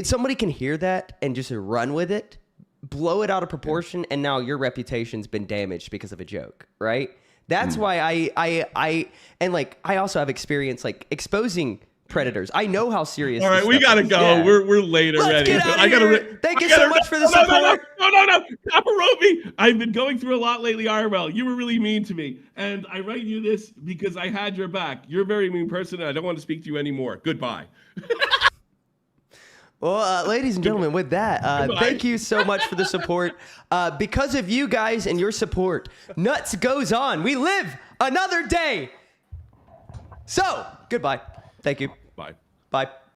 Somebody can hear that and just run with it, blow it out of proportion, and now your reputation's been damaged because of a joke, right? That's why I also have experience, like, exposing predators. I know how serious. All right, we gotta go. Yeah. We're late already. Let's get out of here. Thank you so much for the support. No. Paparotti. I've been going through a lot lately, IRL. You were really mean to me, and I write you this because I had your back. You're a very mean person, and I don't want to speak to you anymore. Goodbye. Well, ladies and gentlemen, with that, thank you so much for the support. Because of you guys and your support, Nuts goes on. We live another day. So, goodbye. Thank you. Bye. Bye.